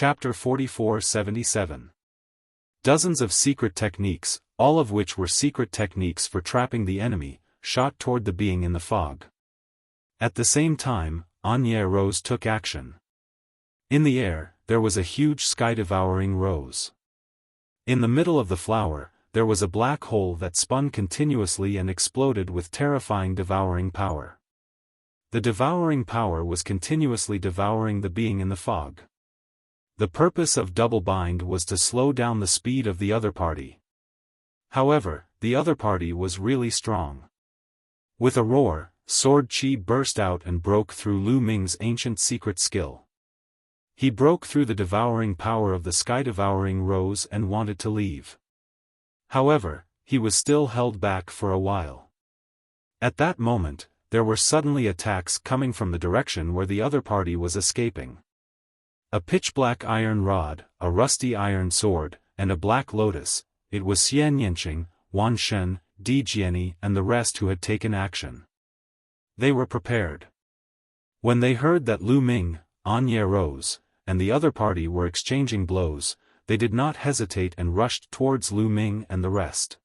Chapter 4477. Dozens of secret techniques, all of which were secret techniques for trapping the enemy, shot toward the being in the fog. At the same time, Anya Rose took action. In the air, there was a huge sky-devouring rose. In the middle of the flower, there was a black hole that spun continuously and exploded with terrifying devouring power. The devouring power was continuously devouring the being in the fog. The purpose of double bind was to slow down the speed of the other party. However, the other party was really strong. With a roar, Sword Chi burst out and broke through Lu Ming's ancient secret skill. He broke through the devouring power of the sky-devouring rose and wanted to leave. However, he was still held back for a while. At that moment, there were suddenly attacks coming from the direction where the other party was escaping. A pitch-black iron rod, a rusty iron sword, and a black lotus. It was Xian Yanqing, Wan Shen, Di Jiani and the rest who had taken action. They were prepared. When they heard that Lu Ming, Anya Rose, and the other party were exchanging blows, they did not hesitate and rushed towards Lu Ming and the rest.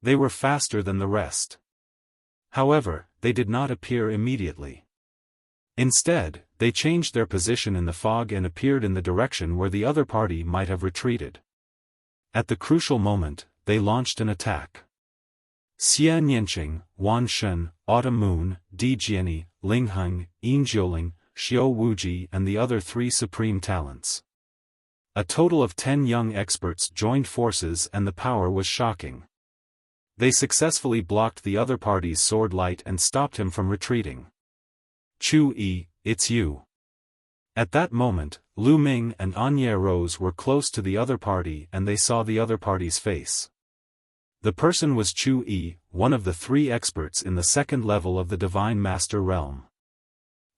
They were faster than the rest. However, they did not appear immediately. Instead, they changed their position in the fog and appeared in the direction where the other party might have retreated. At the crucial moment, they launched an attack. Xian Yanqing, Wan Shen, Autumn Moon, Di Jiani, Ling Heng, Yin Jiuling, Xiao Wuji and the other three supreme talents. A total of 10 young experts joined forces and the power was shocking. They successfully blocked the other party's sword light and stopped him from retreating. Chu Yi, it's you. At that moment, Lu Ming and Anya Rose were close to the other party and they saw the other party's face. The person was Chu Yi, one of the 3 experts in the second level of the Divine Master realm.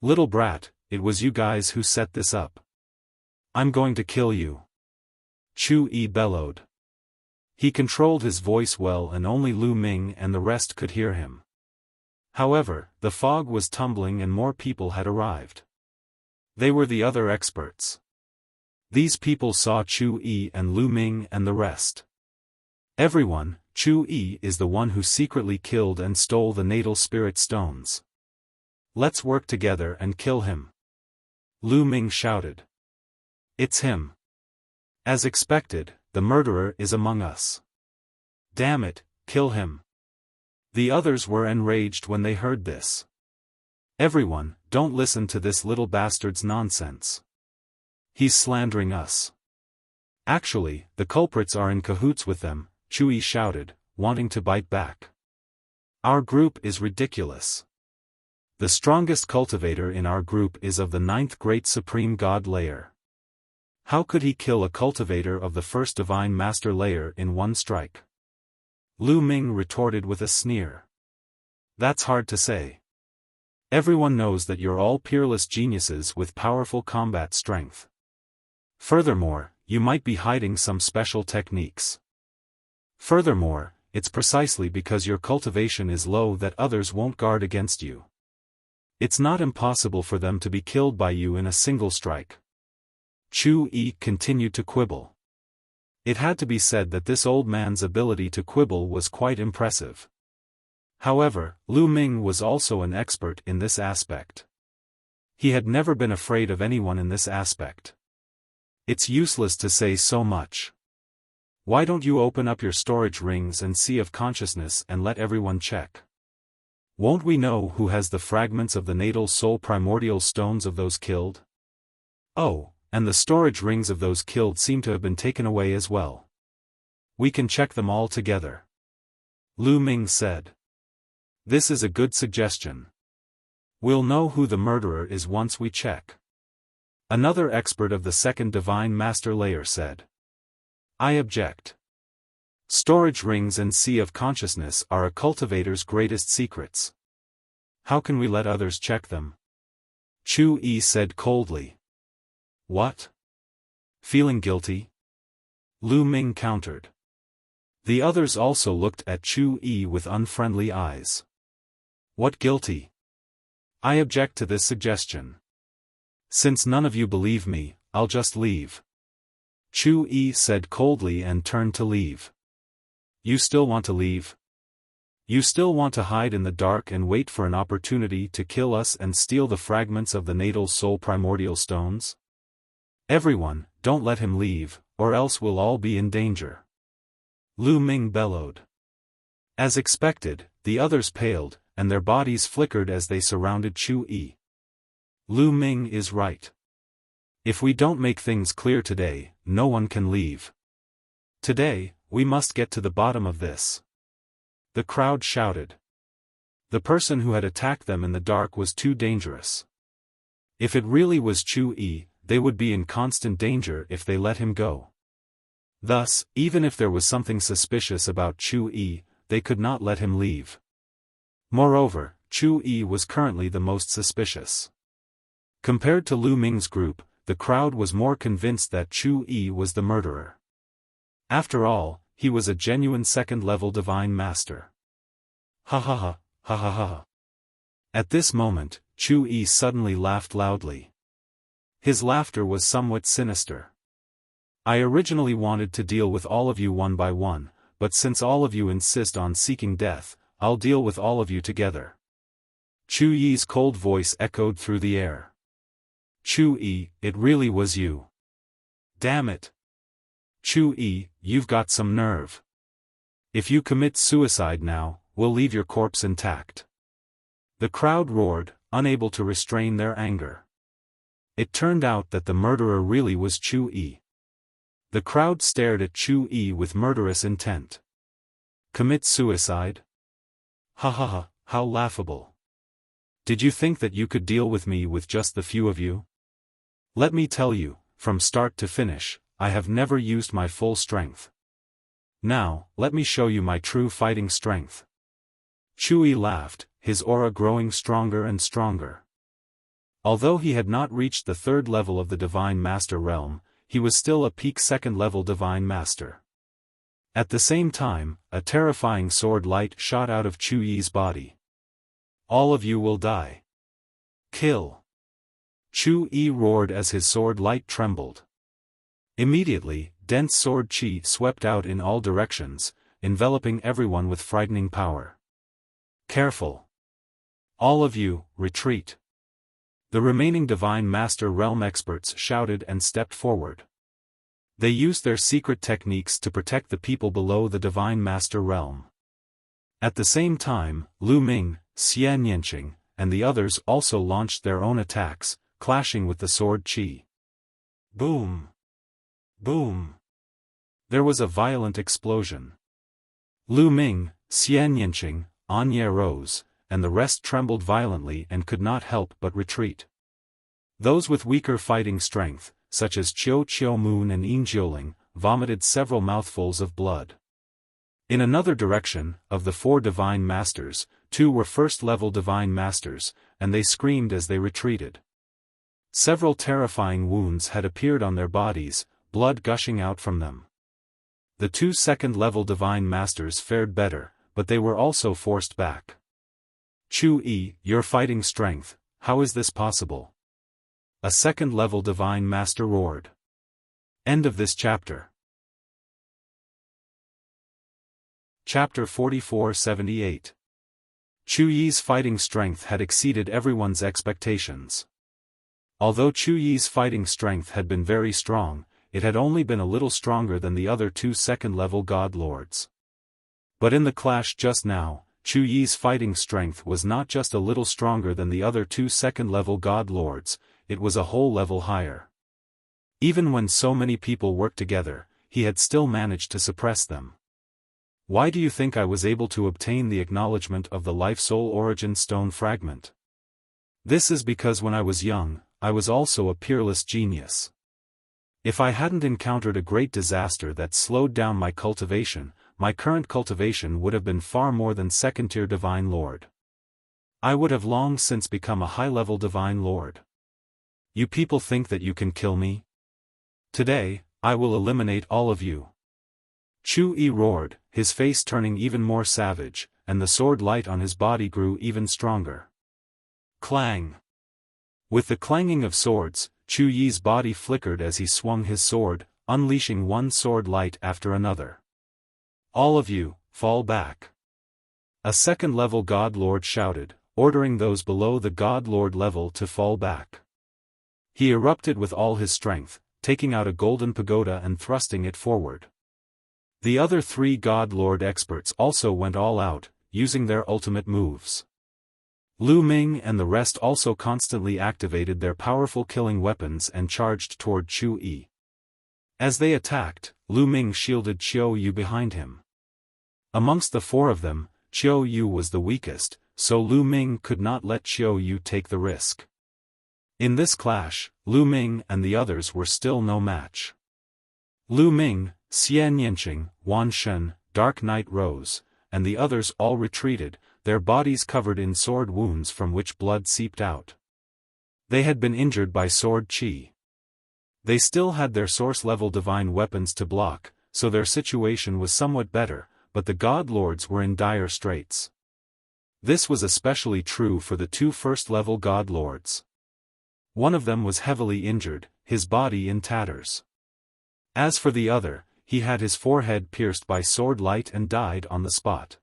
Little brat, it was you guys who set this up. I'm going to kill you. Chu Yi bellowed. He controlled his voice well and only Lu Ming and the rest could hear him. However, the fog was tumbling and more people had arrived. They were the other experts. These people saw Chu Yi and Lu Ming and the rest. Everyone, Chu Yi is the one who secretly killed and stole the natal spirit stones. Let's work together and kill him. Lu Ming shouted. It's him. As expected, the murderer is among us. Damn it, kill him. The others were enraged when they heard this. Everyone, don't listen to this little bastard's nonsense. He's slandering us. Actually, the culprits are in cahoots with them, Chu Yi shouted, wanting to bite back. Our group is ridiculous. The strongest cultivator in our group is of the 9th great supreme god layer. How could he kill a cultivator of the first divine master layer in one strike? Lu Ming retorted with a sneer. That's hard to say. Everyone knows that you're all peerless geniuses with powerful combat strength. Furthermore, you might be hiding some special techniques. Furthermore, it's precisely because your cultivation is low that others won't guard against you. It's not impossible for them to be killed by you in a single strike. Chu Yi continued to quibble. It had to be said that this old man's ability to quibble was quite impressive. However, Lu Ming was also an expert in this aspect. He had never been afraid of anyone in this aspect. It's useless to say so much. Why don't you open up your storage rings and sea of consciousness and let everyone check? Won't we know who has the fragments of the natal soul primordial stones of those killed? Oh, and the storage rings of those killed seem to have been taken away as well. We can check them all together. Lu Ming said. This is a good suggestion. We'll know who the murderer is once we check. Another expert of the second divine master layer said. I object. Storage rings and sea of consciousness are a cultivator's greatest secrets. How can we let others check them? Chu Yi said coldly. What? Feeling guilty? Lu Ming countered. The others also looked at Chu Yi with unfriendly eyes. What guilty? I object to this suggestion. Since none of you believe me, I'll just leave. Chu Yi said coldly and turned to leave. You still want to leave? You still want to hide in the dark and wait for an opportunity to kill us and steal the fragments of the natal soul primordial stones? Everyone, don't let him leave, or else we'll all be in danger. Lu Ming bellowed. As expected, the others paled, and their bodies flickered as they surrounded Chu Yi. Lu Ming is right. If we don't make things clear today, no one can leave. Today, we must get to the bottom of this. The crowd shouted. The person who had attacked them in the dark was too dangerous. If it really was Chu Yi, they would be in constant danger if they let him go. Thus, even if there was something suspicious about Chu Yi, they could not let him leave. Moreover, Chu Yi was currently the most suspicious. Compared to Lu Ming's group, the crowd was more convinced that Chu Yi was the murderer. After all, he was a genuine second-level divine master. Ha ha ha, ha ha ha. At this moment, Chu Yi suddenly laughed loudly. His laughter was somewhat sinister. I originally wanted to deal with all of you one by one, but since all of you insist on seeking death, I'll deal with all of you together. Chu Yi's cold voice echoed through the air. Chu Yi, it really was you. Damn it. Chu Yi, you've got some nerve. If you commit suicide now, we'll leave your corpse intact. The crowd roared, unable to restrain their anger. It turned out that the murderer really was Chu Yi. The crowd stared at Chu Yi with murderous intent. Commit suicide? Ha ha ha, how laughable. Did you think that you could deal with me with just the few of you? Let me tell you, from start to finish, I have never used my full strength. Now, let me show you my true fighting strength. Chu Yi laughed, his aura growing stronger and stronger. Although he had not reached the third level of the Divine Master realm, he was still a peak second-level Divine Master. At the same time, a terrifying sword light shot out of Chu Yi's body. All of you will die. Kill. Chu Yi roared as his sword light trembled. Immediately, dense sword chi swept out in all directions, enveloping everyone with frightening power. Careful. All of you, retreat. The remaining Divine Master Realm experts shouted and stepped forward. They used their secret techniques to protect the people below the Divine Master Realm. At the same time, Lu Ming, Xian Yanqing, and the others also launched their own attacks, clashing with the sword chi. Boom! Boom! There was a violent explosion. Lu Ming, Xian Yanqing, Anya rose, and the rest trembled violently and could not help but retreat. Those with weaker fighting strength, such as Qiu Moon and Yin Jiuling, vomited several mouthfuls of blood. In another direction, of the 4 Divine Masters, 2 were first-level Divine Masters, and they screamed as they retreated. Several terrifying wounds had appeared on their bodies, blood gushing out from them. The 2 second-level Divine Masters fared better, but they were also forced back. Chu Yi, your fighting strength, how is this possible? A second-level Divine Master roared. End of this chapter. Chapter 4478. Chu Yi's fighting strength had exceeded everyone's expectations. Although Chu Yi's fighting strength had been very strong, it had only been a little stronger than the other 2 second-level God Lords. But in the clash just now, Chu Yi's fighting strength was not just a little stronger than the other 2 second-level God Lords, it was a whole level higher. Even when so many people worked together, he had still managed to suppress them. Why do you think I was able to obtain the acknowledgement of the Life-Soul Origin Stone fragment? This is because when I was young, I was also a peerless genius. If I hadn't encountered a great disaster that slowed down my cultivation, my current cultivation would have been far more than second-tier Divine Lord. I would have long since become a high-level Divine Lord. You people think that you can kill me? Today, I will eliminate all of you. Chu Yi roared, his face turning even more savage, and the sword light on his body grew even stronger. Clang! With the clanging of swords, Chu Yi's body flickered as he swung his sword, unleashing one sword light after another. "All of you, fall back!" A second-level God Lord shouted, ordering those below the God Lord level to fall back. He erupted with all his strength, taking out a golden pagoda and thrusting it forward. The other 3 God Lord experts also went all out, using their ultimate moves. Lu Ming and the rest also constantly activated their powerful killing weapons and charged toward Chu Yi. As they attacked, Lu Ming shielded Qiu Yu behind him. Amongst the 4 of them, Qiu Yu was the weakest, so Lu Ming could not let Qiu Yu take the risk. In this clash, Lu Ming and the others were still no match. Lu Ming, Xian Yanqing, Wan Shen, Dark Knight Rose, and the others all retreated, their bodies covered in sword wounds from which blood seeped out. They had been injured by sword qi. They still had their source-level divine weapons to block, so their situation was somewhat better, but the God Lords were in dire straits. This was especially true for the 2 first-level God Lords. One of them was heavily injured, his body in tatters. As for the other, he had his forehead pierced by sword light and died on the spot.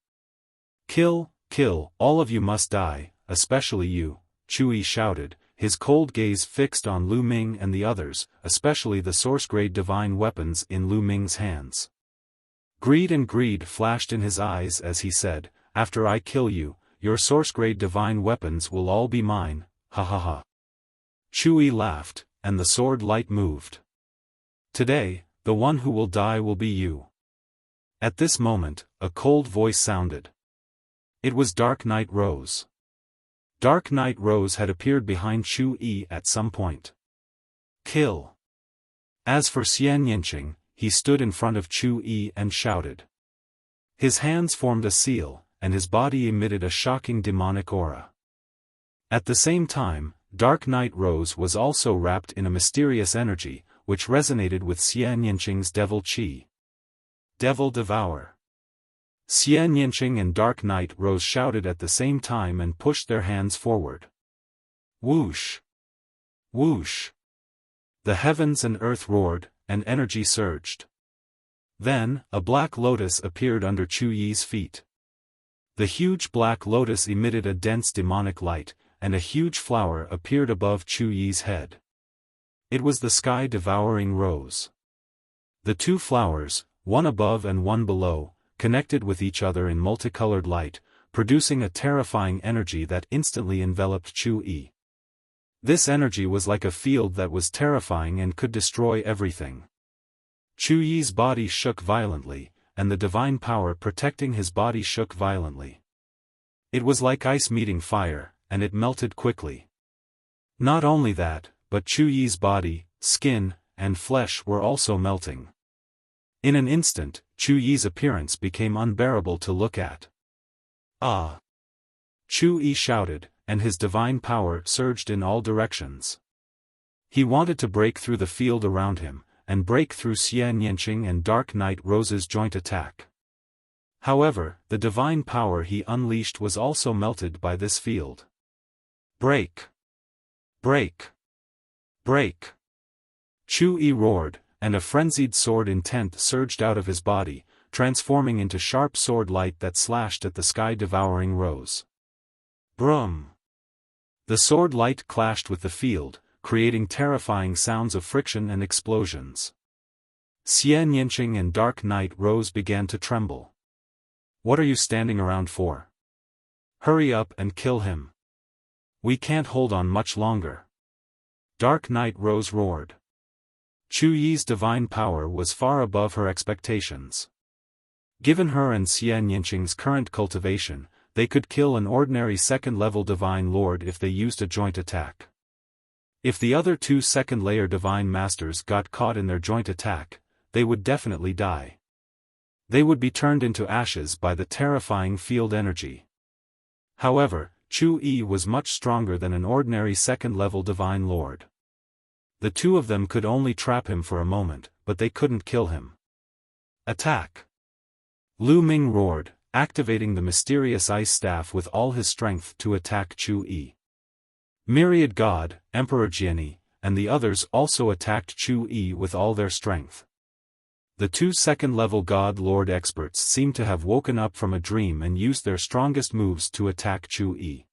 "Kill, kill, all of you must die, especially you," Chu Yi shouted, his cold gaze fixed on Lu Ming and the others, especially the source-grade divine weapons in Lu Ming's hands. Greed and greed flashed in his eyes as he said, "After I kill you, your source-grade divine weapons will all be mine, ha ha ha." Chu Yi laughed, and the sword light moved. "Today, the one who will die will be you." At this moment, a cold voice sounded. It was Dark Knight Rose. Dark Knight Rose had appeared behind Chu Yi at some point. "Kill." As for Xian Yanqing, he stood in front of Chu Yi and shouted. His hands formed a seal, and his body emitted a shocking demonic aura. At the same time, Dark Knight Rose was also wrapped in a mysterious energy, which resonated with Xian Yanqing's Devil Qi. Devil Devour. Xian Yanqing and Dark Knight Rose shouted at the same time and pushed their hands forward. Whoosh! Whoosh! The heavens and earth roared, and energy surged. Then, a black lotus appeared under Chu Yi's feet. The huge black lotus emitted a dense demonic light, and a huge flower appeared above Chu Yi's head. It was the sky-devouring rose. The 2 flowers, one above and one below, connected with each other in multicolored light, producing a terrifying energy that instantly enveloped Chu Yi. This energy was like a field that was terrifying and could destroy everything. Chu Yi's body shook violently, and the divine power protecting his body shook violently. It was like ice meeting fire, and it melted quickly. Not only that, but Chu Yi's body, skin, and flesh were also melting. In an instant, Chu Yi's appearance became unbearable to look at. "Ah!" Chu Yi shouted, and his divine power surged in all directions. He wanted to break through the field around him, and break through Xian Yanqing and Dark Knight Rose's joint attack. However, the divine power he unleashed was also melted by this field. Break! Break! Break! Chu Yi roared, and a frenzied sword intent surged out of his body, transforming into sharp sword light that slashed at the sky-devouring rose. Brum! The sword light clashed with the field, creating terrifying sounds of friction and explosions. Xian Yanqing and Dark Knight Rose began to tremble. "What are you standing around for? Hurry up and kill him. We can't hold on much longer." Dark Knight Rose roared. Chu Yi's divine power was far above her expectations. Given her and Xian Yanqing's current cultivation, they could kill an ordinary second-level divine lord if they used a joint attack. If the other 2 second-layer divine masters got caught in their joint attack, they would definitely die. They would be turned into ashes by the terrifying field energy. However, Chu Yi was much stronger than an ordinary second-level divine lord. The 2 of them could only trap him for a moment, but they couldn't kill him. Attack! Lu Ming roared, activating the mysterious ice staff with all his strength to attack Chu Yi. Myriad God, Emperor Jiani, and the others also attacked Chu Yi with all their strength. The two second-level God Lord experts seemed to have woken up from a dream and used their strongest moves to attack Chu Yi.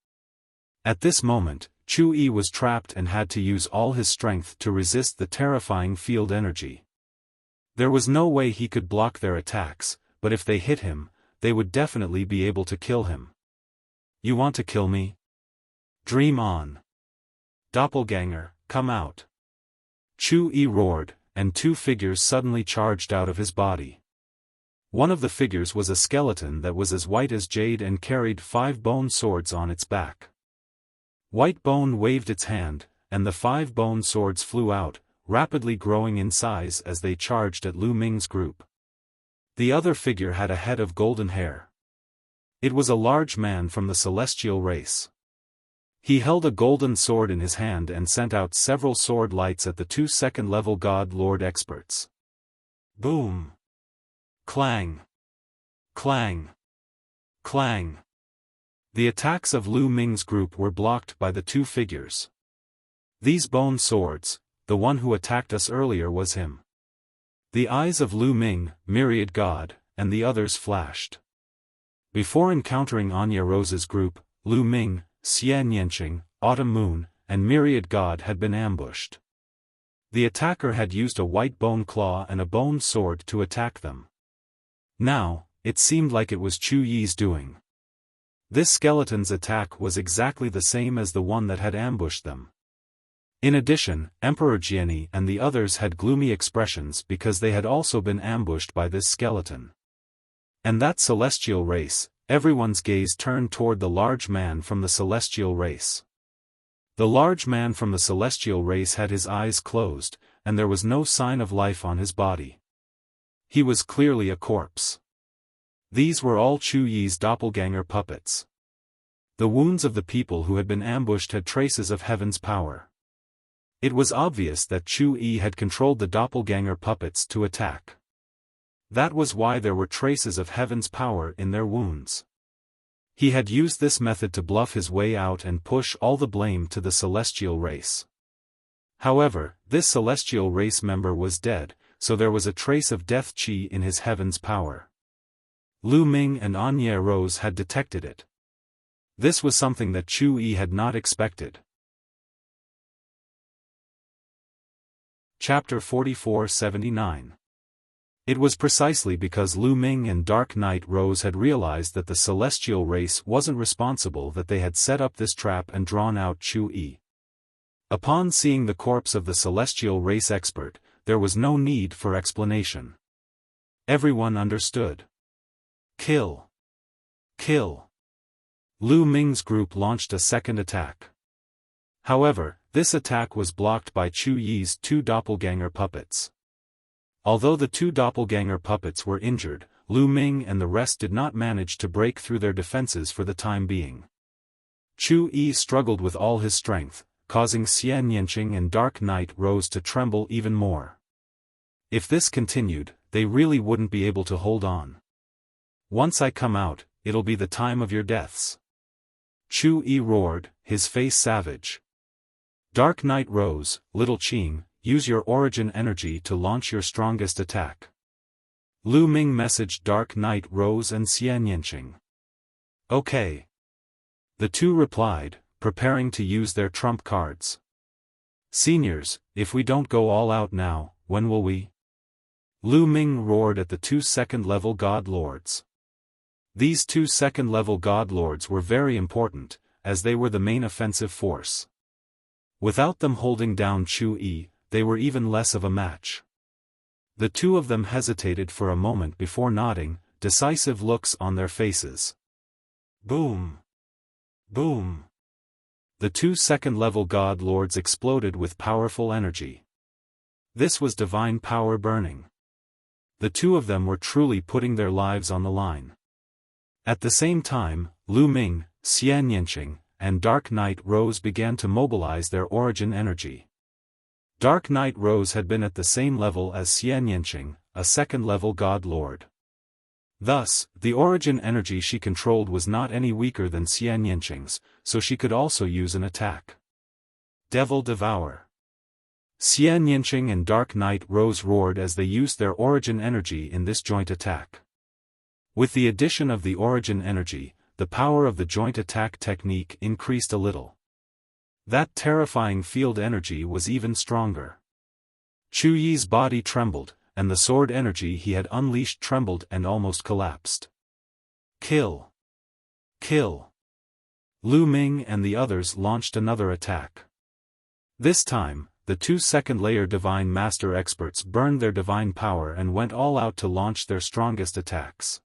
At this moment, Chu Yi was trapped and had to use all his strength to resist the terrifying field energy. There was no way he could block their attacks, but if they hit him, they would definitely be able to kill him. You want to kill me? Dream on. Doppelganger, come out. Chu Yi roared, and two figures suddenly charged out of his body. One of the figures was a skeleton that was as white as jade and carried 5 bone swords on its back. White Bone waved its hand, and the 5 bone swords flew out, rapidly growing in size as they charged at Lu Ming's group. The other figure had a head of golden hair. It was a large man from the celestial race. He held a golden sword in his hand and sent out several sword lights at the two second-level God Lord experts. Boom! Clang! Clang! Clang! The attacks of Lu Ming's group were blocked by the two figures. These bone swords, the one who attacked us earlier was him. The eyes of Lu Ming, Myriad God, and the others flashed. Before encountering Anya Rose's group, Lu Ming, Xian Yanqing, Autumn Moon, and Myriad God had been ambushed. The attacker had used a white bone claw and a bone sword to attack them. Now, it seemed like it was Chu Yi's doing. This skeleton's attack was exactly the same as the one that had ambushed them. In addition, Emperor Jiani and the others had gloomy expressions because they had also been ambushed by this skeleton. And that celestial race, everyone's gaze turned toward the large man from the celestial race. The large man from the celestial race had his eyes closed, and there was no sign of life on his body. He was clearly a corpse. These were all Chu Yi's doppelganger puppets. The wounds of the people who had been ambushed had traces of heaven's power. It was obvious that Chu Yi had controlled the doppelganger puppets to attack. That was why there were traces of heaven's power in their wounds. He had used this method to bluff his way out and push all the blame to the celestial race. However, this celestial race member was dead, so there was a trace of death chi in his heaven's power. Lu Ming and Anya Rose had detected it. This was something that Chu Yi had not expected. Chapter 44-79. It was precisely because Lu Ming and Dark Knight Rose had realized that the celestial race wasn't responsible that they had set up this trap and drawn out Chu Yi. Upon seeing the corpse of the celestial race expert, there was no need for explanation. Everyone understood. Kill! Kill! Lu Ming's group launched a second attack. However, this attack was blocked by Chu Yi's two doppelganger puppets. Although the two doppelganger puppets were injured, Lu Ming and the rest did not manage to break through their defenses for the time being. Chu Yi struggled with all his strength, causing Xian Yanqing and Dark Knight Rose to tremble even more. If this continued, they really wouldn't be able to hold on. Once I come out, it'll be the time of your deaths. Chu Yi roared, his face savage. Dark Knight Rose, Little Qing, use your origin energy to launch your strongest attack. Lu Ming messaged Dark Knight Rose and Xian Yanqing. Okay. The two replied, preparing to use their trump cards. Seniors, if we don't go all out now, when will we? Lu Ming roared at the two second-level God Lords. These two second-level God Lords were very important, as they were the main offensive force. Without them holding down Chu Yi, they were even less of a match. The two of them hesitated for a moment before nodding, decisive looks on their faces. Boom! Boom! The two second-level God Lords exploded with powerful energy. This was divine power burning. The two of them were truly putting their lives on the line. At the same time, Lu Ming, Xian Yanqing, and Dark Knight Rose began to mobilize their origin energy. Dark Knight Rose had been at the same level as Xian Yanqing, a second-level God Lord. Thus, the origin energy she controlled was not any weaker than Xian Yanqing's, so she could also use an attack. Devil Devour. Xian Yinqing and Dark Knight Rose roared as they used their origin energy in this joint attack. With the addition of the origin energy, the power of the joint attack technique increased a little. That terrifying field energy was even stronger. Chu Yi's body trembled, and the sword energy he had unleashed trembled and almost collapsed. Kill! Kill! Lu Ming and the others launched another attack. This time, the 2 second-layer Divine Master experts burned their divine power and went all out to launch their strongest attacks.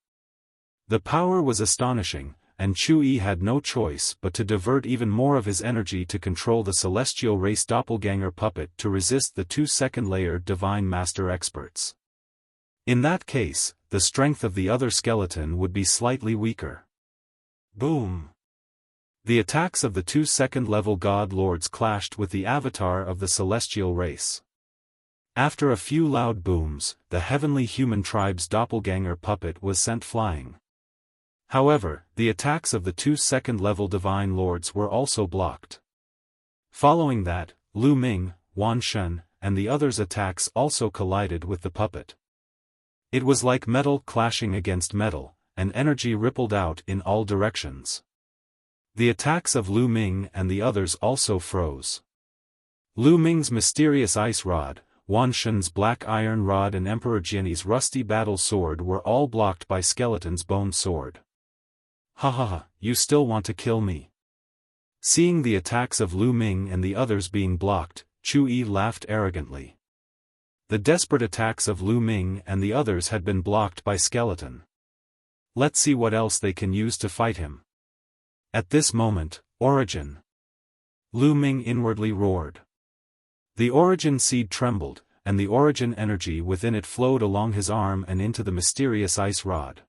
The power was astonishing, and Chu Yi had no choice but to divert even more of his energy to control the celestial race doppelganger puppet to resist the 2 second-layer Divine Master experts. In that case, the strength of the other skeleton would be slightly weaker. Boom! The attacks of the 2 second-level God Lords clashed with the avatar of the celestial race. After a few loud booms, the heavenly human tribe's doppelganger puppet was sent flying. However, the attacks of the 2 second-level Divine Lords were also blocked. Following that, Lu Ming, Wan Shen, and the others' attacks also collided with the puppet. It was like metal clashing against metal, and energy rippled out in all directions. The attacks of Lu Ming and the others also froze. Lu Ming's mysterious ice rod, Wan Shen's black iron rod and Emperor Jianyi's rusty battle sword were all blocked by Skeleton's bone sword. Ha ha ha, you still want to kill me? Seeing the attacks of Lu Ming and the others being blocked, Chu Yi laughed arrogantly. The desperate attacks of Lu Ming and the others had been blocked by Skeleton. Let's see what else they can use to fight him. At this moment, Origin! Lu Ming inwardly roared. The Origin seed trembled, and the Origin energy within it flowed along his arm and into the mysterious ice rod.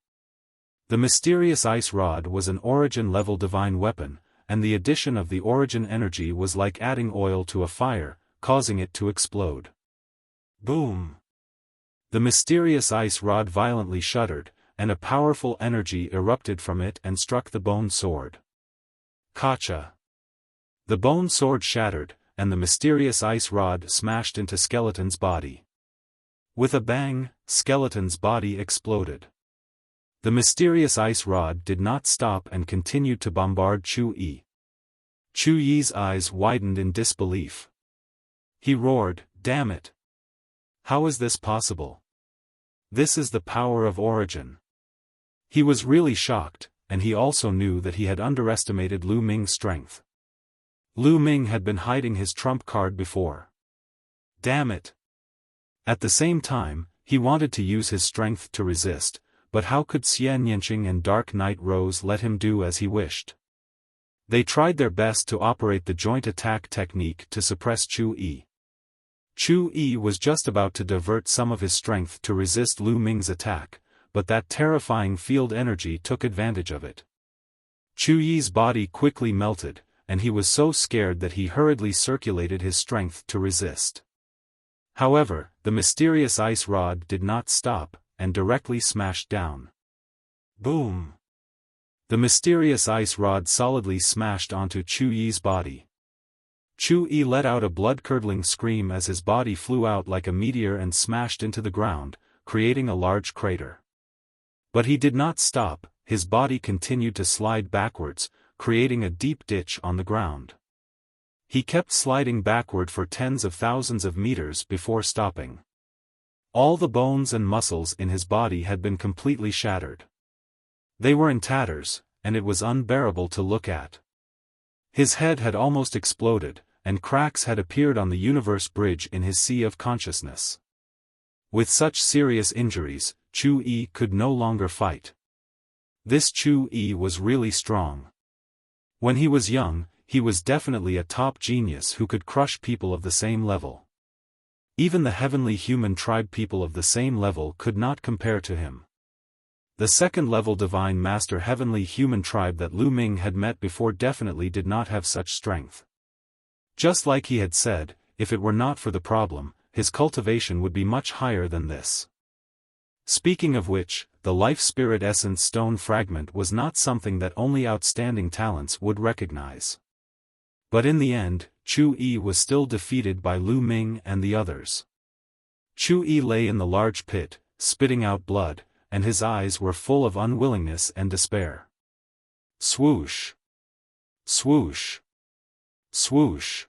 The mysterious ice rod was an Origin-level divine weapon, and the addition of the Origin energy was like adding oil to a fire, causing it to explode. Boom! The mysterious ice rod violently shuddered, and a powerful energy erupted from it and struck the bone sword. Kacha! The bone sword shattered, and the mysterious ice rod smashed into Skeleton's body. With a bang, Skeleton's body exploded. The mysterious ice rod did not stop and continued to bombard Chu Yi. Chu Yi's eyes widened in disbelief. He roared, "Damn it! How is this possible? This is the power of Origin." He was really shocked, and he also knew that he had underestimated Lu Ming's strength. Lu Ming had been hiding his trump card before. Damn it! At the same time, he wanted to use his strength to resist, but how could Xian Yinqing and Dark Knight Rose let him do as he wished? They tried their best to operate the joint attack technique to suppress Chu Yi. Chu Yi was just about to divert some of his strength to resist Lu Ming's attack, but that terrifying field energy took advantage of it. Chu Yi's body quickly melted, and he was so scared that he hurriedly circulated his strength to resist. However, the mysterious ice rod did not stop, and directly smashed down. Boom! The mysterious ice rod solidly smashed onto Chu Yi's body. Chu Yi let out a blood-curdling scream as his body flew out like a meteor and smashed into the ground, creating a large crater. But he did not stop, his body continued to slide backwards, creating a deep ditch on the ground. He kept sliding backward for tens of thousands of meters before stopping. All the bones and muscles in his body had been completely shattered. They were in tatters, and it was unbearable to look at. His head had almost exploded, and cracks had appeared on the universe bridge in his sea of consciousness. With such serious injuries, Chu Yi could no longer fight. This Chu Yi was really strong. When he was young, he was definitely a top genius who could crush people of the same level. Even the heavenly human tribe people of the same level could not compare to him. The second-level Divine Master heavenly human tribe that Lu Ming had met before definitely did not have such strength. Just like he had said, if it were not for the problem, his cultivation would be much higher than this. Speaking of which, the Life Spirit Essence Stone Fragment was not something that only outstanding talents would recognize. But in the end, Chu Yi was still defeated by Lu Ming and the others. Chu Yi lay in the large pit, spitting out blood, and his eyes were full of unwillingness and despair. Swoosh! Swoosh! Swoosh!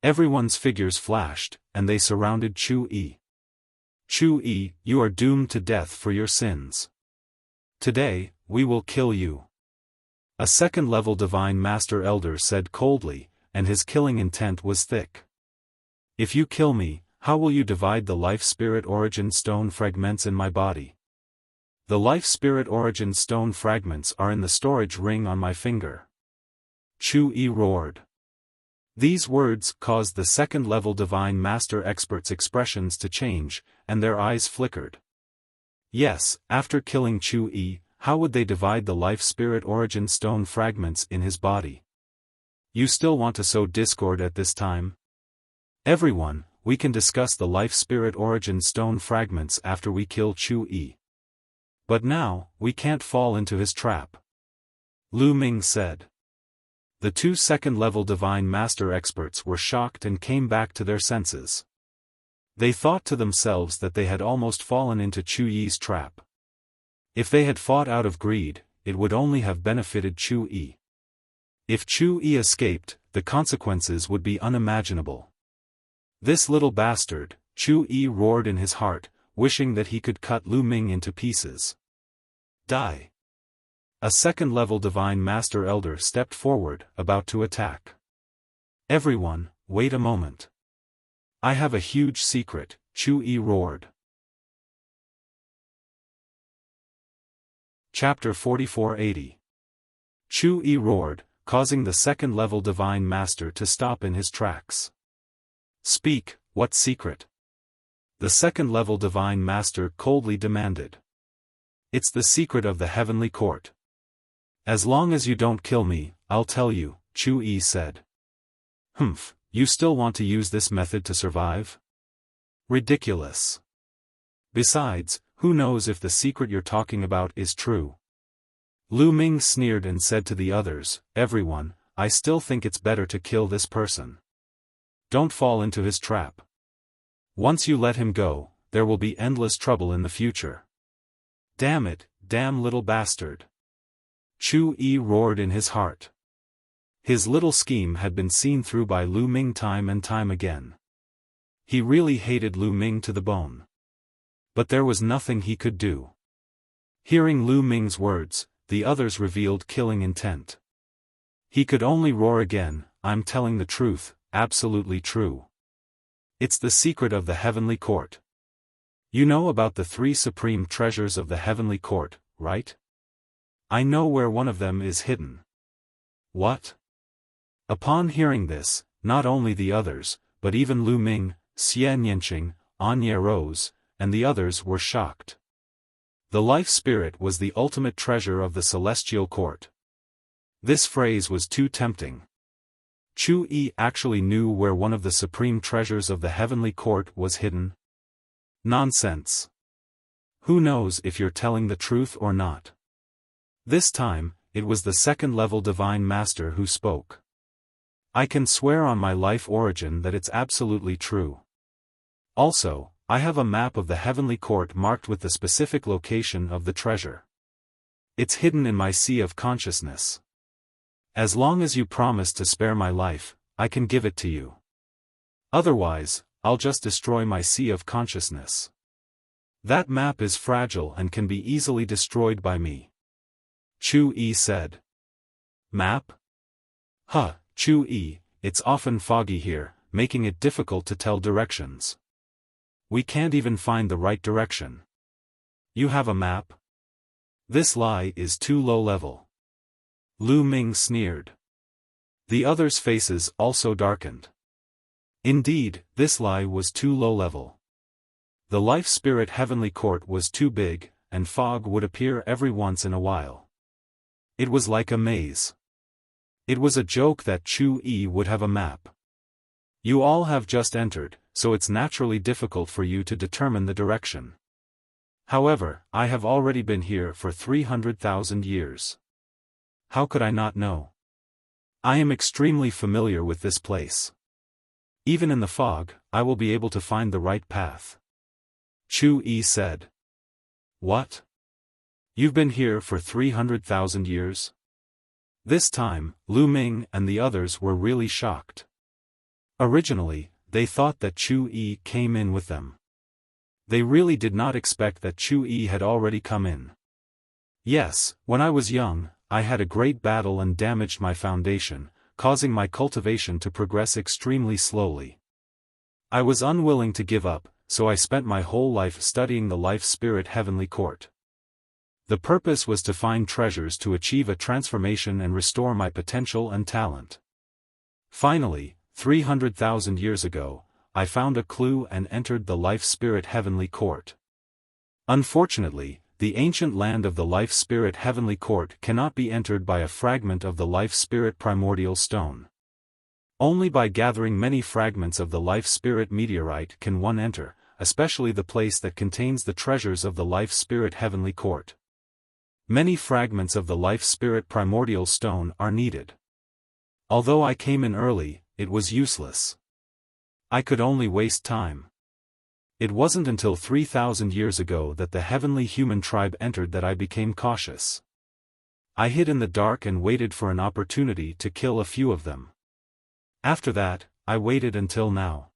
Everyone's figures flashed, and they surrounded Chu Yi. Chu Yi, you are doomed to death for your sins. Today, we will kill you. A second-level Divine Master Elder said coldly, and his killing intent was thick. If you kill me, how will you divide the Life Spirit Origin Stone fragments in my body? The Life Spirit Origin Stone fragments are in the storage ring on my finger. Chu Yi roared. These words caused the second-level Divine Master Expert's expressions to change, and their eyes flickered. Yes, after killing Chu Yi, how would they divide the Life Spirit Origin Stone fragments in his body? You still want to sow discord at this time? Everyone, we can discuss the Life Spirit Origin Stone fragments after we kill Chu Yi. But now, we can't fall into his trap. Lu Ming said. The two second-level Divine Master Experts were shocked and came back to their senses. They thought to themselves that they had almost fallen into Chu Yi's trap. If they had fought out of greed, it would only have benefited Chu Yi. If Chu Yi escaped, the consequences would be unimaginable. This little bastard, Chu Yi roared in his heart, wishing that he could cut Lu Ming into pieces. Die! A second-level Divine Master Elder stepped forward, about to attack. Everyone, wait a moment. I have a huge secret, Chu Yi roared. Chapter 4480. Chu Yi roared, causing the second-level Divine Master to stop in his tracks. Speak, what secret? The second-level Divine Master coldly demanded. It's the secret of the Heavenly Court. As long as you don't kill me, I'll tell you, Chu Yi said. Humph, you still want to use this method to survive? Ridiculous. Besides, who knows if the secret you're talking about is true? Lu Ming sneered and said to the others, everyone, I still think it's better to kill this person. Don't fall into his trap. Once you let him go, there will be endless trouble in the future. Damn it, damn little bastard. Chu Yi roared in his heart. His little scheme had been seen through by Lu Ming time and time again. He really hated Lu Ming to the bone. But there was nothing he could do. Hearing Lu Ming's words, the others revealed killing intent. He could only roar again, I'm telling the truth, absolutely true. It's the secret of the Heavenly Court. You know about the 3 supreme treasures of the Heavenly Court, right? I know where one of them is hidden. What? Upon hearing this, not only the others, but even Lu Ming, Xie Nianqing, Anya Rose, and the others were shocked. The life spirit was the ultimate treasure of the Celestial Court. This phrase was too tempting. Chu Yi actually knew where one of the supreme treasures of the Heavenly Court was hidden? Nonsense. Who knows if you're telling the truth or not? This time, it was the second-level Divine Master who spoke. I can swear on my life origin that it's absolutely true. Also, I have a map of the Heavenly Court marked with the specific location of the treasure. It's hidden in my sea of consciousness. As long as you promise to spare my life, I can give it to you. Otherwise, I'll just destroy my sea of consciousness. That map is fragile and can be easily destroyed by me. Chu Yi said. Map? Huh, Chu Yi, it's often foggy here, making it difficult to tell directions. We can't even find the right direction. You have a map? This lie is too low level. Lu Ming sneered. The others' faces also darkened. Indeed, this lie was too low level. The life spirit Heavenly Court was too big, and fog would appear every once in a while. It was like a maze. It was a joke that Chu Yi would have a map. You all have just entered, so it's naturally difficult for you to determine the direction. However, I have already been here for 300,000 years. How could I not know? I am extremely familiar with this place. Even in the fog, I will be able to find the right path. Chu Yi said. What? You've been here for 300,000 years? This time, Lu Ming and the others were really shocked. Originally, they thought that Chu Yi came in with them. They really did not expect that Chu Yi had already come in. Yes, when I was young, I had a great battle and damaged my foundation, causing my cultivation to progress extremely slowly. I was unwilling to give up, so I spent my whole life studying the Life Spirit Heavenly Court. The purpose was to find treasures to achieve a transformation and restore my potential and talent. Finally, 300,000 years ago, I found a clue and entered the Life Spirit Heavenly Court. Unfortunately, the ancient land of the Life Spirit Heavenly Court cannot be entered by a fragment of the Life Spirit Primordial Stone. Only by gathering many fragments of the Life Spirit Meteorite can one enter, especially the place that contains the treasures of the Life Spirit Heavenly Court. Many fragments of the Life Spirit Primordial Stone are needed. Although I came in early, it was useless. I could only waste time. It wasn't until 3,000 years ago that the heavenly human tribe entered that I became cautious. I hid in the dark and waited for an opportunity to kill a few of them. After that, I waited until now.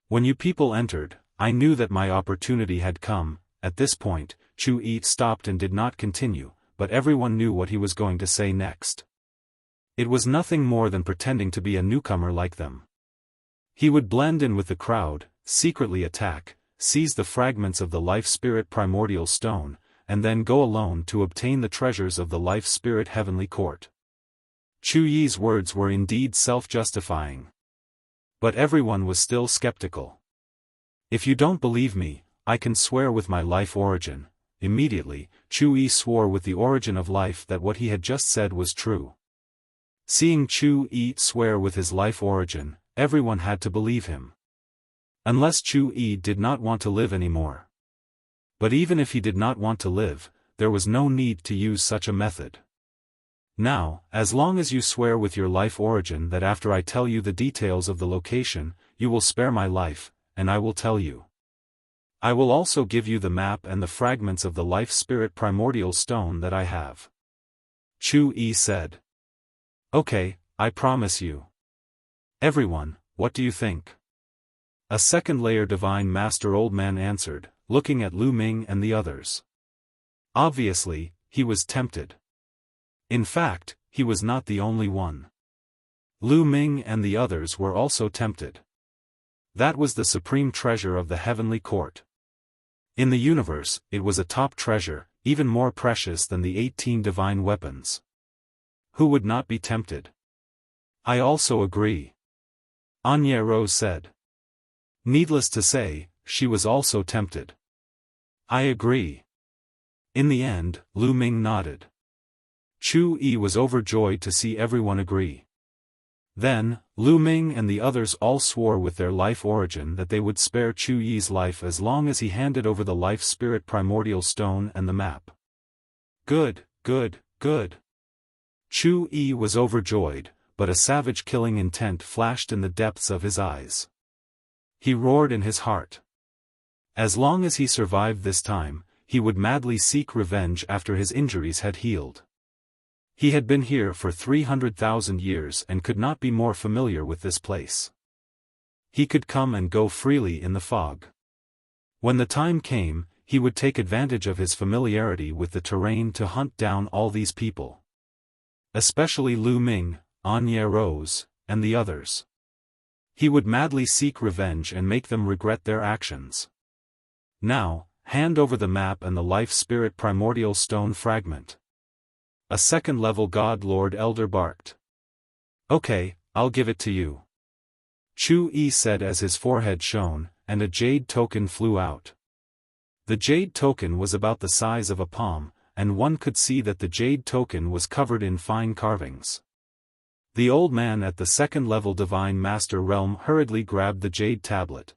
When you people entered, I knew that my opportunity had come. At this point, Chu Yi stopped and did not continue, but everyone knew what he was going to say next. It was nothing more than pretending to be a newcomer like them. He would blend in with the crowd, secretly attack, seize the fragments of the Life Spirit Primordial Stone, and then go alone to obtain the treasures of the Life Spirit Heavenly Court. Chu Yi's words were indeed self-justifying. But everyone was still skeptical. If you don't believe me, I can swear with my life origin. Immediately, Chu Yi swore with the origin of life that what he had just said was true. Seeing Chu Yi swear with his life origin, everyone had to believe him. Unless Chu Yi did not want to live anymore. But even if he did not want to live, there was no need to use such a method. Now, as long as you swear with your life origin that after I tell you the details of the location, you will spare my life, and I will tell you. I will also give you the map and the fragments of the Life Spirit Primordial Stone that I have. Chu Yi said. Okay, I promise you. Everyone, what do you think? A second-layer Divine Master Old Man answered, looking at Lu Ming and the others. Obviously, he was tempted. In fact, he was not the only one. Lu Ming and the others were also tempted. That was the supreme treasure of the Heavenly Court. In the universe, it was a top treasure, even more precious than the 18 divine weapons. Who would not be tempted? I also agree. Anya Rose said. Needless to say, she was also tempted. I agree. In the end, Lu Ming nodded. Chu Yi was overjoyed to see everyone agree. Then, Lu Ming and the others all swore with their life origin that they would spare Chu Yi's life as long as he handed over the Life Spirit Primordial Stone and the map. Good, good, good. Chu Yi was overjoyed, but a savage killing intent flashed in the depths of his eyes. He roared in his heart. As long as he survived this time, he would madly seek revenge after his injuries had healed. He had been here for 300,000 years and could not be more familiar with this place. He could come and go freely in the fog. When the time came, he would take advantage of his familiarity with the terrain to hunt down all these people. Especially Lu Ming, Anya Rose, and the others. He would madly seek revenge and make them regret their actions. Now, hand over the map and the Life Spirit Primordial Stone fragment. A second-level God Lord Elder barked. Okay, I'll give it to you. Chu Yi said as his forehead shone, and a jade token flew out. The jade token was about the size of a palm, and one could see that the jade token was covered in fine carvings. The old man at the second-level Divine Master realm hurriedly grabbed the jade tablet.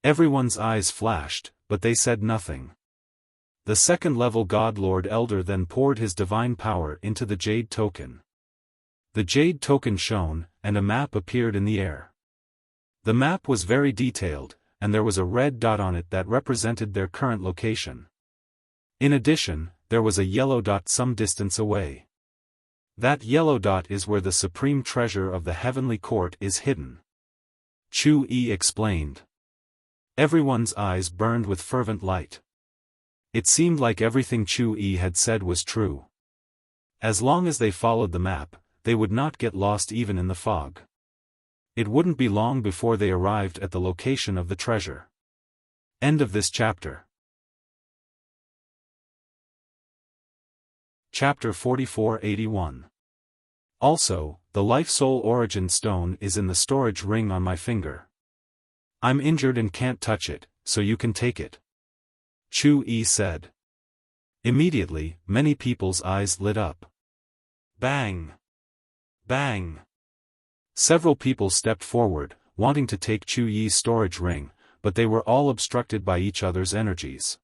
Everyone's eyes flashed, but they said nothing. The second-level God Lord Elder then poured his divine power into the jade token. The jade token shone, and a map appeared in the air. The map was very detailed, and there was a red dot on it that represented their current location. In addition, there was a yellow dot some distance away. That yellow dot is where the supreme treasure of the heavenly court is hidden. Chu-Yi explained. Everyone's eyes burned with fervent light. It seemed like everything Chu-Yi had said was true. As long as they followed the map, they would not get lost even in the fog. It wouldn't be long before they arrived at the location of the treasure. End of this chapter. Chapter 4481. Also, the Life Soul Origin Stone is in the storage ring on my finger. I'm injured and can't touch it, so you can take it. Chu-Yi said. Immediately, many people's eyes lit up. Bang! Bang! Several people stepped forward, wanting to take Chu-Yi's storage ring, but they were all obstructed by each other's energies.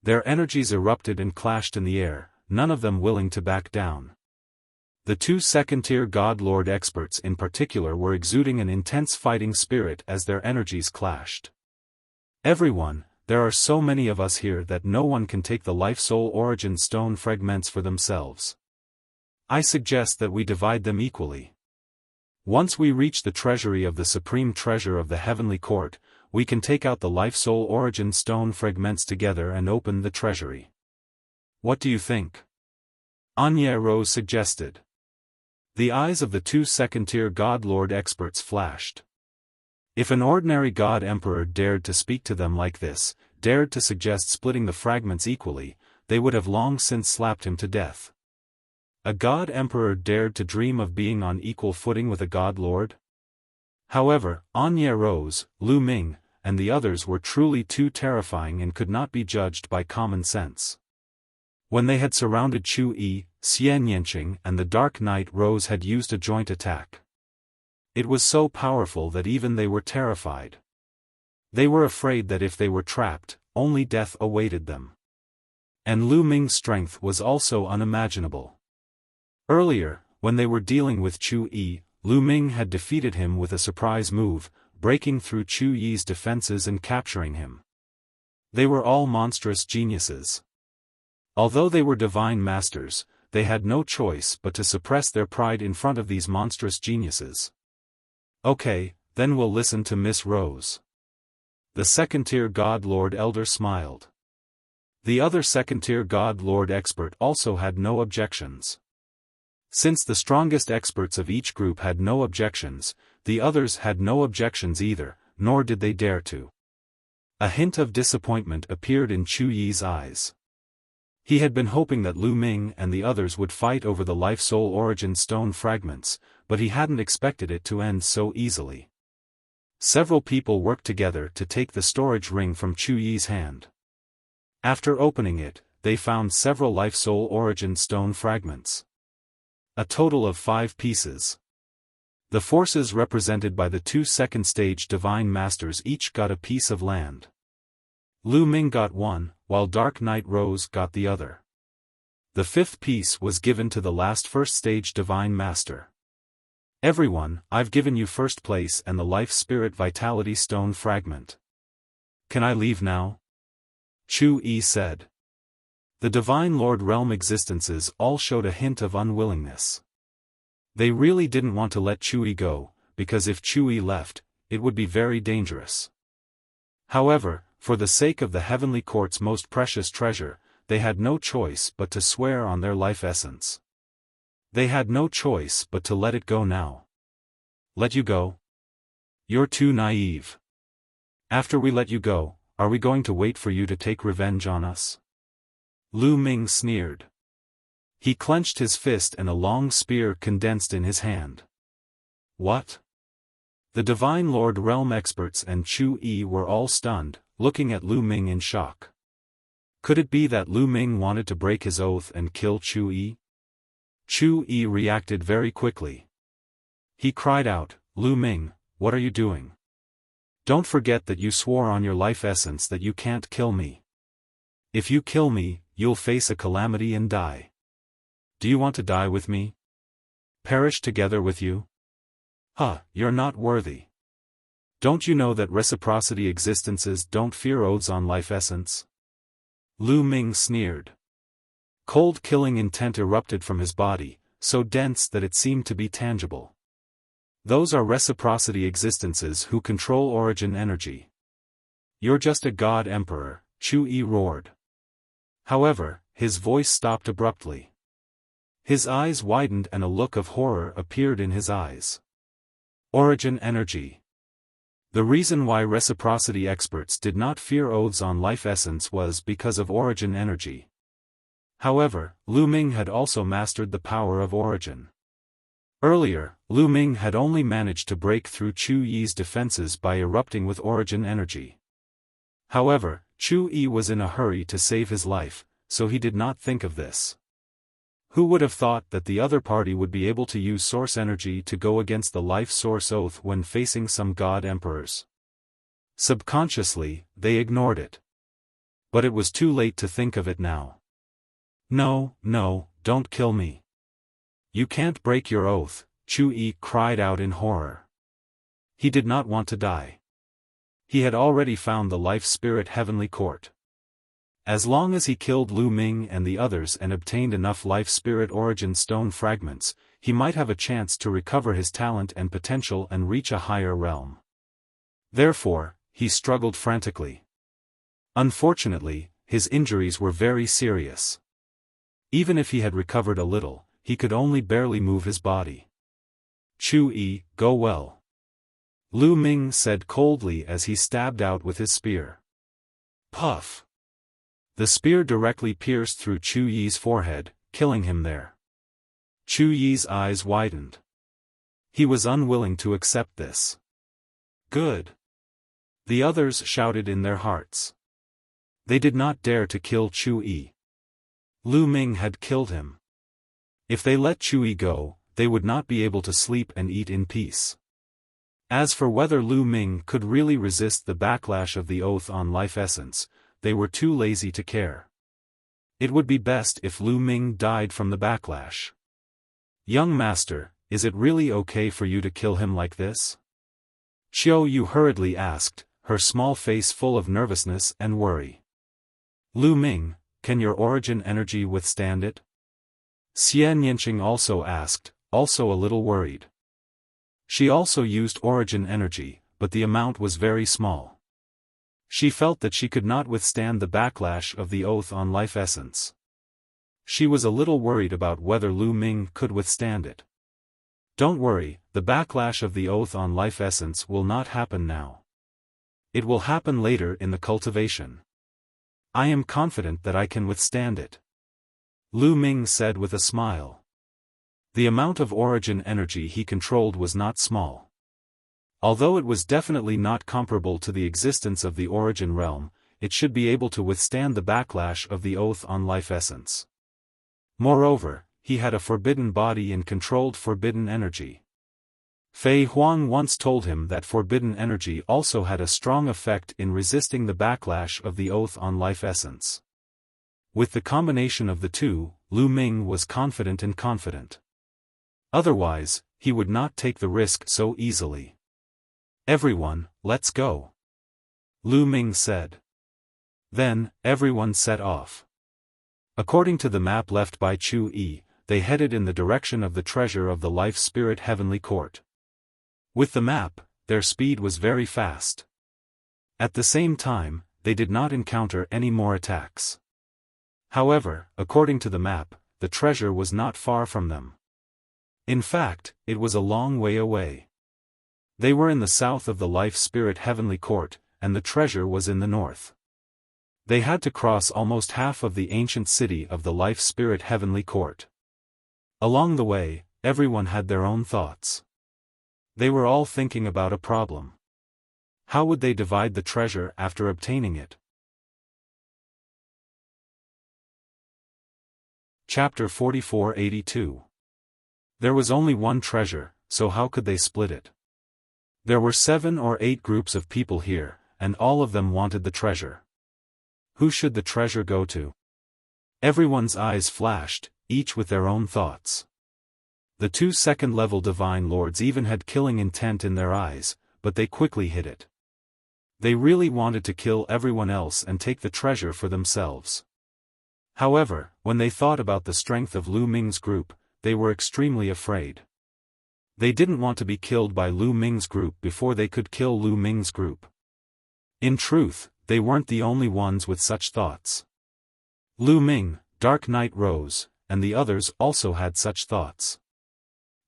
Their energies erupted and clashed in the air, none of them willing to back down. The two second-tier God Lord experts in particular were exuding an intense fighting spirit as their energies clashed. Everyone, there are so many of us here that no one can take the Life Soul Origin Stone fragments for themselves. I suggest that we divide them equally. Once we reach the treasury of the supreme treasure of the heavenly court, we can take out the Life Soul Origin Stone fragments together and open the treasury. What do you think? Anya Rose suggested. The eyes of the two second-tier God Lord experts flashed. If an ordinary God Emperor dared to speak to them like this, dared to suggest splitting the fragments equally, they would have long since slapped him to death. A God Emperor dared to dream of being on equal footing with a God Lord? However, Anya Rose, Lu Ming, and the others were truly too terrifying and could not be judged by common sense. When they had surrounded Chu-Yi, Xian Yanqing and the Dark Knight Rose had used a joint attack. It was so powerful that even they were terrified. They were afraid that if they were trapped, only death awaited them. And Lu Ming's strength was also unimaginable. Earlier, when they were dealing with Chu-Yi, Lu Ming had defeated him with a surprise move, breaking through Chu-Yi's defenses and capturing him. They were all monstrous geniuses. Although they were divine masters, they had no choice but to suppress their pride in front of these monstrous geniuses. Okay, then we'll listen to Miss Rose. The second-tier God Lord Elder smiled. The other second-tier God Lord expert also had no objections. Since the strongest experts of each group had no objections, the others had no objections either, nor did they dare to. A hint of disappointment appeared in Chu-Yi's eyes. He had been hoping that Lu Ming and the others would fight over the Life Soul Origin Stone fragments, but he hadn't expected it to end so easily. Several people worked together to take the storage ring from Chu-Yi's hand. After opening it, they found several Life Soul Origin Stone fragments. A total of 5 pieces. The forces represented by the 2 second-stage Divine Masters each got a piece of land. Lu Ming got one, while Dark Knight Rose got the other. The 5th piece was given to the last first-stage Divine Master. Everyone, I've given you first place and the Life Spirit Vitality Stone fragment. Can I leave now? Chu-Yi said. The Divine Lord Realm existences all showed a hint of unwillingness. They really didn't want to let Chu-Yi go, because if Chu-Yi left, it would be very dangerous. However, for the sake of the Heavenly Court's most precious treasure, they had no choice but to swear on their life essence. They had no choice but to let it go now. Let you go? You're too naive. After we let you go, are we going to wait for you to take revenge on us? Lu Ming sneered. He clenched his fist and a long spear condensed in his hand. What? The Divine Lord Realm experts and Chu-Yi were all stunned, looking at Lu Ming in shock. Could it be that Lu Ming wanted to break his oath and kill Chu-Yi? Chu-Yi reacted very quickly. He cried out, Lu Ming, what are you doing? Don't forget that you swore on your life essence that you can't kill me. If you kill me, you'll face a calamity and die. Do you want to die with me? perish together with you? You're not worthy. Don't you know that reciprocity existences don't fear oaths on life essence? Lu Ming sneered. Cold killing intent erupted from his body, so dense that it seemed to be tangible. Those are reciprocity existences who control origin energy. You're just a god emperor, Chu Yi roared. However, his voice stopped abruptly. His eyes widened and a look of horror appeared in his eyes. Origin energy. The reason why reciprocity experts did not fear oaths on life essence was because of origin energy. However, Lu Ming had also mastered the power of origin. Earlier, Lu Ming had only managed to break through Chu Yi's defenses by erupting with origin energy. However, Chu Yi was in a hurry to save his life, so he did not think of this. Who would have thought that the other party would be able to use source energy to go against the life source oath when facing some god emperors? Subconsciously, they ignored it. But it was too late to think of it now. No, don't kill me. You can't break your oath, Chu Yi cried out in horror. He did not want to die. He had already found the life spirit heavenly court. As long as he killed Lu Ming and the others and obtained enough life spirit origin stone fragments, he might have a chance to recover his talent and potential and reach a higher realm. Therefore, he struggled frantically. Unfortunately, his injuries were very serious. Even if he had recovered a little, he could only barely move his body. Chu Yi, go well. Lu Ming said coldly as he stabbed out with his spear. Puff! The spear directly pierced through Chu Yi's forehead, killing him there. Chu Yi's eyes widened. He was unwilling to accept this. Good. The others shouted in their hearts. They did not dare to kill Chu Yi. Lu Ming had killed him. If they let Chu Yi go, they would not be able to sleep and eat in peace. As for whether Lu Ming could really resist the backlash of the oath on life essence, they were too lazy to care. It would be best if Lu Ming died from the backlash. Young master, is it really okay for you to kill him like this? Xiao Yu hurriedly asked, her small face full of nervousness and worry. Lu Ming, can your origin energy withstand it? Xian Yanqing also asked, also a little worried. She also used origin energy, but the amount was very small. She felt that she could not withstand the backlash of the oath on life essence. She was a little worried about whether Lu Ming could withstand it. Don't worry, the backlash of the oath on life essence will not happen now. It will happen later in the cultivation. I am confident that I can withstand it. Lu Ming said with a smile. The amount of origin energy he controlled was not small. Although it was definitely not comparable to the existence of the origin realm, it should be able to withstand the backlash of the oath on life essence. Moreover, he had a forbidden body and controlled forbidden energy. Fei Huang once told him that forbidden energy also had a strong effect in resisting the backlash of the oath on life essence. With the combination of the two, Lu Ming was confident and confident. Otherwise, he would not take the risk so easily. Everyone, let's go. Lu Ming said. Then, everyone set off. According to the map left by Chu Yi, they headed in the direction of the treasure of the Life Spirit Heavenly Court. With the map, their speed was very fast. At the same time, they did not encounter any more attacks. However, according to the map, the treasure was not far from them. In fact, it was a long way away. They were in the south of the Life Spirit Heavenly Court, and the treasure was in the north. They had to cross almost half of the ancient city of the Life Spirit Heavenly Court. Along the way, everyone had their own thoughts. They were all thinking about a problem. How would they divide the treasure after obtaining it? Chapter 4482. There was only one treasure, so how could they split it? There were 7 or 8 groups of people here, and all of them wanted the treasure. Who should the treasure go to? Everyone's eyes flashed, each with their own thoughts. The 2 second-level Divine Lords even had killing intent in their eyes, but they quickly hid it. They really wanted to kill everyone else and take the treasure for themselves. However, when they thought about the strength of Lu Ming's group, they were extremely afraid. They didn't want to be killed by Lu Ming's group before they could kill Lu Ming's group. In truth, they weren't the only ones with such thoughts. Lu Ming, Dark Knight Rose, and the others also had such thoughts.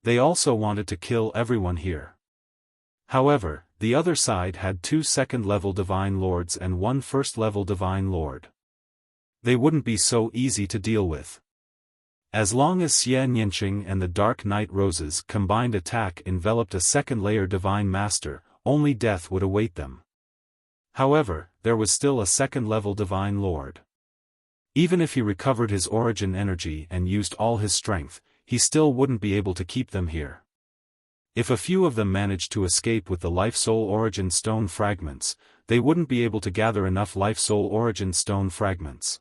They also wanted to kill everyone here. However, the other side had 2 second-level Divine Lords and 1 first-level Divine Lord. They wouldn't be so easy to deal with. As long as Xie Nianqing and the Dark Knight Rose's combined attack enveloped a second-layer Divine Master, only death would await them. However, there was still a second-level Divine Lord. Even if he recovered his origin energy and used all his strength, he still wouldn't be able to keep them here. If a few of them managed to escape with the Life Soul Origin Stone fragments, they wouldn't be able to gather enough Life Soul Origin Stone fragments.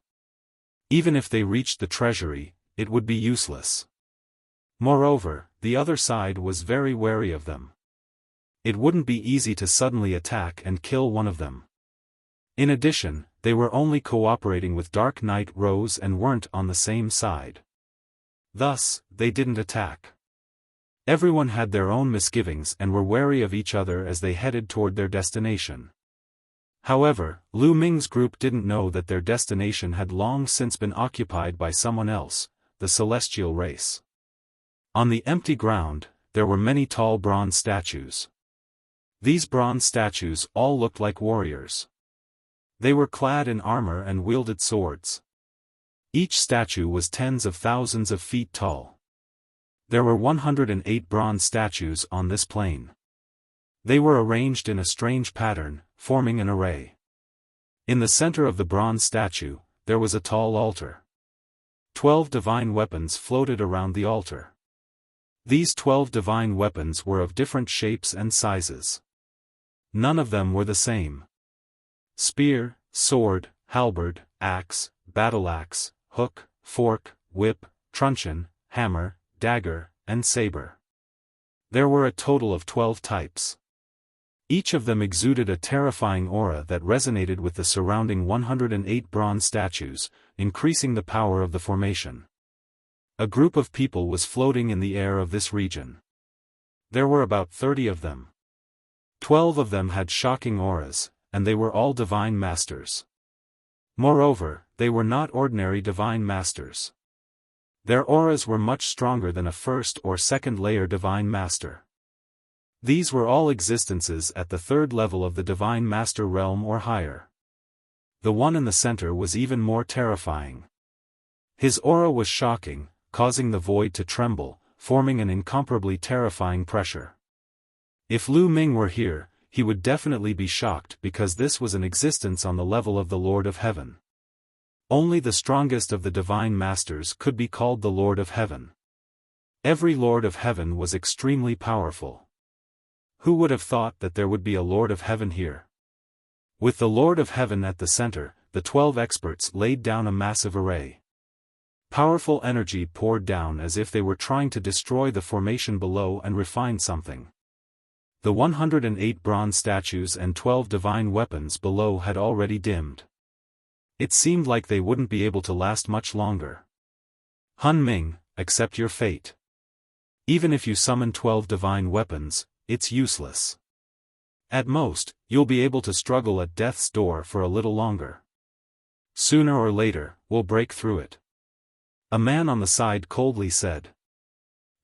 Even if they reached the treasury, it would be useless. Moreover, the other side was very wary of them. It wouldn't be easy to suddenly attack and kill one of them. In addition, they were only cooperating with Dark Knight Rose and weren't on the same side. Thus, they didn't attack. Everyone had their own misgivings and were wary of each other as they headed toward their destination. However, Lu Ming's group didn't know that their destination had long since been occupied by someone else, the celestial race. On the empty ground, there were many tall bronze statues. These bronze statues all looked like warriors. They were clad in armor and wielded swords. Each statue was tens of thousands of feet tall. There were 108 bronze statues on this plain. They were arranged in a strange pattern, forming an array. In the center of the bronze statue, there was a tall altar. 12 divine weapons floated around the altar. These 12 divine weapons were of different shapes and sizes. None of them were the same. Spear, sword, halberd, axe, battle axe, hook, fork, whip, truncheon, hammer, dagger, and saber. There were a total of 12 types. Each of them exuded a terrifying aura that resonated with the surrounding 108 bronze statues, increasing the power of the formation. A group of people was floating in the air of this region. There were about 30 of them. 12 of them had shocking auras, and they were all divine masters. Moreover, they were not ordinary divine masters. Their auras were much stronger than a first or second layer divine master. These were all existences at the 3rd level of the divine master realm or higher. The one in the center was even more terrifying. His aura was shocking, causing the void to tremble, forming an incomparably terrifying pressure. If Lu Ming were here, he would definitely be shocked because this was an existence on the level of the Lord of Heaven. Only the strongest of the divine masters could be called the Lord of Heaven. Every Lord of Heaven was extremely powerful. Who would have thought that there would be a Lord of Heaven here? With the Lord of Heaven at the center, the 12 experts laid down a massive array. Powerful energy poured down as if they were trying to destroy the formation below and refine something. The 108 bronze statues and 12 divine weapons below had already dimmed. It seemed like they wouldn't be able to last much longer. Han Ming, accept your fate. Even if you summon 12 divine weapons, it's useless. At most, you'll be able to struggle at death's door for a little longer. Sooner or later, we'll break through it. A man on the side coldly said.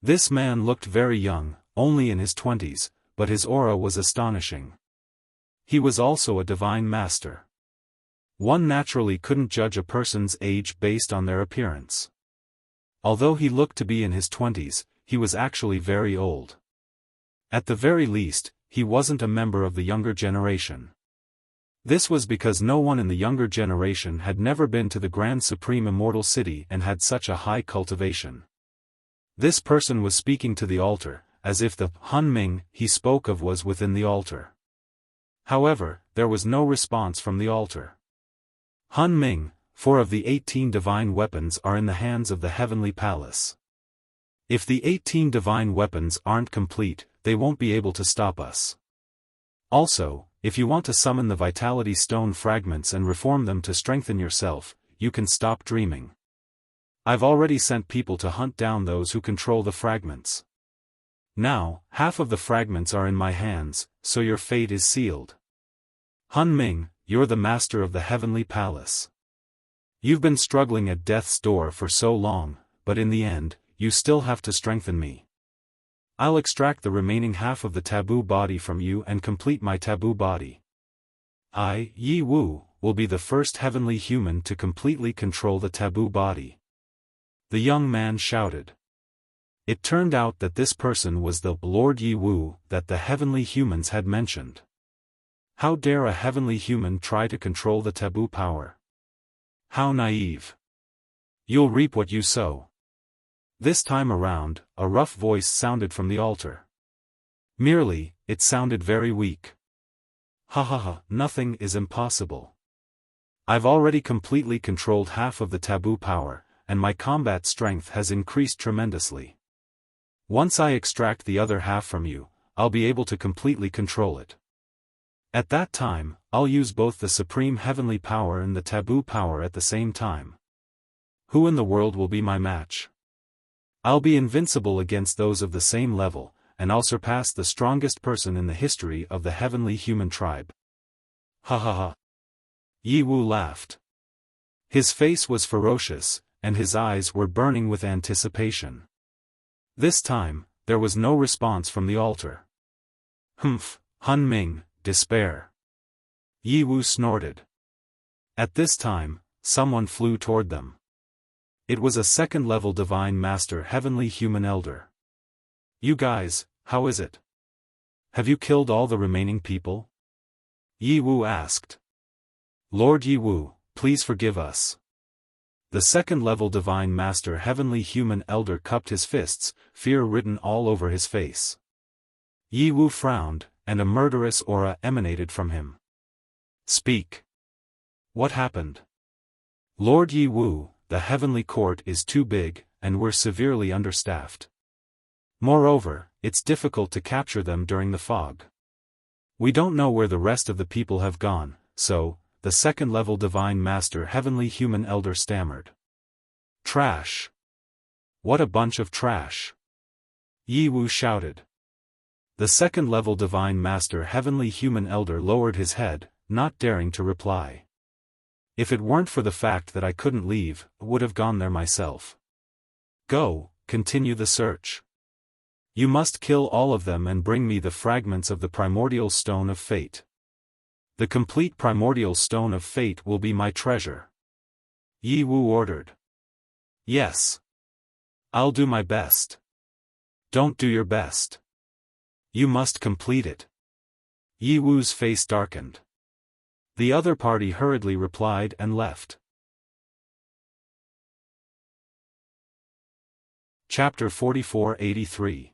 This man looked very young, only in his 20s, but his aura was astonishing. He was also a divine master. One naturally couldn't judge a person's age based on their appearance. Although he looked to be in his 20s, he was actually very old. At the very least, he wasn't a member of the younger generation. This was because no one in the younger generation had never been to the Grand Supreme Immortal City and had such a high cultivation. This person was speaking to the altar, as if the Han Ming he spoke of was within the altar. However, there was no response from the altar. Han Ming, 4 of the 18 divine weapons are in the hands of the Heavenly Palace. If the 18 divine weapons aren't complete, they won't be able to stop us. Also, if you want to summon the Vitality Stone fragments and reform them to strengthen yourself, you can stop dreaming. I've already sent people to hunt down those who control the fragments. Now, half of the fragments are in my hands, so your fate is sealed. Han Ming, you're the master of the Heavenly Palace. You've been struggling at death's door for so long, but in the end, you still have to strengthen me. I'll extract the remaining half of the taboo body from you and complete my taboo body. I, Yi Wu, will be the first heavenly human to completely control the taboo body. The young man shouted. It turned out that this person was the Lord Yi Wu that the heavenly humans had mentioned. How dare a heavenly human try to control the taboo power? How naive. You'll reap what you sow. This time around, a rough voice sounded from the altar. Merely, it sounded very weak. Ha ha ha, nothing is impossible. I've already completely controlled half of the taboo power, and my combat strength has increased tremendously. Once I extract the other half from you, I'll be able to completely control it. At that time, I'll use both the supreme heavenly power and the taboo power at the same time. Who in the world will be my match? I'll be invincible against those of the same level, and I'll surpass the strongest person in the history of the heavenly human tribe. Ha ha ha. Yi Wu laughed. His face was ferocious, and his eyes were burning with anticipation. This time, there was no response from the altar. Humph, Han Ming, despair. Yi Wu snorted. At this time, someone flew toward them. It was a second-level Divine Master Heavenly Human Elder. You guys, how is it? Have you killed all the remaining people? Yi Wu asked. Lord Yi Wu, please forgive us. The second-level Divine Master Heavenly Human Elder cupped his fists, fear written all over his face. Yi Wu frowned, and a murderous aura emanated from him. Speak. What happened? Lord Yi Wu, the heavenly court is too big, and we're severely understaffed. Moreover, it's difficult to capture them during the fog. We don't know where the rest of the people have gone, so, the second-level Divine Master Heavenly Human Elder stammered. Trash. What a bunch of trash. Yi Wu shouted. The second-level Divine Master Heavenly Human Elder lowered his head, not daring to reply. If it weren't for the fact that I couldn't leave, I would have gone there myself. Go, continue the search. You must kill all of them and bring me the fragments of the Primordial Stone of Fate. The complete Primordial Stone of Fate will be my treasure. Yi Wu ordered. Yes. I'll do my best. Don't do your best. You must complete it. Yi Wu's face darkened. The other party hurriedly replied and left. Chapter 4483.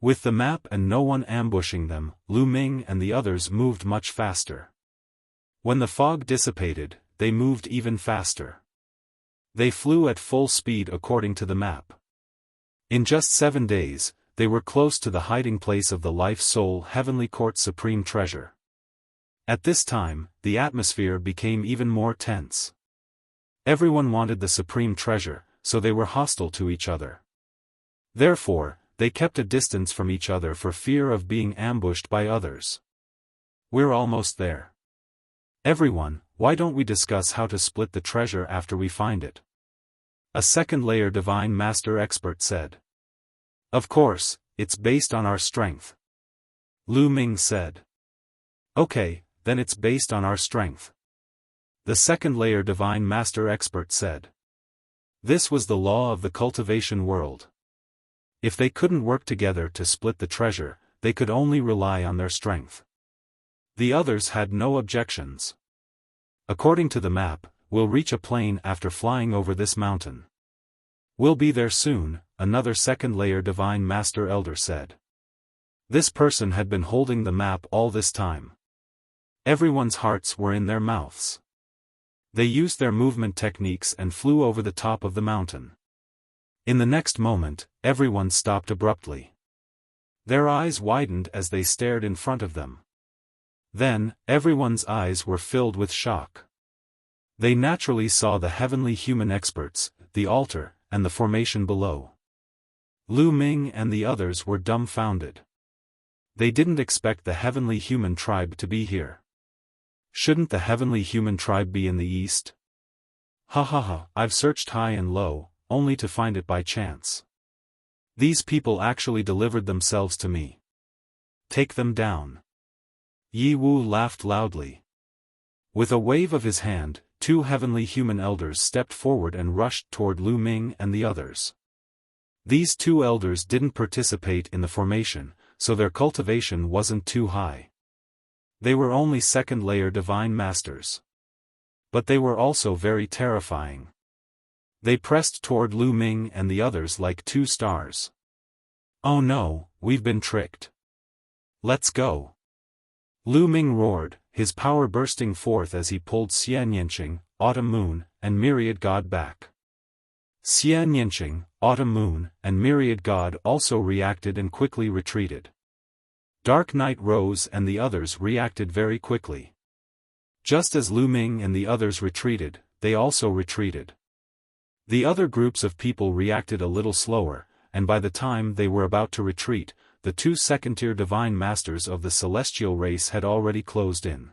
With the map and no one ambushing them, Lu Ming and the others moved much faster. When the fog dissipated, they moved even faster. They flew at full speed according to the map. In just 7 days, they were close to the hiding place of the Life Soul Heavenly Court's supreme treasure. At this time, the atmosphere became even more tense. Everyone wanted the supreme treasure, so they were hostile to each other. Therefore, they kept a distance from each other for fear of being ambushed by others. We're almost there. Everyone, why don't we discuss how to split the treasure after we find it? A second-layer Divine Master expert said. Of course, it's based on our strength. Lu Ming said. Okay, then it's based on our strength. The second-layer Divine Master expert said. This was the law of the cultivation world. If they couldn't work together to split the treasure, they could only rely on their strength. The others had no objections. According to the map, we'll reach a plain after flying over this mountain. We'll be there soon, another second-layer Divine Master Elder said. This person had been holding the map all this time. Everyone's hearts were in their mouths. They used their movement techniques and flew over the top of the mountain. In the next moment, everyone stopped abruptly. Their eyes widened as they stared in front of them. Then, everyone's eyes were filled with shock. They naturally saw the heavenly human experts, the altar, and the formation below. Lu Ming and the others were dumbfounded. They didn't expect the heavenly human tribe to be here. Shouldn't the heavenly human tribe be in the east? Ha ha ha, I've searched high and low, only to find it by chance. These people actually delivered themselves to me. Take them down. Yi Wu laughed loudly. With a wave of his hand, 2 heavenly human elders stepped forward and rushed toward Lu Ming and the others. These 2 elders didn't participate in the formation, so their cultivation wasn't too high. They were only second-layer divine masters. But they were also very terrifying. They pressed toward Lu Ming and the others like 2 stars. Oh no, we've been tricked. Let's go. Lu Ming roared, his power bursting forth as he pulled Xian Yanqing, Autumn Moon, and Myriad God back. Xian Yanqing, Autumn Moon, and Myriad God also reacted and quickly retreated. Dark Night Rose and the others reacted very quickly. Just as Lu Ming and the others retreated, they also retreated. The other groups of people reacted a little slower, and by the time they were about to retreat, the 2 second-tier divine masters of the celestial race had already closed in.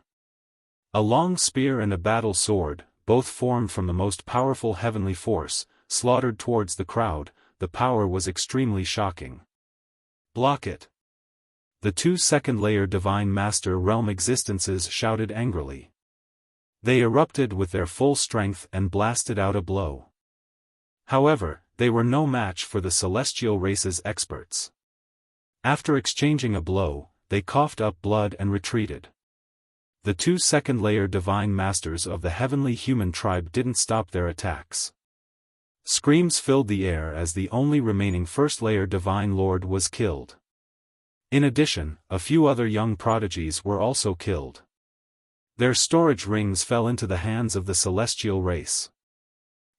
A long spear and a battle sword, both formed from the most powerful heavenly force, slaughtered towards the crowd. The power was extremely shocking. Block it! The 2 second-layer divine master realm existences shouted angrily. They erupted with their full strength and blasted out a blow. However, they were no match for the celestial race's experts. After exchanging a blow, they coughed up blood and retreated. The 2 second-layer divine masters of the heavenly human tribe didn't stop their attacks. Screams filled the air as the only remaining first-layer divine lord was killed. In addition, a few other young prodigies were also killed. Their storage rings fell into the hands of the celestial race.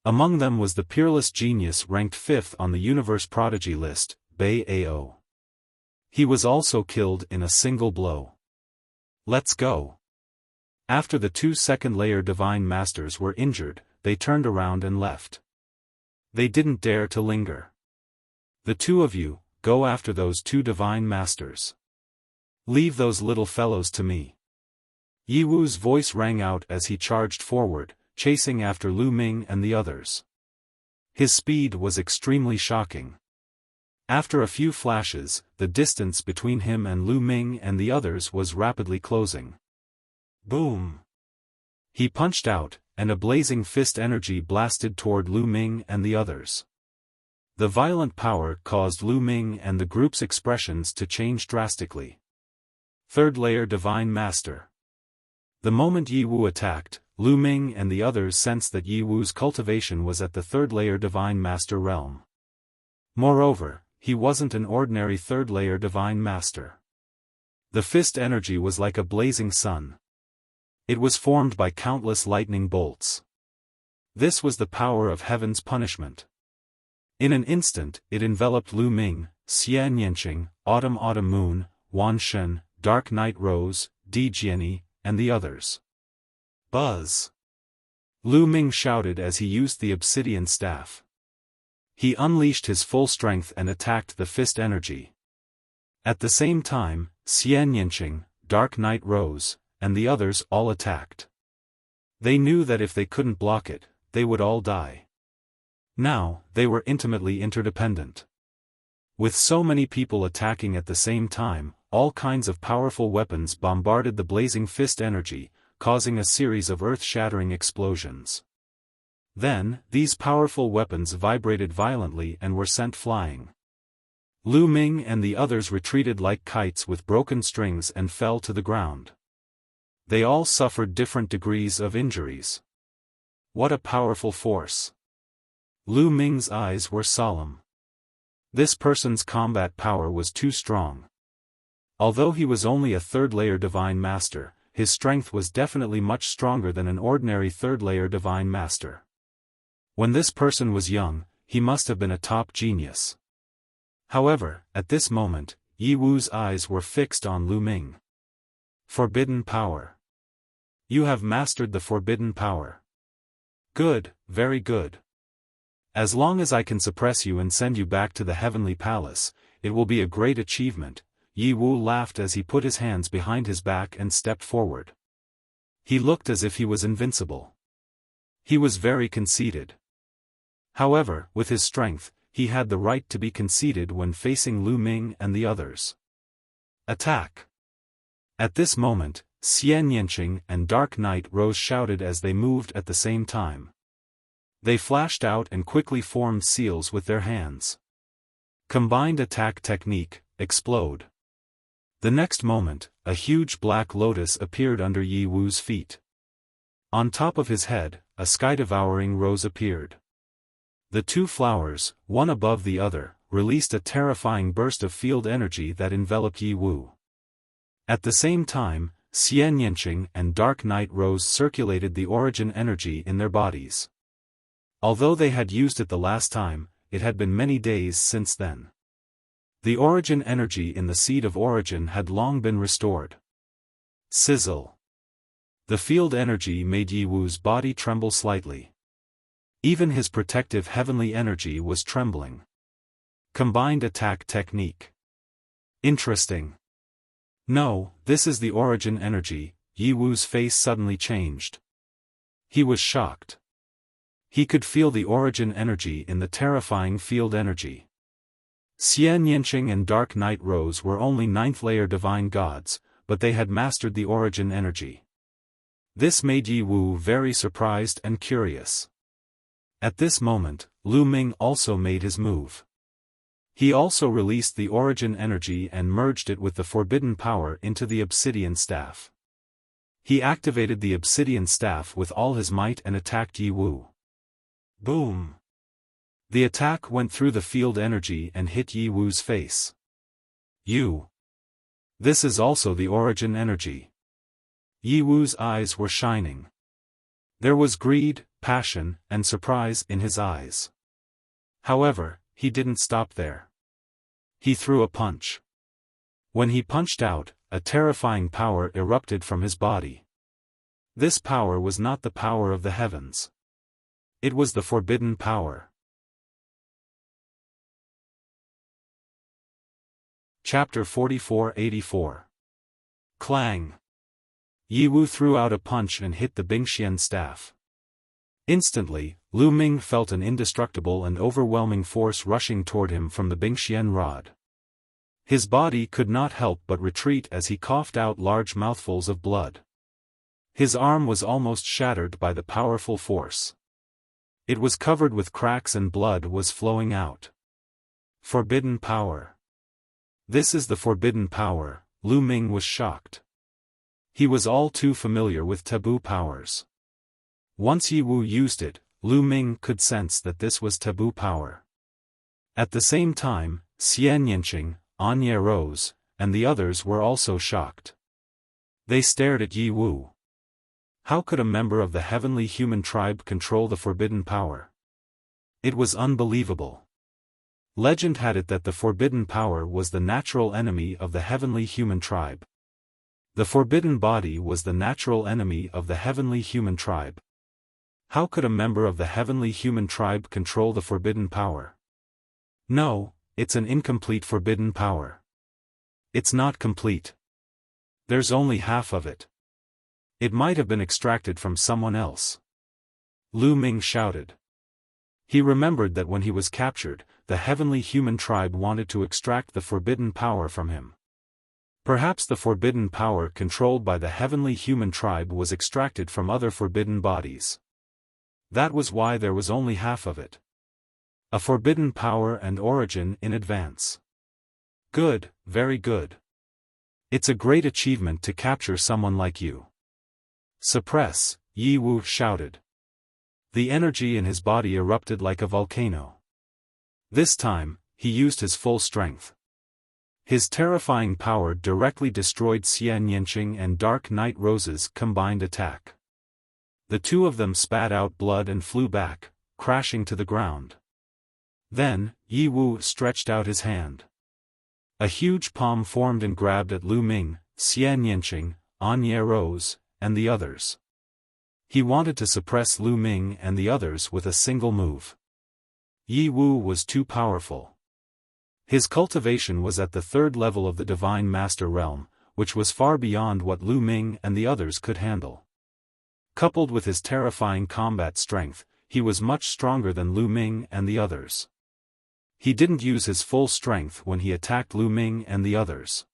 Among them was the peerless genius ranked 5th on the universe prodigy list, Bei Ao. He was also killed in a single blow. Let's go. After the 2 second-layer divine masters were injured, they turned around and left. They didn't dare to linger. The 2 of you, go after those 2 divine masters. Leave those little fellows to me. Yi Wu's voice rang out as he charged forward, chasing after Lu Ming and the others. His speed was extremely shocking. After a few flashes, the distance between him and Lu Ming and the others was rapidly closing. Boom! He punched out, and a blazing fist energy blasted toward Lu Ming and the others. The violent power caused Lu Ming and the group's expressions to change drastically. 3rd-layer divine master. The moment Yi Wu attacked, Lu Ming and the others sensed that Yi Wu's cultivation was at the 3rd-layer divine master realm. Moreover, he wasn't an ordinary 3rd-layer divine master. The fist energy was like a blazing sun. It was formed by countless lightning bolts. This was the power of heaven's punishment. In an instant, it enveloped Lu Ming, Xian Yanqing, Autumn Moon, Wan Shen, Dark Night Rose, Di Jiani, and the others. Buzz! Lu Ming shouted as he used the obsidian staff. He unleashed his full strength and attacked the fist energy. At the same time, Xian Yanqing, Dark Night Rose, and the others all attacked. They knew that if they couldn't block it, they would all die. Now, they were intimately interdependent. With so many people attacking at the same time, all kinds of powerful weapons bombarded the blazing fist energy, causing a series of earth-shattering explosions. Then, these powerful weapons vibrated violently and were sent flying. Lu Ming and the others retreated like kites with broken strings and fell to the ground. They all suffered different degrees of injuries. What a powerful force! Lu Ming's eyes were solemn. This person's combat power was too strong. Although he was only a 3rd-layer divine master, his strength was definitely much stronger than an ordinary 3rd-layer divine master. When this person was young, he must have been a top genius. However, at this moment, Yi Wu's eyes were fixed on Lu Ming. Forbidden power. You have mastered the forbidden power. Good, very good. As long as I can suppress you and send you back to the heavenly palace, it will be a great achievement. Yi Wu laughed as he put his hands behind his back and stepped forward. He looked as if he was invincible. He was very conceited. However, with his strength, he had the right to be conceited when facing Lu Ming and the others. Attack! At this moment, Xian Yanqing and Dark Knight Rose shouted as they moved at the same time. They flashed out and quickly formed seals with their hands. Combined attack technique, explode. The next moment, a huge black lotus appeared under Yi Wu's feet. On top of his head, a sky-devouring rose appeared. The two flowers, one above the other, released a terrifying burst of field energy that enveloped Yi Wu. At the same time, Xian Yanqing and Dark Knight Rose circulated the origin energy in their bodies. Although they had used it the last time, it had been many days since then. The origin energy in the seed of origin had long been restored. Sizzle. The field energy made Yi Wu's body tremble slightly. Even his protective heavenly energy was trembling. Combined attack technique. Interesting. No, this is the origin energy. Yi Wu's face suddenly changed. He was shocked. He could feel the origin energy in the terrifying field energy. Xian Yanqing and Dark Knight Rose were only 9th-layer divine gods, but they had mastered the origin energy. This made Yi Wu very surprised and curious. At this moment, Lu Ming also made his move. He also released the origin energy and merged it with the forbidden power into the obsidian staff. He activated the obsidian staff with all his might and attacked Yi Wu. Boom! The attack went through the field energy and hit Yi Wu's face. This is also the origin energy. Yi Wu's eyes were shining. There was greed, passion, and surprise in his eyes. However, he didn't stop there. He threw a punch. When he punched out, a terrifying power erupted from his body. This power was not the power of the heavens. It was the forbidden power. Chapter 44-84. Clang! Yi Wu threw out a punch and hit the Bingxian staff. Instantly, Lu Ming felt an indestructible and overwhelming force rushing toward him from the Bingxian rod. His body could not help but retreat as he coughed out large mouthfuls of blood. His arm was almost shattered by the powerful force. It was covered with cracks and blood was flowing out. Forbidden power. This is the forbidden power. Lu Ming was shocked. He was all too familiar with taboo powers. Once Yi Wu used it, Lu Ming could sense that this was taboo power. At the same time, Xian Yanqing, Anya Rose, and the others were also shocked. They stared at Yi Wu. How could a member of the heavenly human tribe control the forbidden power? It was unbelievable. Legend had it that the forbidden power was the natural enemy of the heavenly human tribe. The forbidden body was the natural enemy of the heavenly human tribe. How could a member of the heavenly human tribe control the forbidden power? No, it's an incomplete forbidden power. It's not complete. There's only half of it. It might have been extracted from someone else. Lu Ming shouted. He remembered that when he was captured, the heavenly human tribe wanted to extract the forbidden power from him. Perhaps the forbidden power controlled by the heavenly human tribe was extracted from other forbidden bodies. That was why there was only half of it. A forbidden power and origin in advance. Good, very good. It's a great achievement to capture someone like you. Suppress, Yi Wu shouted. The energy in his body erupted like a volcano. This time, he used his full strength. His terrifying power directly destroyed Xian Yanqing and Dark Knight Rose's combined attack. The two of them spat out blood and flew back, crashing to the ground. Then, Yi Wu stretched out his hand. A huge palm formed and grabbed at Lu Ming, Xian Yanqing, An Ye Rose, and the others. He wanted to suppress Lu Ming and the others with a single move. Yi Wu was too powerful. His cultivation was at the third level of the Divine Master realm, which was far beyond what Lu Ming and the others could handle. Coupled with his terrifying combat strength, he was much stronger than Lu Ming and the others. He didn't use his full strength when he attacked Lu Ming and the others.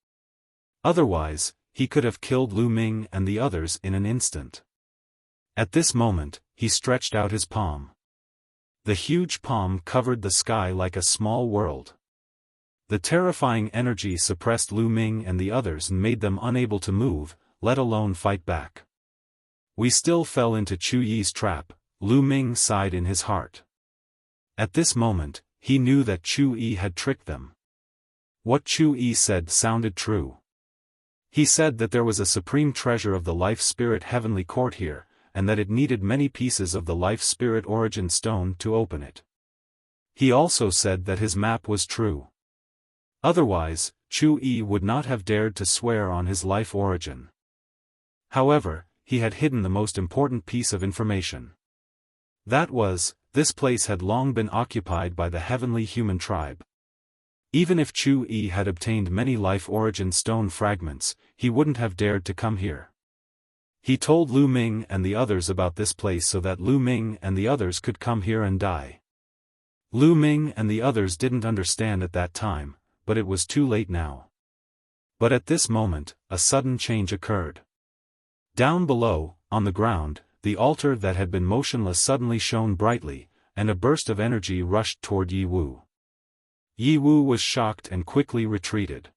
Otherwise, he could have killed Lu Ming and the others in an instant. At this moment, he stretched out his palm. The huge palm covered the sky like a small world. The terrifying energy suppressed Lu Ming and the others and made them unable to move, let alone fight back. We still fell into Chu Yi's trap, Lu Ming sighed in his heart. At this moment, he knew that Chu Yi had tricked them. What Chu Yi said sounded true. He said that there was a supreme treasure of the Life Spirit Heavenly Court here, and that it needed many pieces of the Life Spirit Origin Stone to open it. He also said that his map was true. Otherwise, Chu Yi would not have dared to swear on his life origin. However, he had hidden the most important piece of information. That was, this place had long been occupied by the heavenly human tribe. Even if Chu Yi had obtained many life origin stone fragments, he wouldn't have dared to come here. He told Lu Ming and the others about this place so that Lu Ming and the others could come here and die. Lu Ming and the others didn't understand at that time, but it was too late now. But at this moment, a sudden change occurred. Down below, on the ground, the altar that had been motionless suddenly shone brightly, and a burst of energy rushed toward Yi Wu. Yi Wu was shocked and quickly retreated.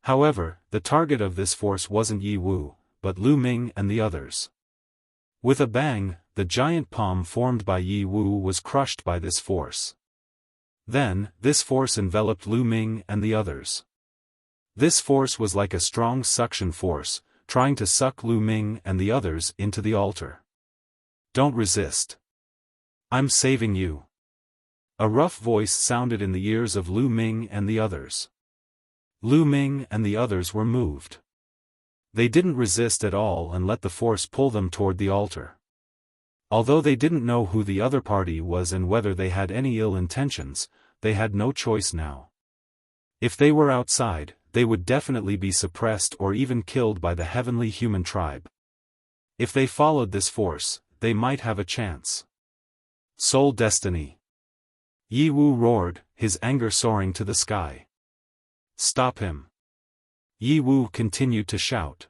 However, the target of this force wasn't Yi Wu, but Lu Ming and the others. With a bang, the giant palm formed by Yi Wu was crushed by this force. Then, this force enveloped Lu Ming and the others. This force was like a strong suction force, trying to suck Lu Ming and the others into the altar. Don't resist. I'm saving you. A rough voice sounded in the ears of Lu Ming and the others. Lu Ming and the others were moved. They didn't resist at all and let the force pull them toward the altar. Although they didn't know who the other party was and whether they had any ill intentions, they had no choice now. If they were outside, they would definitely be suppressed or even killed by the heavenly human tribe. If they followed this force, they might have a chance. Soul Destiny. Yi Wu roared, his anger soaring to the sky. Stop him. Yi Wu continued to shout.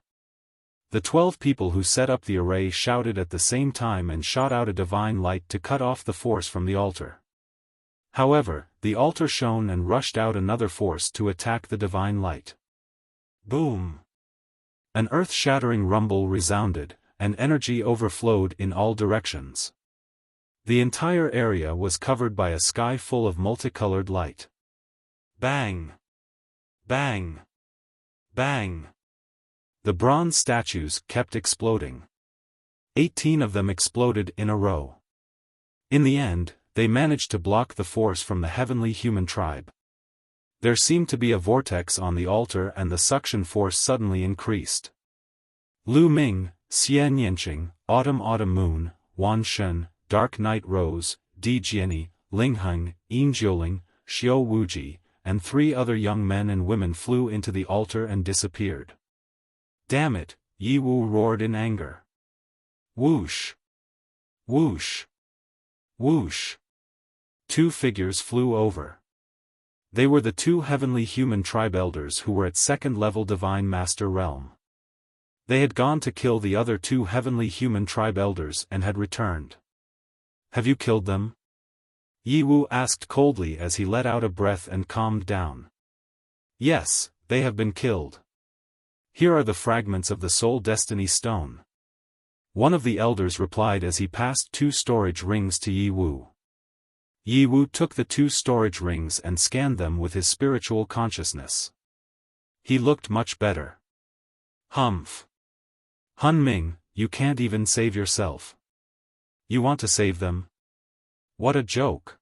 The 12 people who set up the array shouted at the same time and shot out a divine light to cut off the force from the altar. However, the altar shone and rushed out another force to attack the divine light. Boom! An earth-shattering rumble resounded, and energy overflowed in all directions. The entire area was covered by a sky full of multicolored light. Bang! Bang! Bang! The bronze statues kept exploding. 18 of them exploded in a row. In the end, they managed to block the force from the heavenly human tribe. There seemed to be a vortex on the altar and the suction force suddenly increased. Lu Ming, Xian Yanqing, Autumn Moon, Wan Shen, Dark Night Rose, Di Jiani, Ling Heng, Yin Jiuling, Xiao Wuji, and 3 other young men and women flew into the altar and disappeared. Damn it, Yi Wu roared in anger. Whoosh! Whoosh! Whoosh! 2 figures flew over. They were the 2 heavenly human tribe elders who were at 2nd level Divine Master realm. They had gone to kill the other 2 heavenly human tribe elders and had returned. Have you killed them? Yi Wu asked coldly as he let out a breath and calmed down. Yes, they have been killed. Here are the fragments of the Soul Destiny Stone. One of the elders replied as he passed 2 storage rings to Yi Wu. Yi Wu took the 2 storage rings and scanned them with his spiritual consciousness. He looked much better. Humph. Hun Ming, you can't even save yourself. You want to save them? What a joke.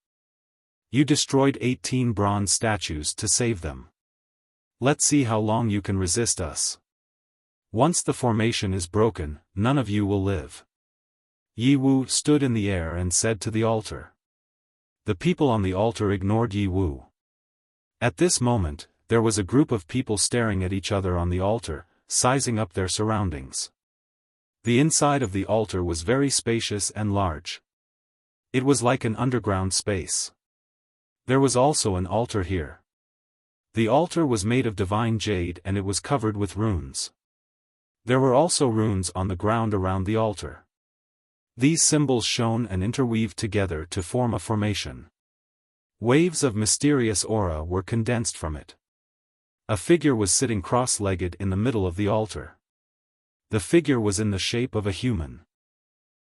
You destroyed 18 bronze statues to save them. Let's see how long you can resist us. Once the formation is broken, none of you will live. Yi Wu stood in the air and said to the altar. The people on the altar ignored Yi Wu. At this moment, there was a group of people staring at each other on the altar, sizing up their surroundings. The inside of the altar was very spacious and large. It was like an underground space. There was also an altar here. The altar was made of divine jade and it was covered with runes. There were also runes on the ground around the altar. These symbols shone and interweaved together to form a formation. Waves of mysterious aura were condensed from it. A figure was sitting cross-legged in the middle of the altar. The figure was in the shape of a human.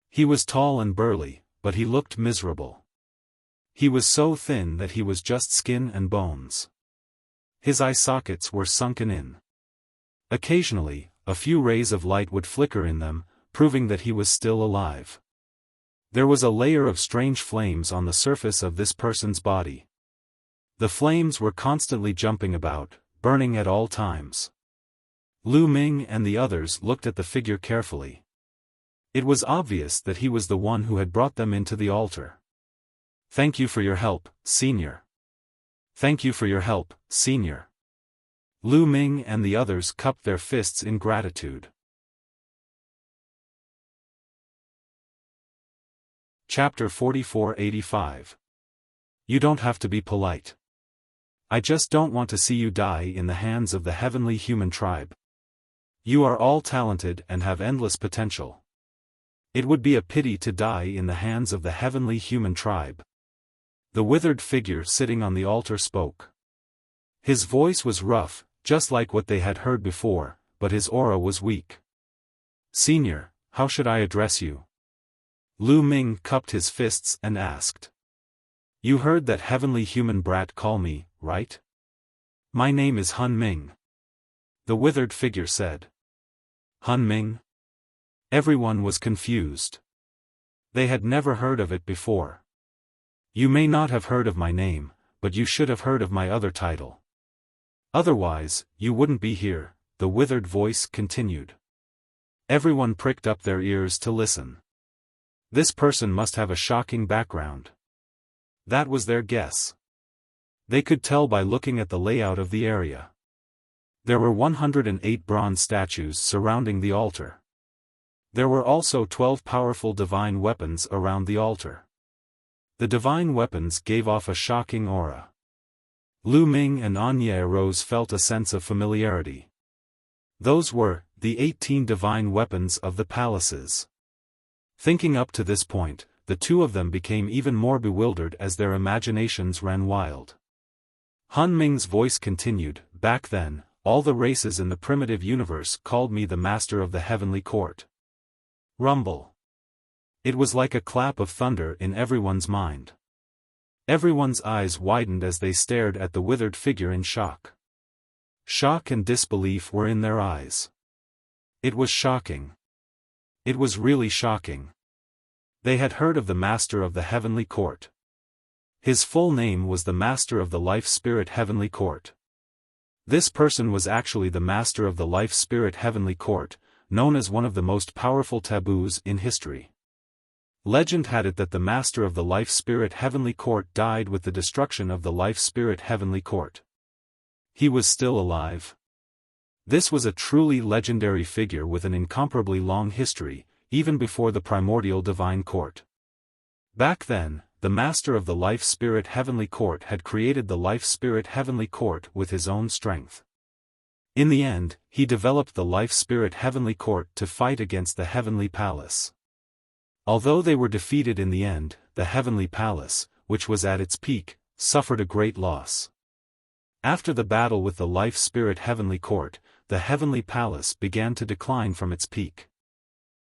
He was tall and burly, but he looked miserable. He was so thin that he was just skin and bones. His eye sockets were sunken in. Occasionally, a few rays of light would flicker in them, proving that he was still alive. There was a layer of strange flames on the surface of this person's body. The flames were constantly jumping about, burning at all times. Lu Ming and the others looked at the figure carefully. It was obvious that he was the one who had brought them into the altar. Thank you for your help, Senior. Thank you for your help, Senior. Lu Ming and the others cupped their fists in gratitude. Chapter 4485. You don't have to be polite. I just don't want to see you die in the hands of the heavenly human tribe. You are all talented and have endless potential. It would be a pity to die in the hands of the heavenly human tribe. The withered figure sitting on the altar spoke. His voice was rough, just like what they had heard before, but his aura was weak. Senior, how should I address you? Lu Ming cupped his fists and asked. You heard that heavenly human brat call me, right? My name is Han Ming. The withered figure said. Han Ming? Everyone was confused. They had never heard of it before. You may not have heard of my name, but you should have heard of my other title. Otherwise, you wouldn't be here, the withered voice continued. Everyone pricked up their ears to listen. This person must have a shocking background. That was their guess. They could tell by looking at the layout of the area. There were 108 bronze statues surrounding the altar. There were also 12 powerful divine weapons around the altar. The divine weapons gave off a shocking aura. Lu Ming and Anya Rose felt a sense of familiarity. Those were the 18 divine weapons of the palaces. Thinking up to this point, the two of them became even more bewildered as their imaginations ran wild. Han Ming's voice continued, back then, all the races in the primitive universe called me the master of the heavenly court. Rumble. It was like a clap of thunder in everyone's mind. Everyone's eyes widened as they stared at the withered figure in shock. Shock and disbelief were in their eyes. It was shocking. It was really shocking. They had heard of the Master of the Heavenly Court. His full name was the Master of the Life Spirit Heavenly Court. This person was actually the Master of the Life Spirit Heavenly Court, known as one of the most powerful taboos in history. Legend had it that the Master of the Life Spirit Heavenly Court died with the destruction of the Life Spirit Heavenly Court. He was still alive. This was a truly legendary figure with an incomparably long history, even before the primordial divine court. Back then, the Master of the Life Spirit Heavenly Court had created the Life Spirit Heavenly Court with his own strength. In the end, he developed the Life Spirit Heavenly Court to fight against the Heavenly Palace. Although they were defeated in the end, the Heavenly Palace, which was at its peak, suffered a great loss. After the battle with the Life Spirit Heavenly Court, the Heavenly Palace began to decline from its peak.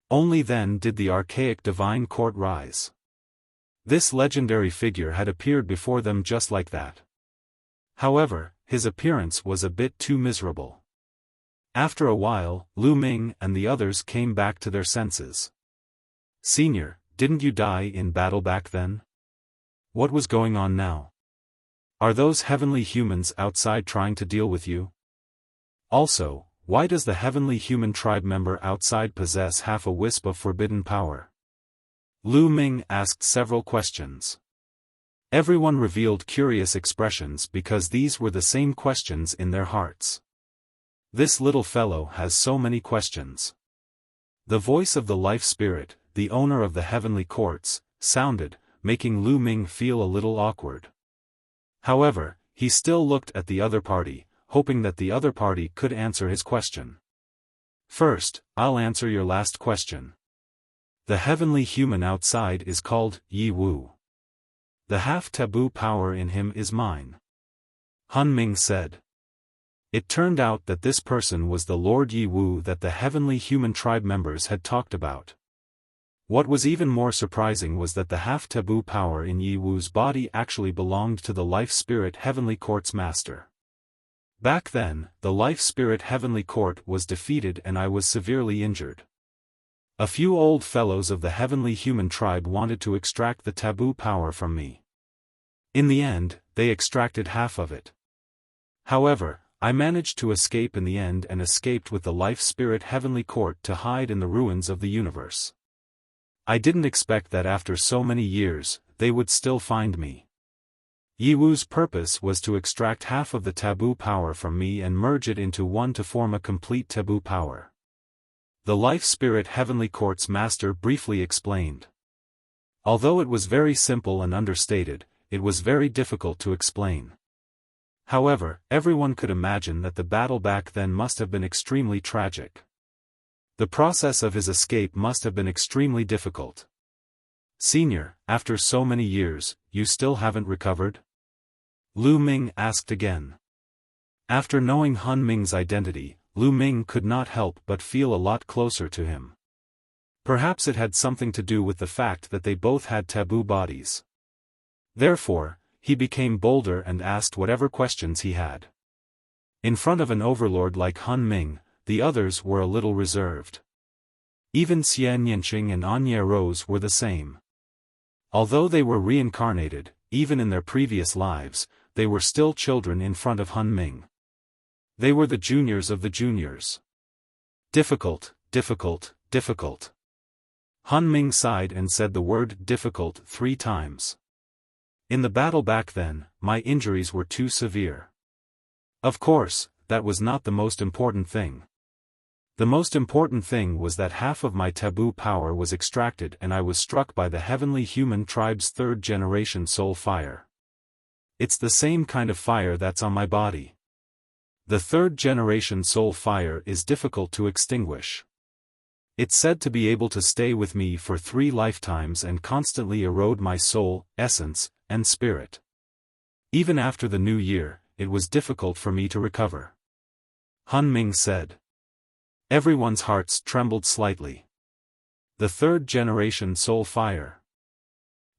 Only then did the archaic Divine Court rise. This legendary figure had appeared before them just like that. However, his appearance was a bit too miserable. After a while, Lu Ming and the others came back to their senses. Senior, didn't you die in battle back then? What was going on now? Are those heavenly humans outside trying to deal with you? Also, why does the heavenly human tribe member outside possess half a wisp of forbidden power? Lu Ming asked several questions. Everyone revealed curious expressions because these were the same questions in their hearts. This little fellow has so many questions. The voice of the life spirit, the owner of the heavenly courts, sounded, making Lu Ming feel a little awkward. However, he still looked at the other party, hoping that the other party could answer his question. First, I'll answer your last question. The heavenly human outside is called Yi Wu. The half-taboo power in him is mine. Han Ming said. It turned out that this person was the Lord Yi Wu that the heavenly human tribe members had talked about. What was even more surprising was that the half-taboo power in Yi Wu's body actually belonged to the Life Spirit Heavenly Court's master. Back then, the Life Spirit Heavenly Court was defeated and I was severely injured. A few old fellows of the heavenly human tribe wanted to extract the taboo power from me. In the end, they extracted half of it. However, I managed to escape in the end and escaped with the Life Spirit Heavenly Court to hide in the ruins of the universe. I didn't expect that after so many years, they would still find me. Yi Wu's purpose was to extract half of the taboo power from me and merge it into one to form a complete taboo power. The Life Spirit Heavenly Court's master briefly explained. Although it was very simple and understated, it was very difficult to explain. However, everyone could imagine that the battle back then must have been extremely tragic. The process of his escape must have been extremely difficult. Senior, after so many years, you still haven't recovered? Lu Ming asked again. After knowing Han Ming's identity, Lu Ming could not help but feel a lot closer to him. Perhaps it had something to do with the fact that they both had taboo bodies. Therefore, he became bolder and asked whatever questions he had. In front of an overlord like Han Ming, the others were a little reserved. Even Xian Yanqing and Anya Rose were the same. Although they were reincarnated, even in their previous lives, they were still children in front of Han Ming. They were the juniors of the juniors. Difficult, difficult, difficult. Han Ming sighed and said the word difficult 3 times. In the battle back then, my injuries were too severe. Of course, that was not the most important thing. The most important thing was that half of my taboo power was extracted and I was struck by the heavenly human tribe's 3rd generation soul fire. It's the same kind of fire that's on my body. The 3rd generation soul fire is difficult to extinguish. It's said to be able to stay with me for 3 lifetimes and constantly erode my soul, essence, and spirit. Even after the new year, it was difficult for me to recover. Han Ming said. Everyone's hearts trembled slightly. The 3rd generation soul fire.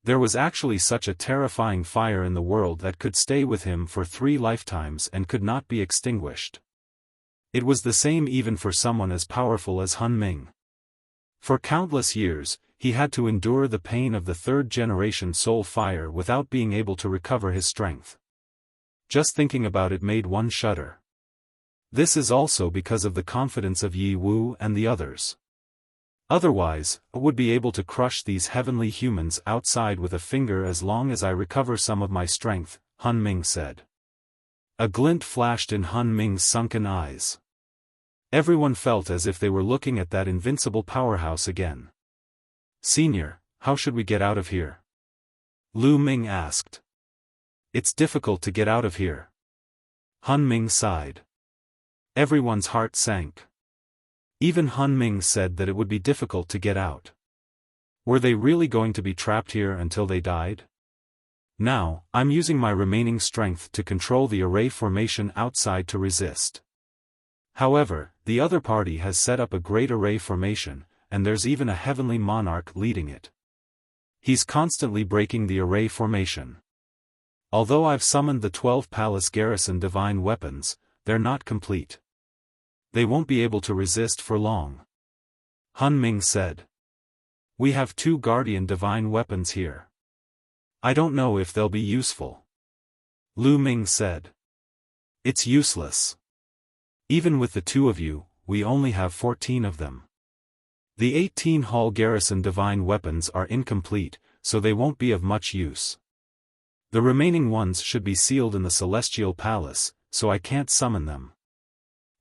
There was actually such a terrifying fire in the world that could stay with him for 3 lifetimes and could not be extinguished. It was the same even for someone as powerful as Han Ming. For countless years, he had to endure the pain of the 3rd generation soul fire without being able to recover his strength. Just thinking about it made one shudder. This is also because of the confidence of Yi Wu and the others. Otherwise, I would be able to crush these heavenly humans outside with a finger as long as I recover some of my strength, Han Ming said. A glint flashed in Han Ming's sunken eyes. Everyone felt as if they were looking at that invincible powerhouse again. Senior, how should we get out of here? Lu Ming asked. It's difficult to get out of here. Han Ming sighed. Everyone's heart sank. Even Han Ming said that it would be difficult to get out. Were they really going to be trapped here until they died? Now, I'm using my remaining strength to control the array formation outside to resist. However, the other party has set up a great array formation, and there's even a heavenly monarch leading it. He's constantly breaking the array formation. Although I've summoned the 12 palace garrison divine weapons, they're not complete. They won't be able to resist for long. Han Ming said. We have 2 guardian divine weapons here. I don't know if they'll be useful. Lu Ming said. It's useless. Even with the two of you, we only have 14 of them. The 18-hull garrison divine weapons are incomplete, so they won't be of much use. The remaining ones should be sealed in the Celestial Palace, so I can't summon them.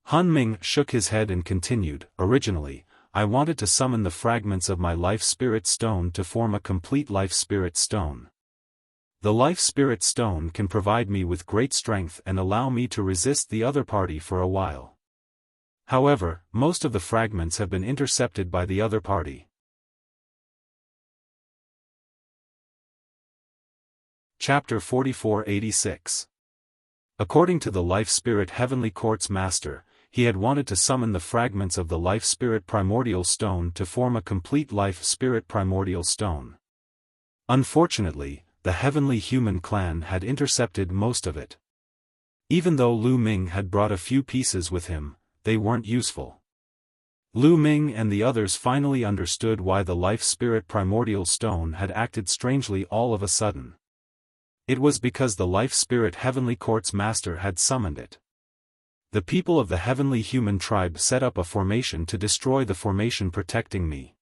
Han Ming shook his head and continued, originally, I wanted to summon the fragments of my Life Spirit Stone to form a complete Life Spirit Stone. The Life Spirit Stone can provide me with great strength and allow me to resist the other party for a while. However, most of the fragments have been intercepted by the other party. Chapter 4486. According to the Life Spirit Heavenly Court's Master, he had wanted to summon the fragments of the Life Spirit Primordial Stone to form a complete Life Spirit Primordial Stone. Unfortunately, the Heavenly Human Clan had intercepted most of it. Even though Lu Ming had brought a few pieces with him, they weren't useful. Lu Ming and the others finally understood why the Life Spirit Primordial Stone had acted strangely all of a sudden. It was because the Life Spirit Heavenly Court's Master had summoned it. The people of the Heavenly Human Tribe set up a formation to destroy the formation protecting me.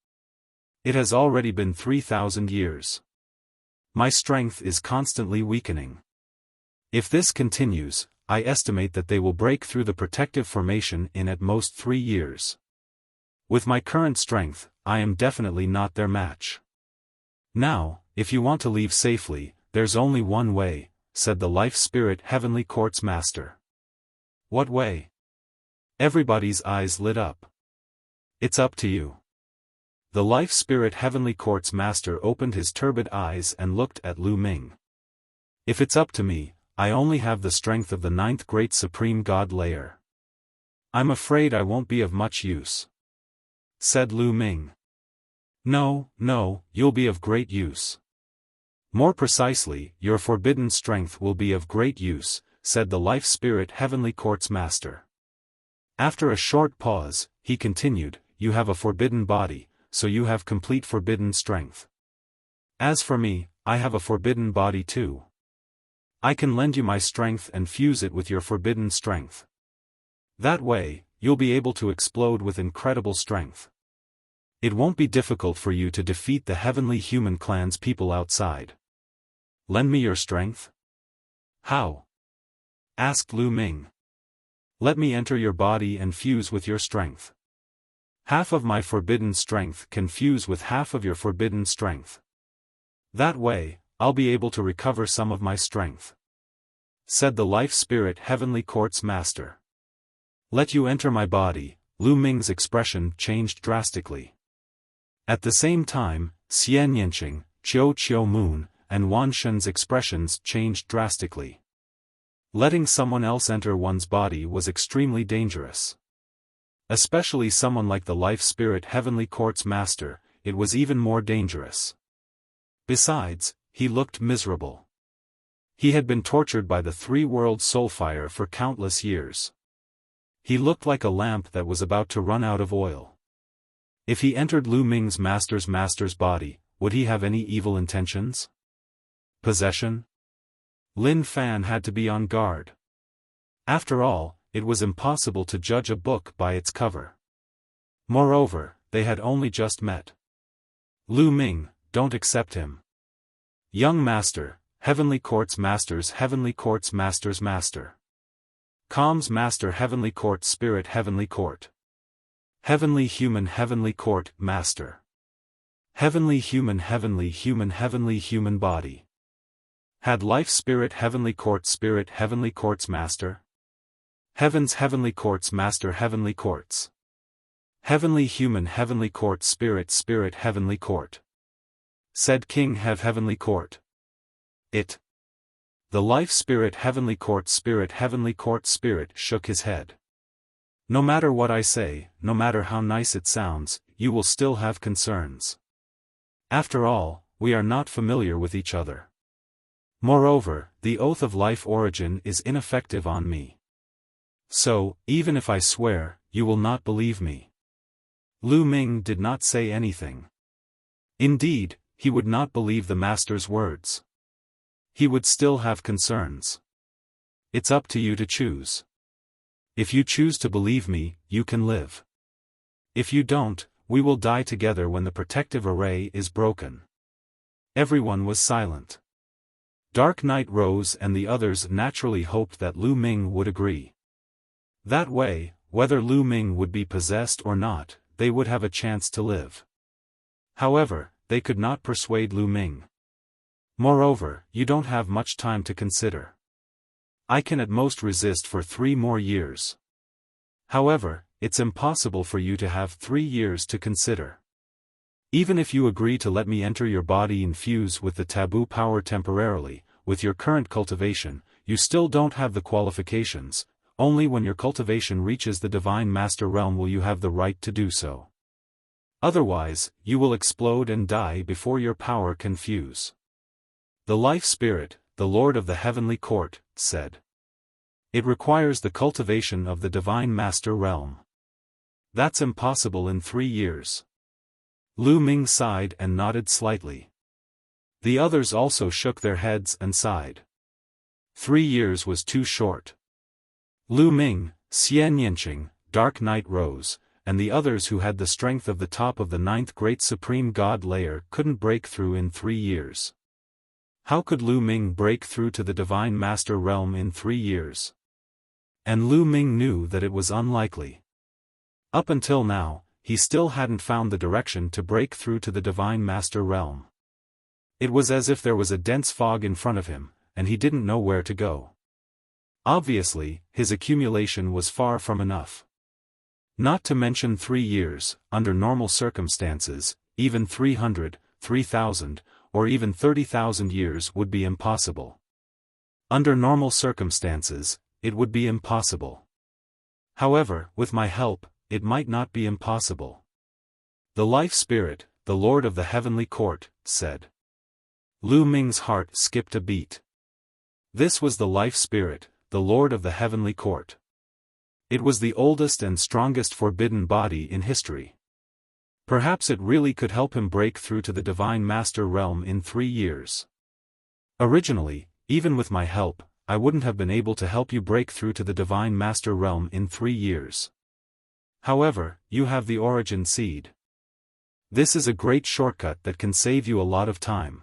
It has already been 3,000 years. My strength is constantly weakening. If this continues, I estimate that they will break through the protective formation in at most 3 years. With my current strength, I am definitely not their match. Now, if you want to leave safely, there's only one way, said the Life Spirit Heavenly Court's Master. What way? Everybody's eyes lit up. It's up to you. The Life Spirit Heavenly Court's Master opened his turbid eyes and looked at Lu Ming. If it's up to me, I only have the strength of the 9th Great Supreme God Layer. I'm afraid I won't be of much use, said Lu Ming. No, you'll be of great use. More precisely, your forbidden strength will be of great use, said the Life Spirit Heavenly Court's Master. After a short pause, he continued, you have a forbidden body, so you have complete forbidden strength. As for me, I have a forbidden body too. I can lend you my strength and fuse it with your forbidden strength. That way, you'll be able to explode with incredible strength. It won't be difficult for you to defeat the Heavenly Human Clan's people outside. Lend me your strength? How? Asked Lu Ming. Let me enter your body and fuse with your strength. Half of my forbidden strength can fuse with half of your forbidden strength. That way, I'll be able to recover some of my strength, said the Life Spirit Heavenly Court's Master. Let you enter my body. Lu Ming's expression changed drastically. At the same time, Xian Yanqing, Qiu Moon, and Wan Shen's expressions changed drastically. Letting someone else enter one's body was extremely dangerous. Especially someone like the Life Spirit Heavenly Court's Master, it was even more dangerous. Besides, he looked miserable. He had been tortured by the 3-world soulfire for countless years. He looked like a lamp that was about to run out of oil. If he entered Lu Ming's master's body, would he have any evil intentions? Possession? Lin Fan had to be on guard. After all, it was impossible to judge a book by its cover. Moreover, they had only just met. Lu Ming, don't accept him. Young Master, Heavenly Court's Master's Heavenly Court's Master's Master. Calm's Master Heavenly Court Spirit Heavenly Court. Heavenly Human Heavenly Court Master. Heavenly Human Heavenly Human Body. Had Life Spirit Heavenly Court Spirit Heavenly Court's Master? Heaven's Heavenly Court's Master Heavenly Courts. Heavenly Human Heavenly Court Spirit Spirit Heavenly Court. Said King have Heavenly Court. It. The Life Spirit Heavenly Court Spirit shook his head. No matter what I say, no matter how nice it sounds, you will still have concerns. After all, we are not familiar with each other. Moreover, the Oath of Life Origin is ineffective on me. So, even if I swear, you will not believe me. Lu Ming did not say anything. Indeed, he would not believe the Master's words. He would still have concerns. It's up to you to choose. If you choose to believe me, you can live. If you don't, we will die together when the protective array is broken. Everyone was silent. Dark Knight rose and the others naturally hoped that Lu Ming would agree. That way, whether Lu Ming would be possessed or not, they would have a chance to live. However, they could not persuade Lu Ming. Moreover, you don't have much time to consider. I can at most resist for 3 more years. However, it's impossible for you to have 3 years to consider. Even if you agree to let me enter your body and fuse with the taboo power temporarily, with your current cultivation, you still don't have the qualifications. Only when your cultivation reaches the Divine Master Realm will you have the right to do so. Otherwise, you will explode and die before your power can fuse. The Life Spirit, the Lord of the Heavenly Court, said. It requires the cultivation of the Divine Master Realm. That's impossible in 3 years. Lu Ming sighed and nodded slightly. The others also shook their heads and sighed. 3 years was too short. Lu Ming, Xian Yanqing, Dark Knight rose, and the others who had the strength of the top of the 9th Great Supreme God layer couldn't break through in 3 years. How could Lu Ming break through to the Divine Master Realm in 3 years? And Lu Ming knew that it was unlikely. Up until now, he still hadn't found the direction to break through to the Divine Master Realm. It was as if there was a dense fog in front of him, and he didn't know where to go. Obviously, his accumulation was far from enough. Not to mention 3 years, under normal circumstances, even 300, 3,000, or even 30,000 years would be impossible. Under normal circumstances, it would be impossible. However, with my help, it might not be impossible. The Life Spirit, the Lord of the Heavenly Court, said. Lu Ming's heart skipped a beat. This was the Life Spirit, the Lord of the Heavenly Court. It was the oldest and strongest forbidden body in history. Perhaps it really could help him break through to the Divine Master Realm in 3 years. Originally, even with my help, I wouldn't have been able to help you break through to the Divine Master Realm in 3 years. However, you have the Origin Seed. This is a great shortcut that can save you a lot of time.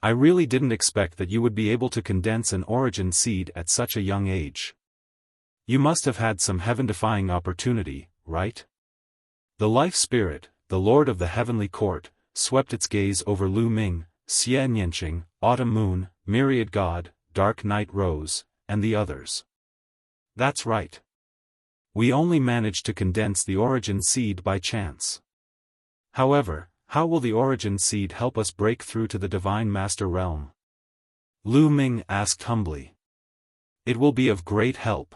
I really didn't expect that you would be able to condense an Origin Seed at such a young age. You must have had some heaven-defying opportunity, right? The Life Spirit, the Lord of the Heavenly Court, swept its gaze over Lu Ming, Xian Yanqing, Autumn Moon, Myriad God, Dark Knight Rose, and the others. That's right. We only managed to condense the Origin Seed by chance. However, how will the Origin Seed help us break through to the Divine Master Realm? Lu Ming asked humbly. It will be of great help.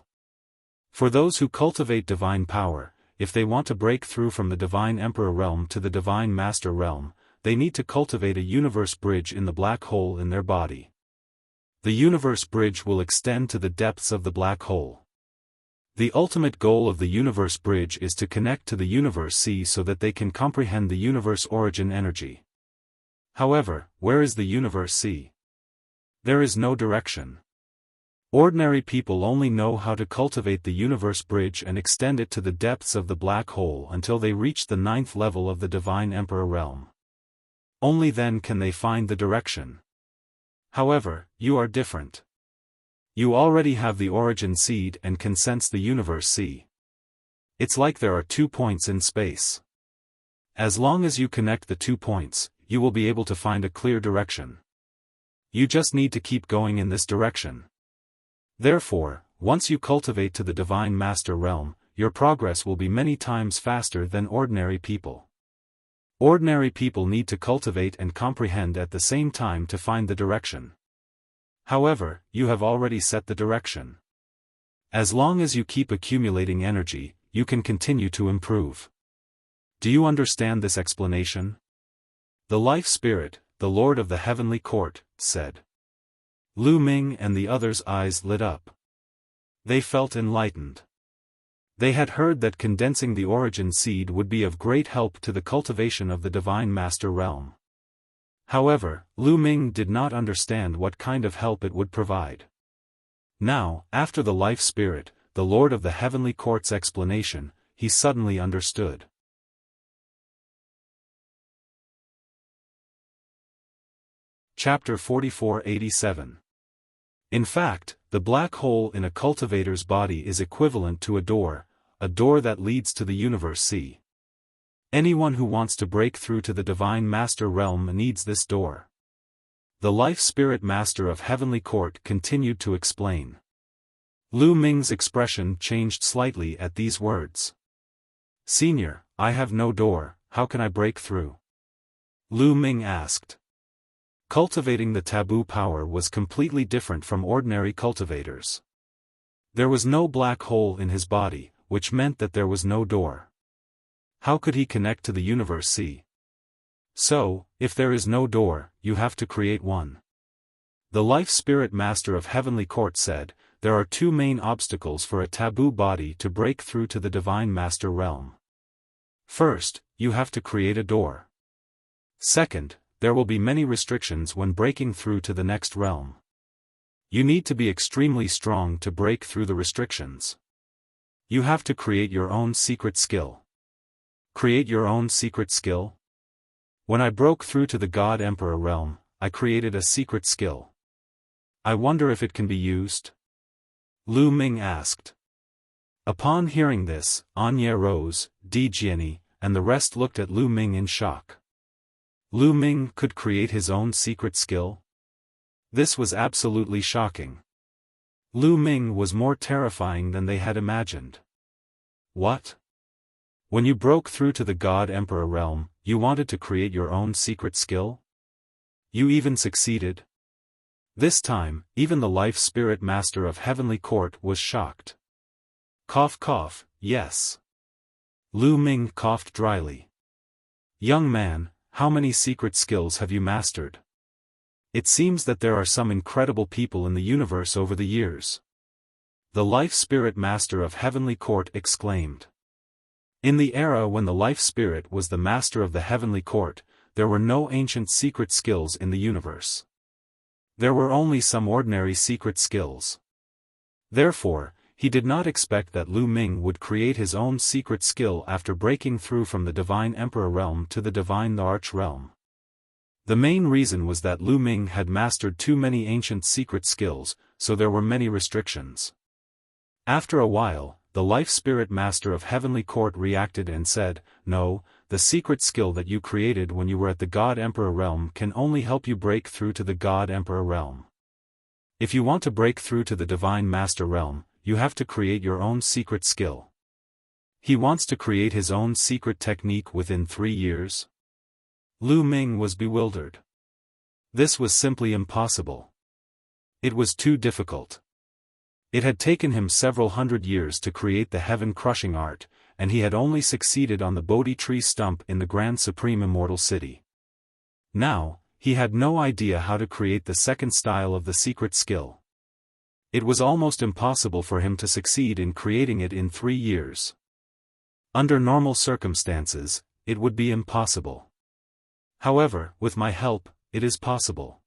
For those who cultivate divine power, if they want to break through from the Divine Emperor Realm to the Divine Master Realm, they need to cultivate a universe bridge in the black hole in their body. The universe bridge will extend to the depths of the black hole. The ultimate goal of the universe bridge is to connect to the universe sea so that they can comprehend the universe origin energy. However, where is the universe sea? There is no direction. Ordinary people only know how to cultivate the universe bridge and extend it to the depths of the black hole until they reach the 9th level of the Divine Emperor Realm. Only then can they find the direction. However, you are different. You already have the Origin Seed and can sense the universe sea. It's like there are 2 points in space. As long as you connect the 2 points, you will be able to find a clear direction. You just need to keep going in this direction. Therefore, once you cultivate to the Divine Master Realm, your progress will be many times faster than ordinary people. Ordinary people need to cultivate and comprehend at the same time to find the direction. However, you have already set the direction. As long as you keep accumulating energy, you can continue to improve. Do you understand this explanation? The Life Spirit, the Lord of the Heavenly Court, said. Lu Ming and the others' eyes lit up. They felt enlightened. They had heard that condensing the Origin Seed would be of great help to the cultivation of the Divine Master Realm. However, Lu Ming did not understand what kind of help it would provide. Now, after the life spirit, the Lord of the Heavenly Court's explanation, he suddenly understood. Chapter 4487. In fact, the black hole in a cultivator's body is equivalent to a door that leads to the universe C. Anyone who wants to break through to the Divine Master realm needs this door. The Life Spirit Master of Heavenly Court continued to explain. Lu Ming's expression changed slightly at these words. "Senior, I have no door, how can I break through?" Lu Ming asked. Cultivating the taboo power was completely different from ordinary cultivators. There was no black hole in his body, which meant that there was no door. How could he connect to the universe C? So, if there is no door, you have to create one. The Life Spirit Master of Heavenly Court said, there are two main obstacles for a taboo body to break through to the Divine Master realm. First, you have to create a door. Second, there will be many restrictions when breaking through to the next realm. You need to be extremely strong to break through the restrictions. You have to create your own secret skill. Create your own secret skill? When I broke through to the God Emperor realm, I created a secret skill. I wonder if it can be used? Lu Ming asked. Upon hearing this, Anya rose, Di Jiani, and the rest looked at Lu Ming in shock. Lu Ming could create his own secret skill? This was absolutely shocking. Lu Ming was more terrifying than they had imagined. What? When you broke through to the God Emperor realm, you wanted to create your own secret skill? You even succeeded? This time, even the Life Spirit Master of Heavenly Court was shocked. Cough cough, yes. Lu Ming coughed dryly. Young man, how many secret skills have you mastered? It seems that there are some incredible people in the universe over the years. The Life Spirit Master of Heavenly Court exclaimed. In the era when the Life Spirit was the Master of the Heavenly Court, there were no ancient secret skills in the universe. There were only some ordinary secret skills. Therefore, he did not expect that Lu Ming would create his own secret skill after breaking through from the Divine Emperor realm to the Divine Arch realm. The main reason was that Lu Ming had mastered too many ancient secret skills, so there were many restrictions. After a while, the Life Spirit Master of Heavenly Court reacted and said, "No, the secret skill that you created when you were at the God Emperor realm can only help you break through to the God Emperor realm. If you want to break through to the Divine Master realm, you have to create your own secret skill." He wants to create his own secret technique within 3 years? Lu Ming was bewildered. This was simply impossible. It was too difficult. It had taken him several hundred years to create the heaven-crushing art, and he had only succeeded on the Bodhi tree stump in the Grand Supreme Immortal City. Now, he had no idea how to create the second style of the secret skill. It was almost impossible for him to succeed in creating it in 3 years. Under normal circumstances, it would be impossible. However, with my help, it is possible.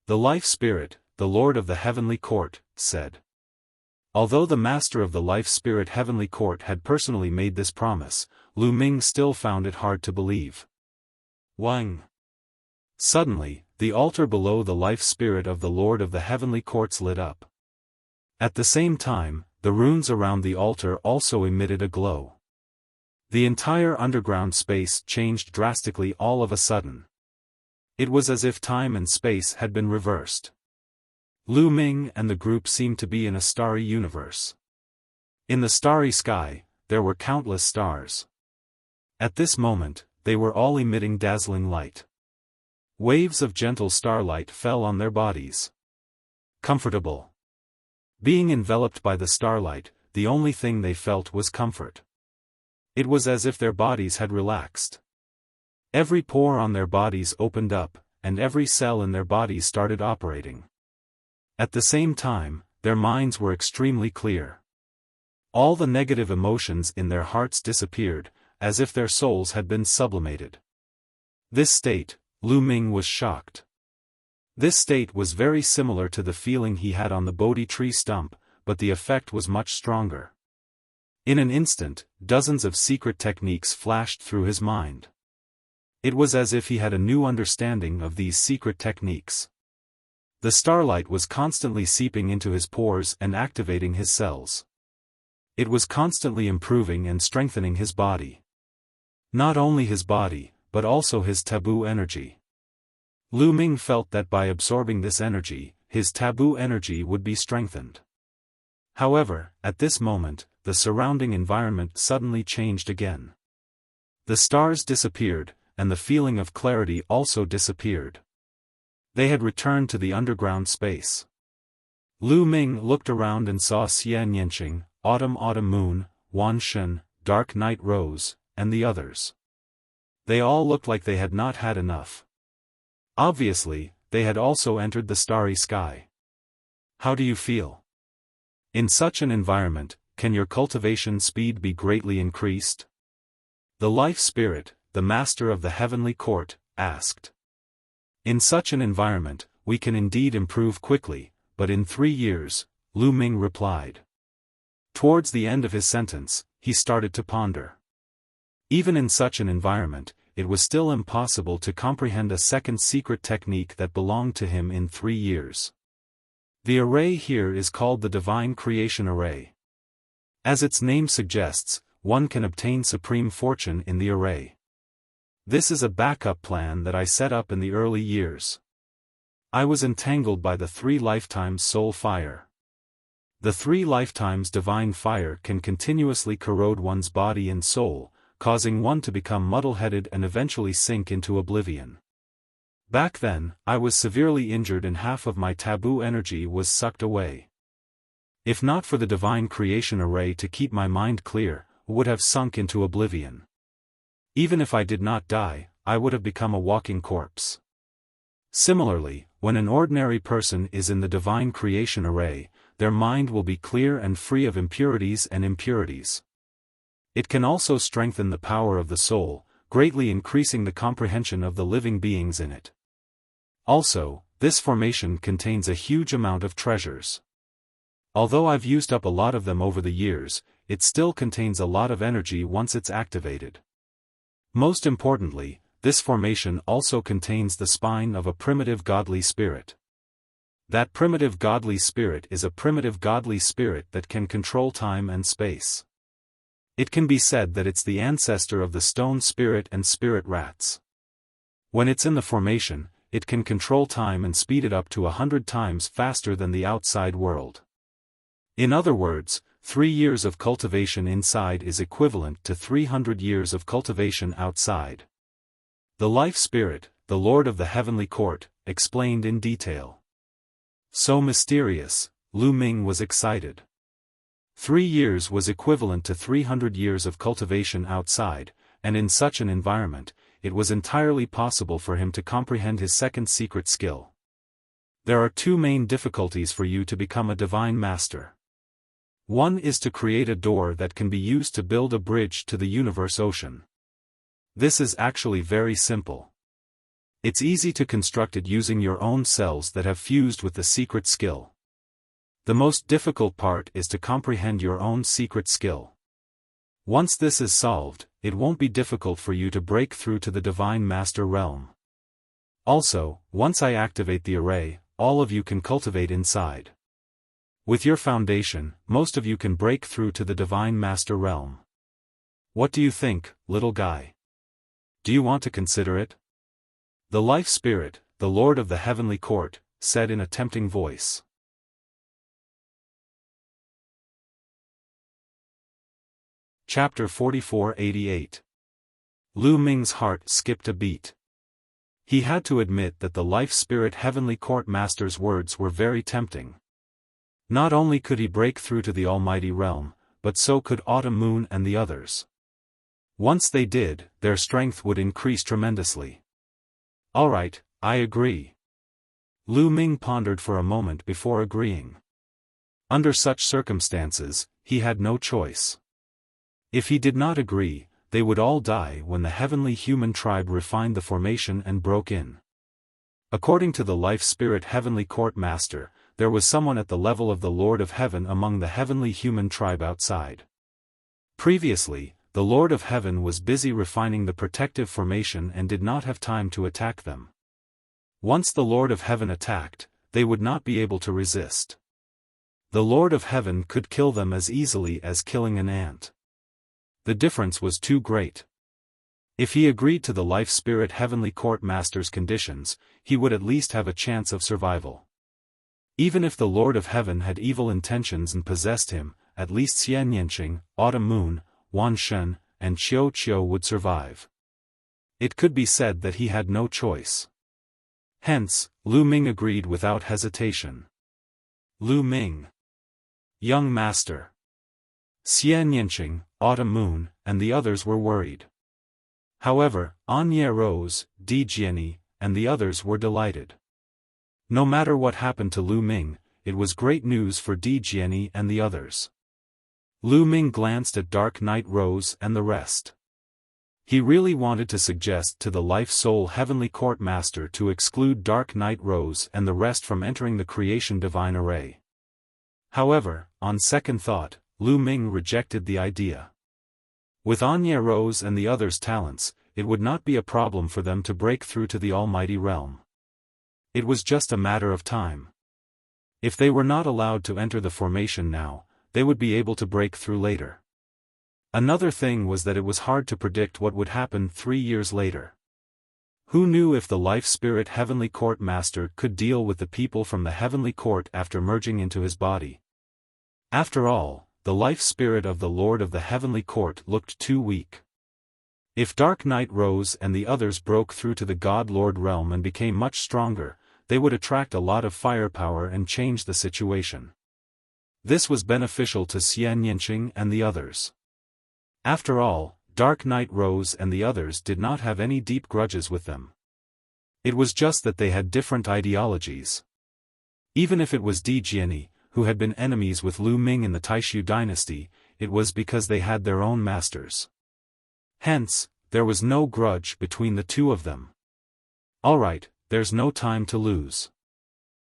The Life Spirit, the Lord of the Heavenly Court, said. Although the Master of the Life Spirit Heavenly Court had personally made this promise, Lu Ming still found it hard to believe. Wang. Suddenly, the altar below the Life Spirit of the Lord of the Heavenly Courts lit up. At the same time, the runes around the altar also emitted a glow. The entire underground space changed drastically all of a sudden. It was as if time and space had been reversed. Lu Ming and the group seemed to be in a starry universe. In the starry sky, there were countless stars. At this moment, they were all emitting dazzling light. Waves of gentle starlight fell on their bodies. Comfortable. Being enveloped by the starlight, the only thing they felt was comfort. It was as if their bodies had relaxed. Every pore on their bodies opened up, and every cell in their bodies started operating. At the same time, their minds were extremely clear. All the negative emotions in their hearts disappeared, as if their souls had been sublimated. This state, Lu Ming was shocked. This state was very similar to the feeling he had on the Bodhi tree stump, but the effect was much stronger. In an instant, dozens of secret techniques flashed through his mind. It was as if he had a new understanding of these secret techniques. The starlight was constantly seeping into his pores and activating his cells. It was constantly improving and strengthening his body. Not only his body, but also his taboo energy. Lu Ming felt that by absorbing this energy, his taboo energy would be strengthened. However, at this moment, the surrounding environment suddenly changed again. The stars disappeared, and the feeling of clarity also disappeared. They had returned to the underground space. Lu Ming looked around and saw Xian Yanqing, Autumn Moon, Wan Shen, Dark Night Rose, and the others. They all looked like they had not had enough. Obviously, they had also entered the starry sky. How do you feel? In such an environment, can your cultivation speed be greatly increased? The life spirit, the master of the heavenly court, asked. In such an environment, we can indeed improve quickly, but in 3 years, Lu Ming replied. Towards the end of his sentence, he started to ponder. Even in such an environment, it was still impossible to comprehend a second secret technique that belonged to him in 3 years. The array here is called the Divine Creation Array. As its name suggests, one can obtain supreme fortune in the array. This is a backup plan that I set up in the early years. I was entangled by the 3 lifetimes soul fire. The 3 lifetimes divine fire can continuously corrode one's body and soul, causing one to become muddle-headed and eventually sink into oblivion. Back then, I was severely injured and half of my taboo energy was sucked away. If not for the divine creation array to keep my mind clear, I would have sunk into oblivion. Even if I did not die, I would have become a walking corpse. Similarly, when an ordinary person is in the divine creation array, their mind will be clear and free of impurities and impurities. It can also strengthen the power of the soul, greatly increasing the comprehension of the living beings in it. Also, this formation contains a huge amount of treasures. Although I've used up a lot of them over the years, it still contains a lot of energy once it's activated. Most importantly, this formation also contains the spine of a primitive godly spirit. That primitive godly spirit is a primitive godly spirit that can control time and space. It can be said that it's the ancestor of the stone spirit and spirit rats. When it's in the formation, it can control time and speed it up to 100 times faster than the outside world. In other words, 3 years of cultivation inside is equivalent to 300 years of cultivation outside. The life spirit, the Lord of the Heavenly Court, explained in detail. So mysterious, Lu Ming was excited. 3 years was equivalent to 300 years of cultivation outside, and in such an environment, it was entirely possible for him to comprehend his second secret skill. There are 2 main difficulties for you to become a divine master. One is to create a door that can be used to build a bridge to the universe ocean. This is actually very simple. It's easy to construct it using your own cells that have fused with the secret skill. The most difficult part is to comprehend your own secret skill. Once this is solved, it won't be difficult for you to break through to the Divine Master realm. Also, once I activate the array, all of you can cultivate inside. With your foundation, most of you can break through to the Divine Master realm. What do you think, little guy? Do you want to consider it? The Life Spirit, the Lord of the Heavenly Court, said in a tempting voice. Chapter 4488. Lu Ming's heart skipped a beat. He had to admit that the Life Spirit Heavenly Court Master's words were very tempting. Not only could he break through to the Almighty Realm, but so could Autumn Moon and the others. Once they did, their strength would increase tremendously. Alright, I agree. Lu Ming pondered for a moment before agreeing. Under such circumstances, he had no choice. If he did not agree, they would all die when the heavenly human tribe refined the formation and broke in. According to the Life Spirit Heavenly Court Master, there was someone at the level of the Lord of Heaven among the heavenly human tribe outside. Previously, the Lord of Heaven was busy refining the protective formation and did not have time to attack them. Once the Lord of Heaven attacked, they would not be able to resist. The Lord of Heaven could kill them as easily as killing an ant. The difference was too great. If he agreed to the Life Spirit Heavenly Court Master's conditions, he would at least have a chance of survival. Even if the Lord of Heaven had evil intentions and possessed him, at least Xian Yanqing, Autumn Moon, Wan Shen, and Qiu Qiu would survive. It could be said that he had no choice. Hence, Lu Ming agreed without hesitation. Lu Ming. Young Master. Xian Yanqing, Autumn Moon, and the others were worried. However, Anye Rose, Di Jiani, and the others were delighted. No matter what happened to Lu Ming, it was great news for Di Jiani and the others. Lu Ming glanced at Dark Knight Rose and the rest. He really wanted to suggest to the Life Soul Heavenly Court Master to exclude Dark Knight Rose and the rest from entering the Creation Divine Array. However, on second thought, Lu Ming rejected the idea. With Anye Rose and the others' talents, it would not be a problem for them to break through to the Almighty Realm. It was just a matter of time. If they were not allowed to enter the formation now, they would be able to break through later. Another thing was that it was hard to predict what would happen 3 years later. Who knew if the Life Spirit Heavenly Court Master could deal with the people from the Heavenly Court after merging into his body? After all, the life spirit of the Lord of the Heavenly Court looked too weak. If Dark Knight Rose and the others broke through to the God Lord realm and became much stronger, they would attract a lot of firepower and change the situation. This was beneficial to Xian Yanqing and the others. After all, Dark Knight Rose and the others did not have any deep grudges with them. It was just that they had different ideologies. Even if it was Di Jiani, who had been enemies with Lu Ming in the Taishu dynasty, it was because they had their own masters. Hence, there was no grudge between the two of them. Alright, there's no time to lose.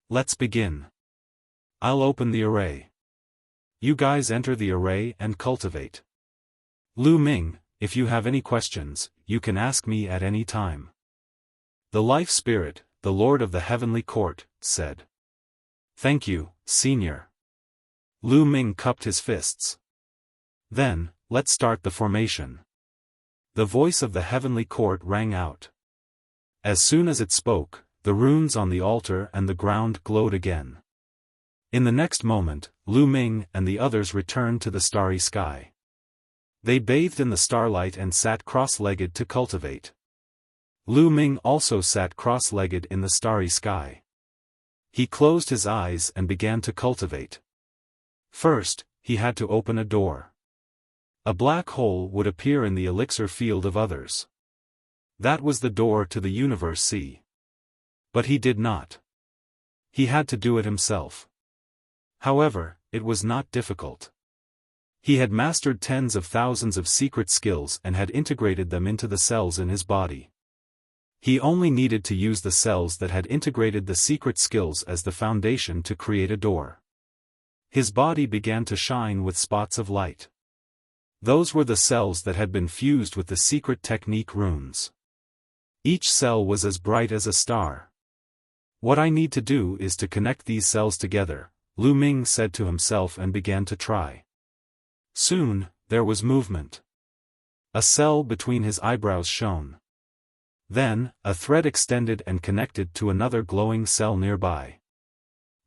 Let's begin. I'll open the array. You guys enter the array and cultivate. Lu Ming, if you have any questions, you can ask me at any time. The Life Spirit, the Lord of the Heavenly Court, said. Thank you, Senior. Lu Ming cupped his fists. Then, let's start the formation. The voice of the Heavenly Court rang out. As soon as it spoke, the runes on the altar and the ground glowed again. In the next moment, Lu Ming and the others returned to the starry sky. They bathed in the starlight and sat cross-legged to cultivate. Lu Ming also sat cross-legged in the starry sky. He closed his eyes and began to cultivate. First, he had to open a door. A black hole would appear in the elixir field of others. That was the door to the universe C. But he did not. He had to do it himself. However, it was not difficult. He had mastered tens of thousands of secret skills and had integrated them into the cells in his body. He only needed to use the cells that had integrated the secret skills as the foundation to create a door. His body began to shine with spots of light. Those were the cells that had been fused with the secret technique runes. Each cell was as bright as a star. What I need to do is to connect these cells together, Lu Ming said to himself and began to try. Soon, there was movement. A cell between his eyebrows shone. Then, a thread extended and connected to another glowing cell nearby.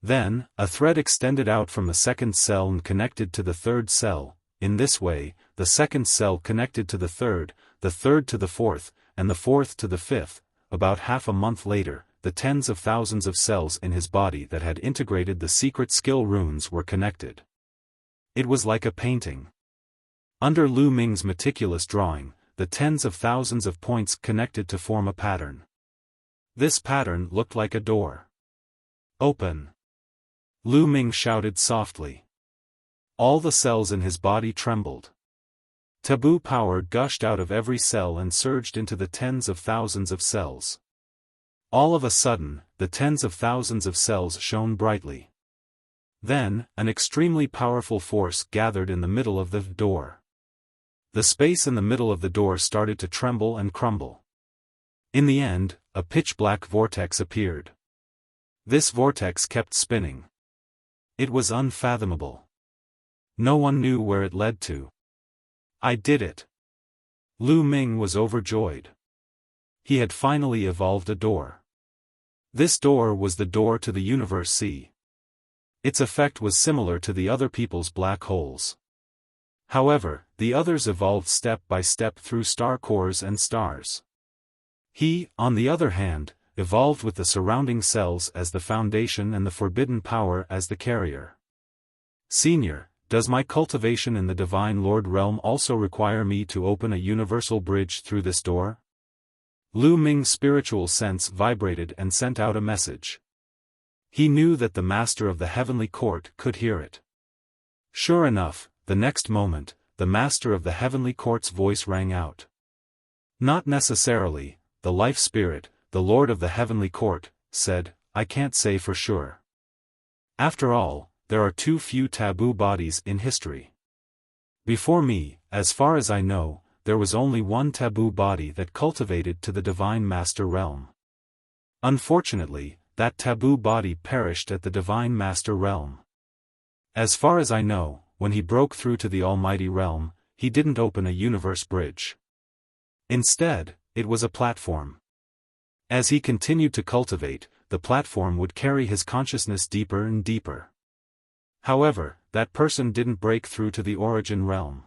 Then, a thread extended out from the second cell and connected to the third cell. In this way, the second cell connected to the third to the fourth, and the fourth to the fifth. About half a month later, the tens of thousands of cells in his body that had integrated the secret skill runes were connected. It was like a painting. Under Lu Ming's meticulous drawing, the tens of thousands of points connected to form a pattern. This pattern looked like a door. Open! Lu Ming shouted softly. All the cells in his body trembled. Taboo power gushed out of every cell and surged into the tens of thousands of cells. All of a sudden, the tens of thousands of cells shone brightly. Then, an extremely powerful force gathered in the middle of the door. The space in the middle of the door started to tremble and crumble. In the end, a pitch-black vortex appeared. This vortex kept spinning. It was unfathomable. No one knew where it led to. I did it. Lu Ming was overjoyed. He had finally evolved a door. This door was the door to the universe C. Its effect was similar to the other people's black holes. However, the others evolved step by step through star cores and stars. He, on the other hand, evolved with the surrounding cells as the foundation and the forbidden power as the carrier. Senior, does my cultivation in the Divine Lord realm also require me to open a universal bridge through this door? Lu Ming's spiritual sense vibrated and sent out a message. He knew that the Master of the Heavenly Court could hear it. Sure enough, the next moment, the Master of the Heavenly Court's voice rang out. Not necessarily, the Life Spirit, the Lord of the Heavenly Court, said, I can't say for sure. After all, there are too few taboo bodies in history. Before me, as far as I know, there was only one taboo body that cultivated to the Divine Master realm. Unfortunately, that taboo body perished at the Divine Master realm. As far as I know, when he broke through to the Almighty realm, he didn't open a universe bridge. Instead, it was a platform. As he continued to cultivate, the platform would carry his consciousness deeper and deeper. However, that person didn't break through to the origin realm.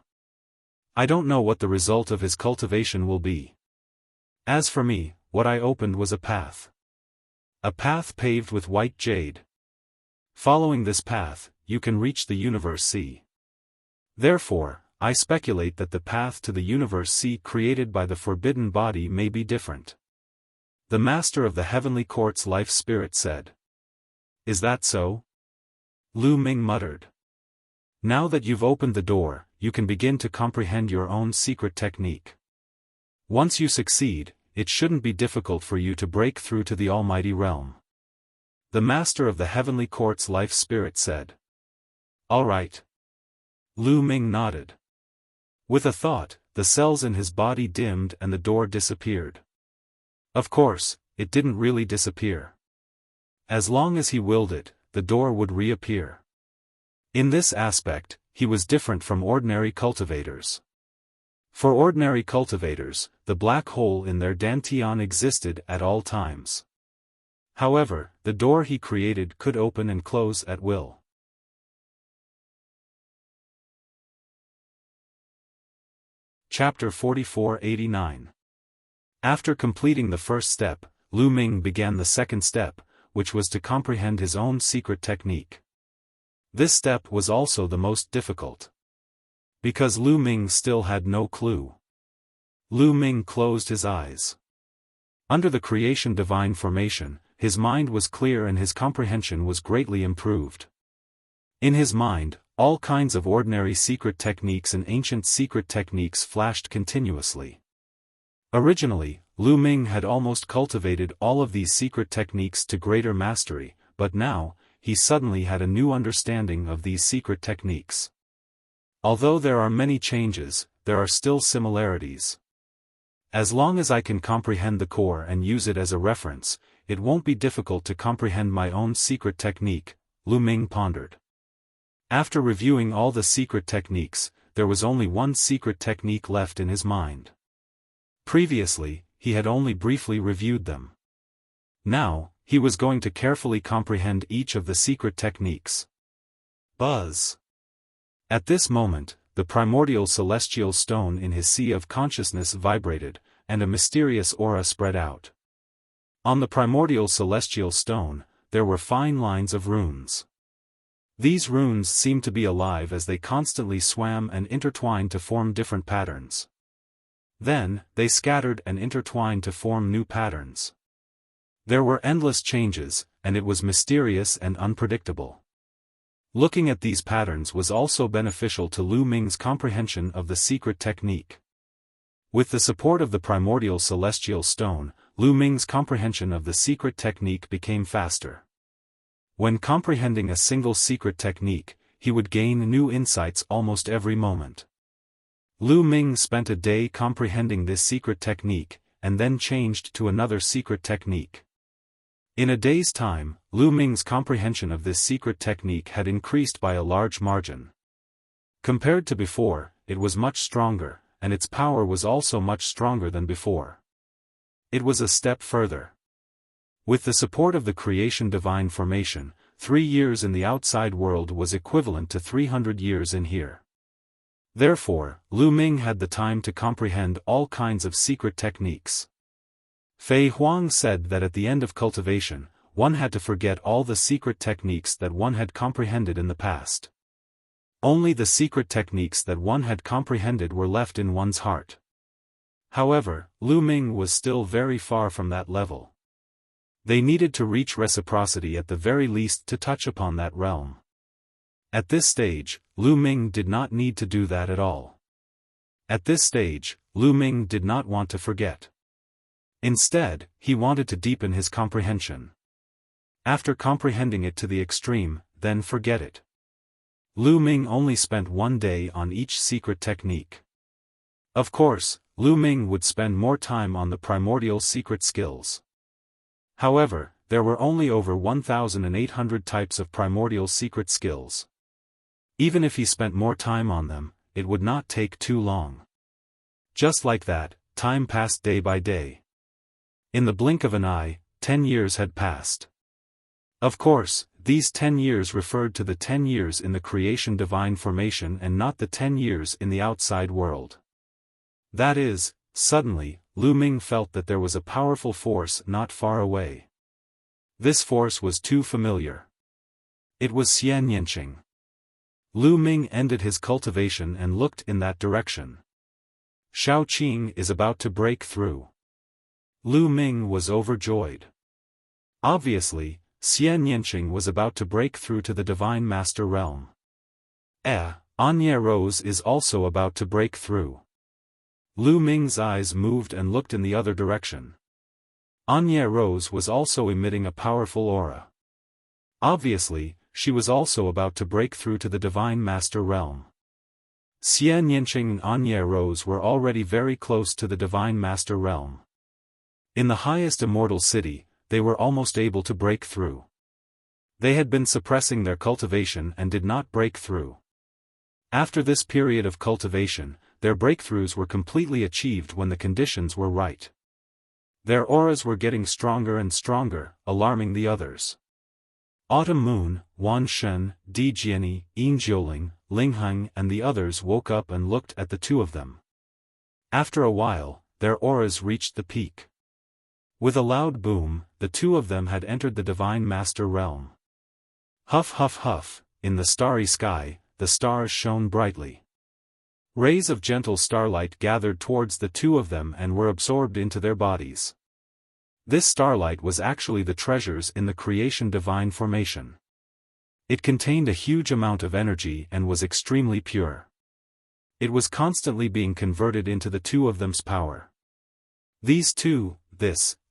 I don't know what the result of his cultivation will be. As for me, what I opened was a path. A path paved with white jade. Following this path, you can reach the universe C. Therefore, I speculate that the path to the universe C created by the forbidden body may be different. The Master of the Heavenly Court's Life Spirit said. Is that so? Lu Ming muttered. Now that you've opened the door, you can begin to comprehend your own secret technique. Once you succeed, it shouldn't be difficult for you to break through to the Almighty realm. The Master of the Heavenly Court's Life Spirit said. All right. Lu Ming nodded. With a thought, the cells in his body dimmed and the door disappeared. Of course, it didn't really disappear. As long as he willed it, the door would reappear. In this aspect, he was different from ordinary cultivators. For ordinary cultivators, the black hole in their dantian existed at all times. However, the door he created could open and close at will. Chapter 4489. After completing the first step, Lu Ming began the second step, which was to comprehend his own secret technique. This step was also the most difficult. Because Lu Ming still had no clue. Lu Ming closed his eyes. Under the creation divine formation, his mind was clear and his comprehension was greatly improved. In his mind, all kinds of ordinary secret techniques and ancient secret techniques flashed continuously. Originally, Lu Ming had almost cultivated all of these secret techniques to greater mastery, but now, he suddenly had a new understanding of these secret techniques. Although there are many changes, there are still similarities. As long as I can comprehend the core and use it as a reference, it won't be difficult to comprehend my own secret technique, Lu Ming pondered. After reviewing all the secret techniques, there was only one secret technique left in his mind. Previously, he had only briefly reviewed them. Now, he was going to carefully comprehend each of the secret techniques. Buzz. At this moment, the primordial celestial stone in his sea of consciousness vibrated, and a mysterious aura spread out. On the primordial celestial stone, there were fine lines of runes. These runes seemed to be alive as they constantly swam and intertwined to form different patterns. Then, they scattered and intertwined to form new patterns. There were endless changes, and it was mysterious and unpredictable. Looking at these patterns was also beneficial to Lu Ming's comprehension of the secret technique. With the support of the primordial celestial stone, Lu Ming's comprehension of the secret technique became faster. When comprehending a single secret technique, he would gain new insights almost every moment. Lu Ming spent a day comprehending this secret technique, and then changed to another secret technique. In a day's time, Lu Ming's comprehension of this secret technique had increased by a large margin. Compared to before, it was much stronger, and its power was also much stronger than before. It was a step further. With the support of the creation divine formation, 3 years in the outside world was equivalent to 300 years in here. Therefore, Lu Ming had the time to comprehend all kinds of secret techniques. Fei Huang said that at the end of cultivation, one had to forget all the secret techniques that one had comprehended in the past. Only the secret techniques that one had comprehended were left in one's heart. However, Lu Ming was still very far from that level. They needed to reach reciprocity at the very least to touch upon that realm. At this stage, Lu Ming did not need to do that at all. At this stage, Lu Ming did not want to forget. Instead, he wanted to deepen his comprehension. After comprehending it to the extreme, then forget it. Lu Ming only spent 1 day on each secret technique. Of course, Lu Ming would spend more time on the primordial secret skills. However, there were only over 1,800 types of primordial secret skills. Even if he spent more time on them, it would not take too long. Just like that, time passed day by day. In the blink of an eye, 10 years had passed. Of course, these 10 years referred to the 10 years in the creation divine formation and not the 10 years in the outside world. That is, suddenly, Lu Ming felt that there was a powerful force not far away. This force was too familiar. It was Xianyanqing. Lu Ming ended his cultivation and looked in that direction. Shao Qing is about to break through. Lu Ming was overjoyed. Obviously, Xianyanqing was about to break through to the Divine Master realm. Anya Rose is also about to break through. Lu Ming's eyes moved and looked in the other direction. Anya Rose was also emitting a powerful aura. Obviously, she was also about to break through to the Divine Master realm. Xianyanqing and Anya Rose were already very close to the Divine Master realm. In the highest immortal city, they were almost able to break through. They had been suppressing their cultivation and did not break through. After this period of cultivation, their breakthroughs were completely achieved when the conditions were right. Their auras were getting stronger and stronger, alarming the others. Autumn Moon, Wan Shen, Di Jiani, Yin Jiuling, Ling Heng and the others woke up and looked at the two of them. After a while, their auras reached the peak. With a loud boom, the two of them had entered the Divine Master realm. Huff huff huff, in the starry sky, the stars shone brightly. Rays of gentle starlight gathered towards the two of them and were absorbed into their bodies. This starlight was actually the treasures in the creation divine formation. It contained a huge amount of energy and was extremely pure. It was constantly being converted into the two of them's power. These two,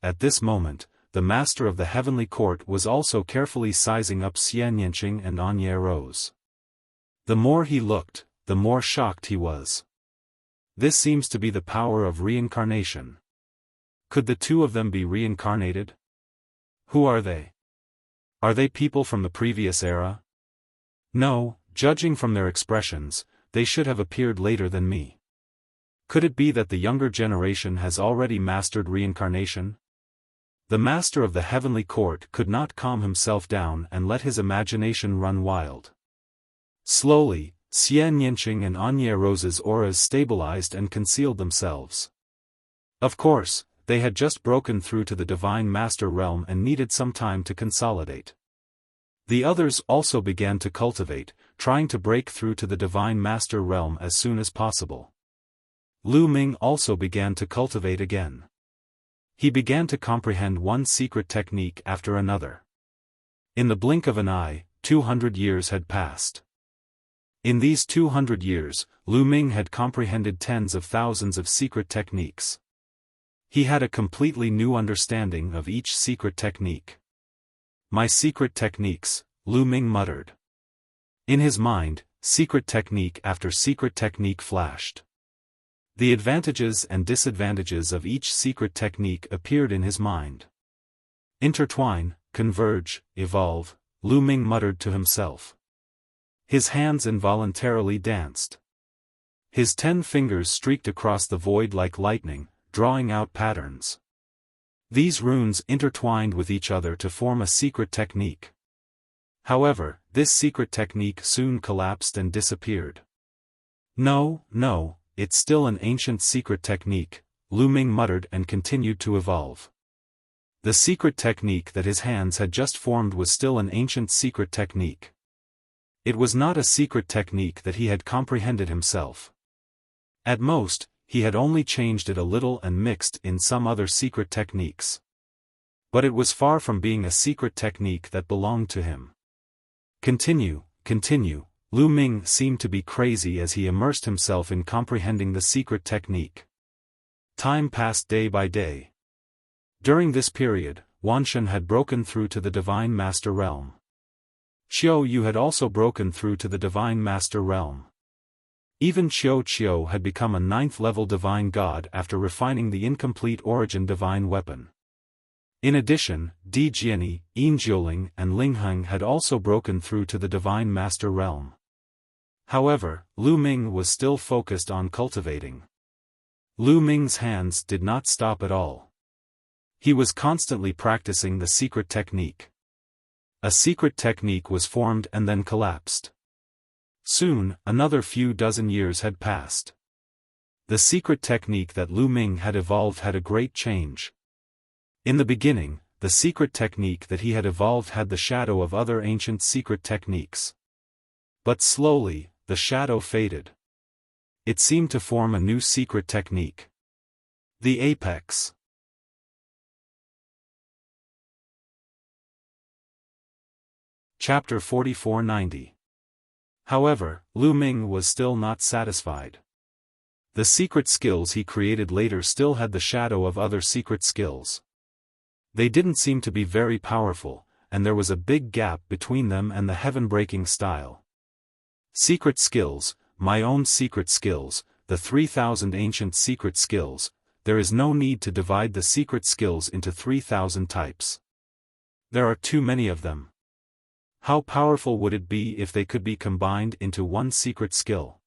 at this moment, the master of the heavenly court was also carefully sizing up Xianyanqing and Anya Rose. The more he looked, the more shocked he was. This seems to be the power of reincarnation. Could the two of them be reincarnated? Who are they? Are they people from the previous era? No, judging from their expressions, they should have appeared later than me. Could it be that the younger generation has already mastered reincarnation? The master of the heavenly court could not calm himself down and let his imagination run wild. Slowly, Xianyanqing and Anya Rose's auras stabilized and concealed themselves. Of course, they had just broken through to the Divine Master realm and needed some time to consolidate. The others also began to cultivate, trying to break through to the Divine Master realm as soon as possible. Lu Ming also began to cultivate again. He began to comprehend one secret technique after another. In the blink of an eye, 200 years had passed. In these 200 years, Lu Ming had comprehended tens of thousands of secret techniques. He had a completely new understanding of each secret technique. My secret techniques, Lu Ming muttered. In his mind, secret technique after secret technique flashed. The advantages and disadvantages of each secret technique appeared in his mind. Intertwine, converge, evolve, Lu Ming muttered to himself. His hands involuntarily danced. His 10 fingers streaked across the void like lightning, drawing out patterns. These runes intertwined with each other to form a secret technique. However, this secret technique soon collapsed and disappeared. No, it's still an ancient secret technique, Lu Ming muttered and continued to evolve. The secret technique that his hands had just formed was still an ancient secret technique. It was not a secret technique that he had comprehended himself. At most, he had only changed it a little and mixed in some other secret techniques. But it was far from being a secret technique that belonged to him. Continue, Lu Ming seemed to be crazy as he immersed himself in comprehending the secret technique. Time passed day by day. During this period, Wanshan had broken through to the Divine Master Realm. Xiao Yu had also broken through to the Divine Master Realm. Even Xiao had become a 9th-level Divine God after refining the incomplete Origin Divine Weapon. In addition, Di Jiani, Yin Jiuling and Ling Heng had also broken through to the Divine Master Realm. However, Lu Ming was still focused on cultivating. Lu Ming's hands did not stop at all. He was constantly practicing the secret technique. A secret technique was formed and then collapsed. Soon, another few dozen years had passed. The secret technique that Lu Ming had evolved had a great change. In the beginning, the secret technique that he had evolved had the shadow of other ancient secret techniques. But slowly, the shadow faded. It seemed to form a new secret technique. The Apex. Chapter 4490. However, Lu Ming was still not satisfied. The secret skills he created later still had the shadow of other secret skills. They didn't seem to be very powerful, and there was a big gap between them and the heaven-breaking style. Secret skills, my own secret skills, the 3,000 ancient secret skills, there is no need to divide the secret skills into 3,000 types. There are too many of them. How powerful would it be if they could be combined into one secret skill?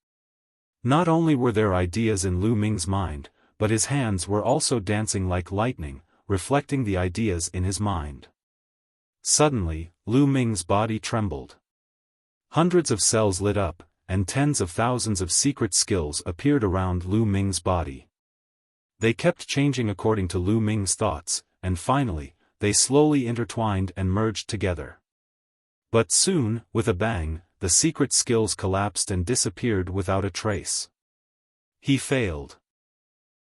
Not only were there ideas in Lu Ming's mind, but his hands were also dancing like lightning, reflecting the ideas in his mind. Suddenly, Lu Ming's body trembled. Hundreds of cells lit up, and tens of thousands of secret skills appeared around Lu Ming's body. They kept changing according to Lu Ming's thoughts, and finally, they slowly intertwined and merged together. But soon, with a bang, the secret skills collapsed and disappeared without a trace. He failed.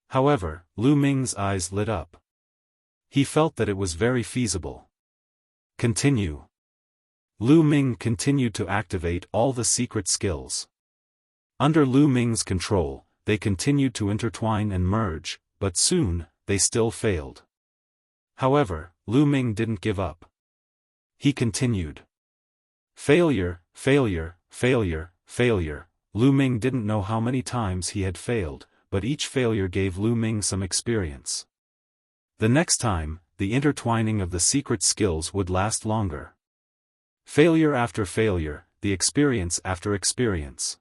However, Lu Ming's eyes lit up. He felt that it was very feasible. Continue. Lu Ming continued to activate all the secret skills. Under Lu Ming's control, they continued to intertwine and merge, but soon, they still failed. However, Lu Ming didn't give up. He continued. Failure. Lu Ming didn't know how many times he had failed, but each failure gave Lu Ming some experience. The next time, the intertwining of the secret skills would last longer. Failure after failure, the experience after experience.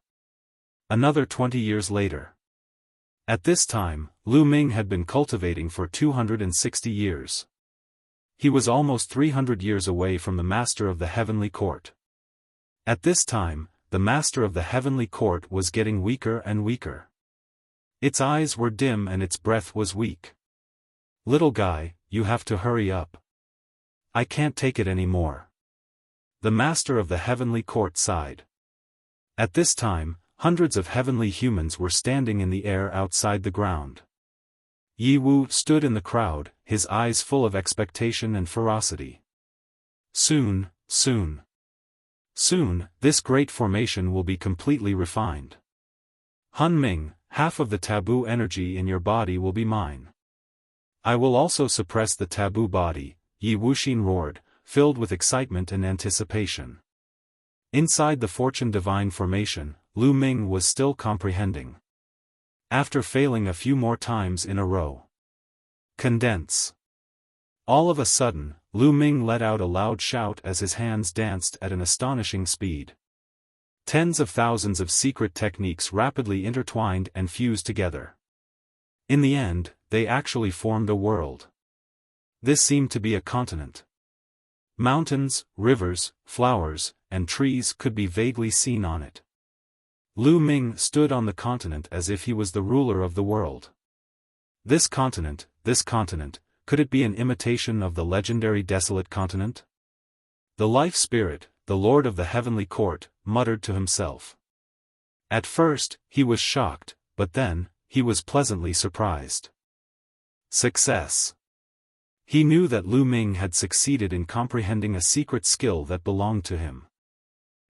Another 20 years later. At this time, Lu Ming had been cultivating for 260 years. He was almost 300 years away from the Master of the Heavenly Court. At this time, the Master of the Heavenly Court was getting weaker and weaker. Its eyes were dim and its breath was weak. Little guy, you have to hurry up. I can't take it anymore. The Master of the Heavenly Court sighed. At this time, hundreds of heavenly humans were standing in the air outside the ground. Yi Wu stood in the crowd, his eyes full of expectation and ferocity. Soon, this great formation will be completely refined. Han Ming, half of the taboo energy in your body will be mine. I will also suppress the taboo body, Yi Wuxin roared, filled with excitement and anticipation. Inside the Fortune Divine formation, Lu Ming was still comprehending. After failing a few more times in a row. Condense. All of a sudden, Lu Ming let out a loud shout as his hands danced at an astonishing speed. Tens of thousands of secret techniques rapidly intertwined and fused together. In the end, they actually formed a world. This seemed to be a continent. Mountains, rivers, flowers, and trees could be vaguely seen on it. Lu Ming stood on the continent as if he was the ruler of the world. This continent, could it be an imitation of the legendary desolate continent? The life spirit, the lord of the heavenly court, muttered to himself. At first, he was shocked, but then, he was pleasantly surprised. Success. He knew that Lu Ming had succeeded in comprehending a secret skill that belonged to him.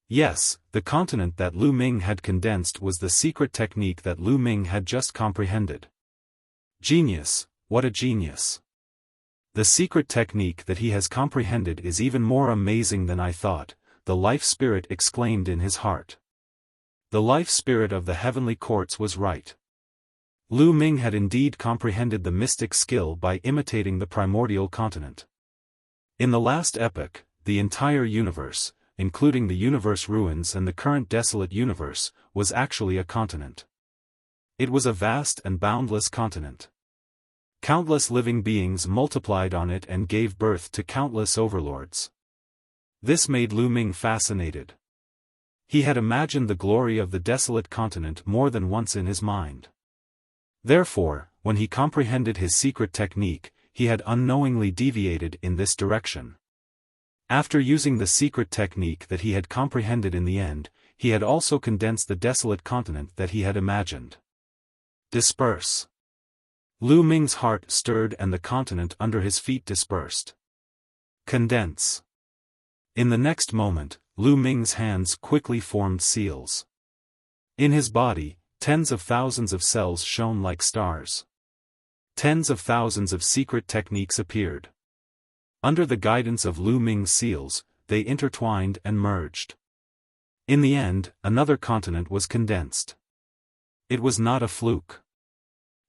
Yes, the continent that Lu Ming had condensed was the secret technique that Lu Ming had just comprehended. Genius, what a genius. The secret technique that he has comprehended is even more amazing than I thought, the life spirit exclaimed in his heart. The life spirit of the heavenly courts was right. Lu Ming had indeed comprehended the mystic skill by imitating the primordial continent. In the last epoch, the entire universe, including the universe ruins and the current desolate universe, was actually a continent. It was a vast and boundless continent. Countless living beings multiplied on it and gave birth to countless overlords. This made Lu Ming fascinated. He had imagined the glory of the desolate continent more than once in his mind. Therefore, when he comprehended his secret technique, he had unknowingly deviated in this direction. After using the secret technique that he had comprehended in the end, he had also condensed the desolate continent that he had imagined. Disperse. Lu Ming's heart stirred and the continent under his feet dispersed. Condense. In the next moment, Lu Ming's hands quickly formed seals. In his body, tens of thousands of cells shone like stars. Tens of thousands of secret techniques appeared. Under the guidance of Lu Ming's seals, they intertwined and merged. In the end, another continent was condensed. It was not a fluke.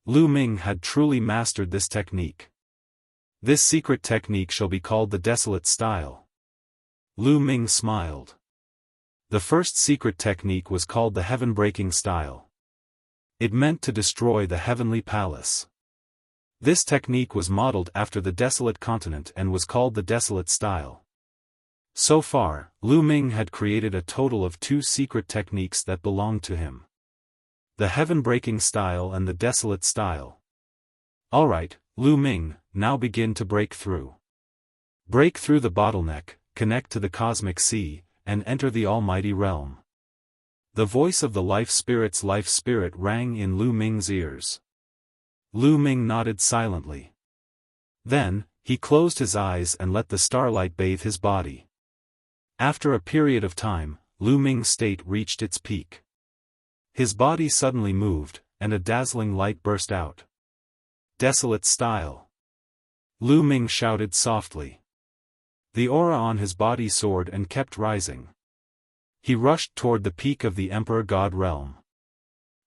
Lu Ming had truly mastered this technique. This secret technique shall be called the desolate style. Lu Ming smiled. The first secret technique was called the heaven-breaking style. It meant to destroy the heavenly palace. This technique was modeled after the desolate continent and was called the desolate style. So far, Lu Ming had created a total of 2 secret techniques that belonged to him. The heaven-breaking style and the desolate style. Alright, Lu Ming, now begin to break through. Break through the bottleneck, connect to the cosmic sea, and enter the almighty realm. The voice of the life spirit rang in Lu Ming's ears. Lu Ming nodded silently. Then, he closed his eyes and let the starlight bathe his body. After a period of time, Lu Ming's state reached its peak. His body suddenly moved, and a dazzling light burst out. Desolate style. Lu Ming shouted softly. The aura on his body soared and kept rising. He rushed toward the peak of the Emperor God realm.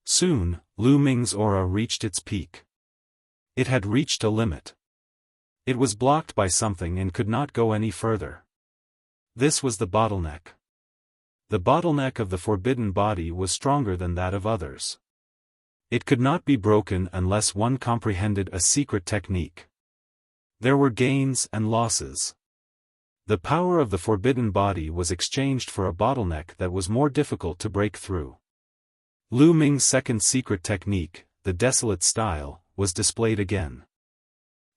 Soon, Lu Ming's aura reached its peak. It had reached a limit. It was blocked by something and could not go any further. This was the bottleneck. The bottleneck of the forbidden body was stronger than that of others. It could not be broken unless one comprehended a secret technique. There were gains and losses. The power of the forbidden body was exchanged for a bottleneck that was more difficult to break through. Lu Ming's second secret technique, the desolate style, was displayed again.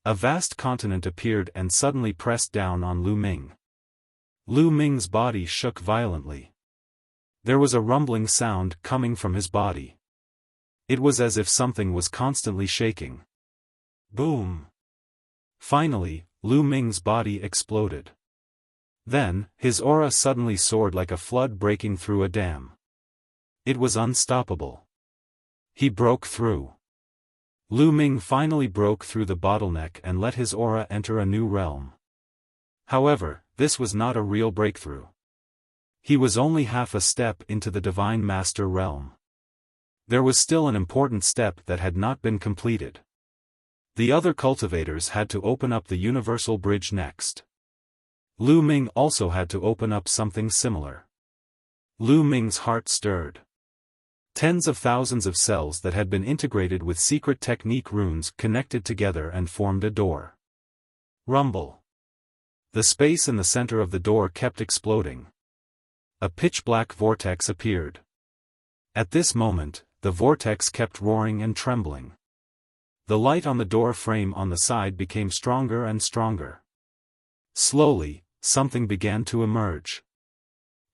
A vast continent appeared and suddenly pressed down on Lu Ming. Lu Ming's body shook violently. There was a rumbling sound coming from his body. It was as if something was constantly shaking. Boom! Finally, Lu Ming's body exploded. Then, his aura suddenly soared like a flood breaking through a dam. It was unstoppable. He broke through. Lu Ming finally broke through the bottleneck and let his aura enter a new realm. However, this was not a real breakthrough. He was only half a step into the Divine Master realm. There was still an important step that had not been completed. The other cultivators had to open up the Universal Bridge next. Lu Ming also had to open up something similar. Lu Ming's heart stirred. Tens of thousands of cells that had been integrated with secret technique runes connected together and formed a door. Rumble. The space in the center of the door kept exploding. A pitch-black vortex appeared. At this moment, the vortex kept roaring and trembling. The light on the door frame on the side became stronger and stronger. Slowly, something began to emerge.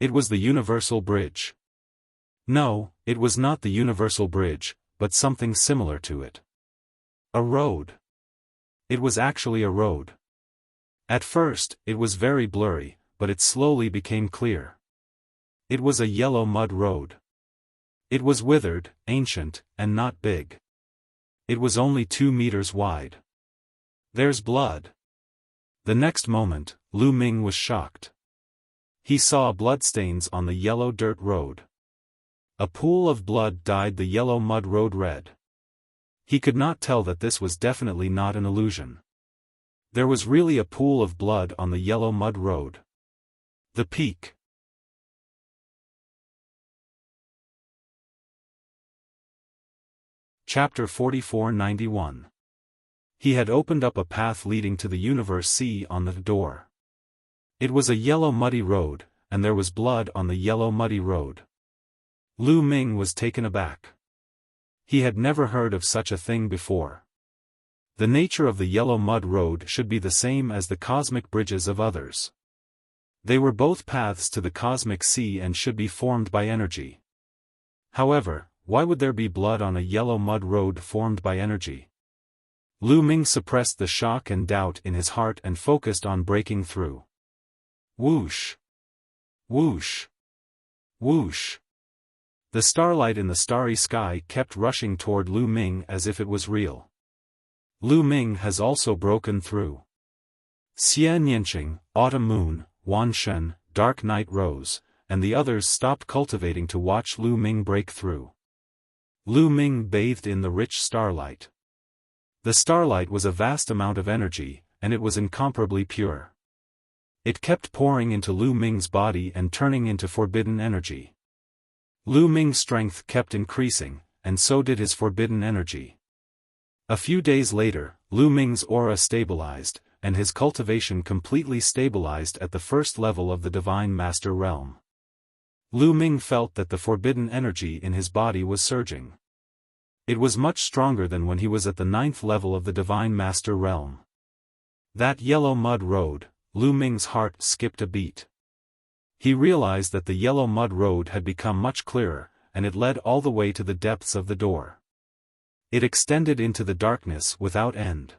It was the Universal Bridge. No, it was not the Universal Bridge, but something similar to it. A road. It was actually a road. At first, it was very blurry, but it slowly became clear. It was a yellow mud road. It was withered, ancient, and not big. It was only 2 meters wide. There's blood. The next moment, Lu Ming was shocked. He saw bloodstains on the yellow dirt road. A pool of blood dyed the yellow mud road red. He could not tell that this was definitely not an illusion. There was really a pool of blood on the yellow mud road. The peak. Chapter 4491. He had opened up a path leading to the Universe Sea on the door. It was a yellow muddy road, and there was blood on the yellow muddy road. Lu Ming was taken aback. He had never heard of such a thing before. The nature of the yellow mud road should be the same as the cosmic bridges of others. They were both paths to the cosmic sea and should be formed by energy. However, why would there be blood on a yellow mud road formed by energy? Lu Ming suppressed the shock and doubt in his heart and focused on breaking through. Whoosh! Whoosh! Whoosh! The starlight in the starry sky kept rushing toward Lu Ming as if it was real. Lu Ming has also broken through. Xie Nianqing, Autumn Moon, Wan Shen, Dark Night Rose, and the others stopped cultivating to watch Lu Ming break through. Lu Ming bathed in the rich starlight. The starlight was a vast amount of energy, and it was incomparably pure. It kept pouring into Lu Ming's body and turning into forbidden energy. Lu Ming's strength kept increasing, and so did his forbidden energy. A few days later, Lu Ming's aura stabilized, and his cultivation completely stabilized at the first level of the Divine Master realm. Lu Ming felt that the forbidden energy in his body was surging. It was much stronger than when he was at the 9th level of the Divine Master realm. That yellow mud road, Lu Ming's heart skipped a beat. He realized that the yellow mud road had become much clearer, and it led all the way to the depths of the door. It extended into the darkness without end.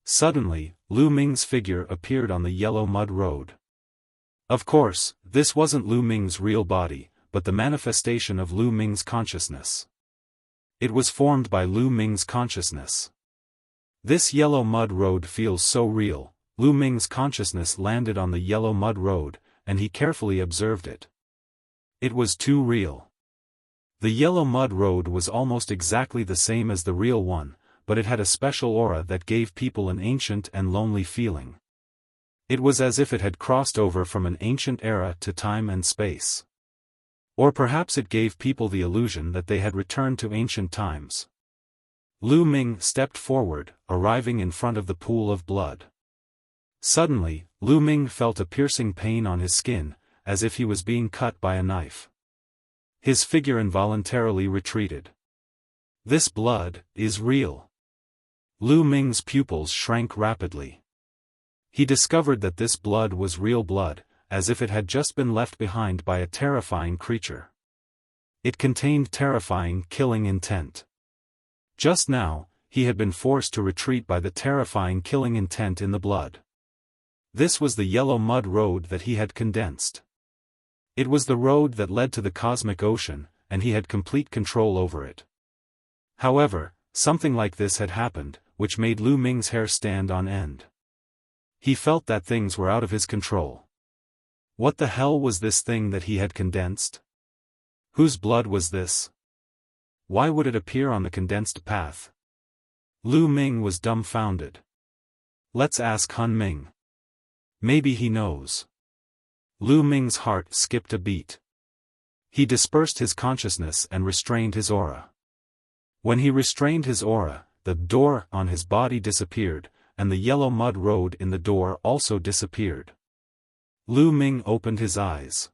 Suddenly, Lu Ming's figure appeared on the yellow mud road. Of course, this wasn't Lu Ming's real body, but the manifestation of Lu Ming's consciousness. It was formed by Lu Ming's consciousness. This yellow mud road feels so real. Lu Ming's consciousness landed on the yellow mud road, and he carefully observed it. It was too real. The yellow mud road was almost exactly the same as the real one, but it had a special aura that gave people an ancient and lonely feeling. It was as if it had crossed over from an ancient era to time and space. Or perhaps it gave people the illusion that they had returned to ancient times. Lu Ming stepped forward, arriving in front of the pool of blood. Suddenly, Lu Ming felt a piercing pain on his skin, as if he was being cut by a knife. His figure involuntarily retreated. This blood is real. Lu Ming's pupils shrank rapidly. He discovered that this blood was real blood, as if it had just been left behind by a terrifying creature. It contained terrifying, killing intent. Just now, he had been forced to retreat by the terrifying killing intent in the blood. This was the yellow mud road that he had condensed. It was the road that led to the cosmic ocean, and he had complete control over it. However, Something like this had happened, which made Lu Ming's hair stand on end. He felt that things were out of his control. What the hell was this thing that he had condensed? Whose blood was this? Why would it appear on the condensed path? Lu Ming was dumbfounded. Let's ask Han Ming. Maybe he knows. Lu Ming's heart skipped a beat. He dispersed his consciousness and restrained his aura. When he restrained his aura, the door on his body disappeared, and the yellow mud road in the door also disappeared. Lu Ming opened his eyes.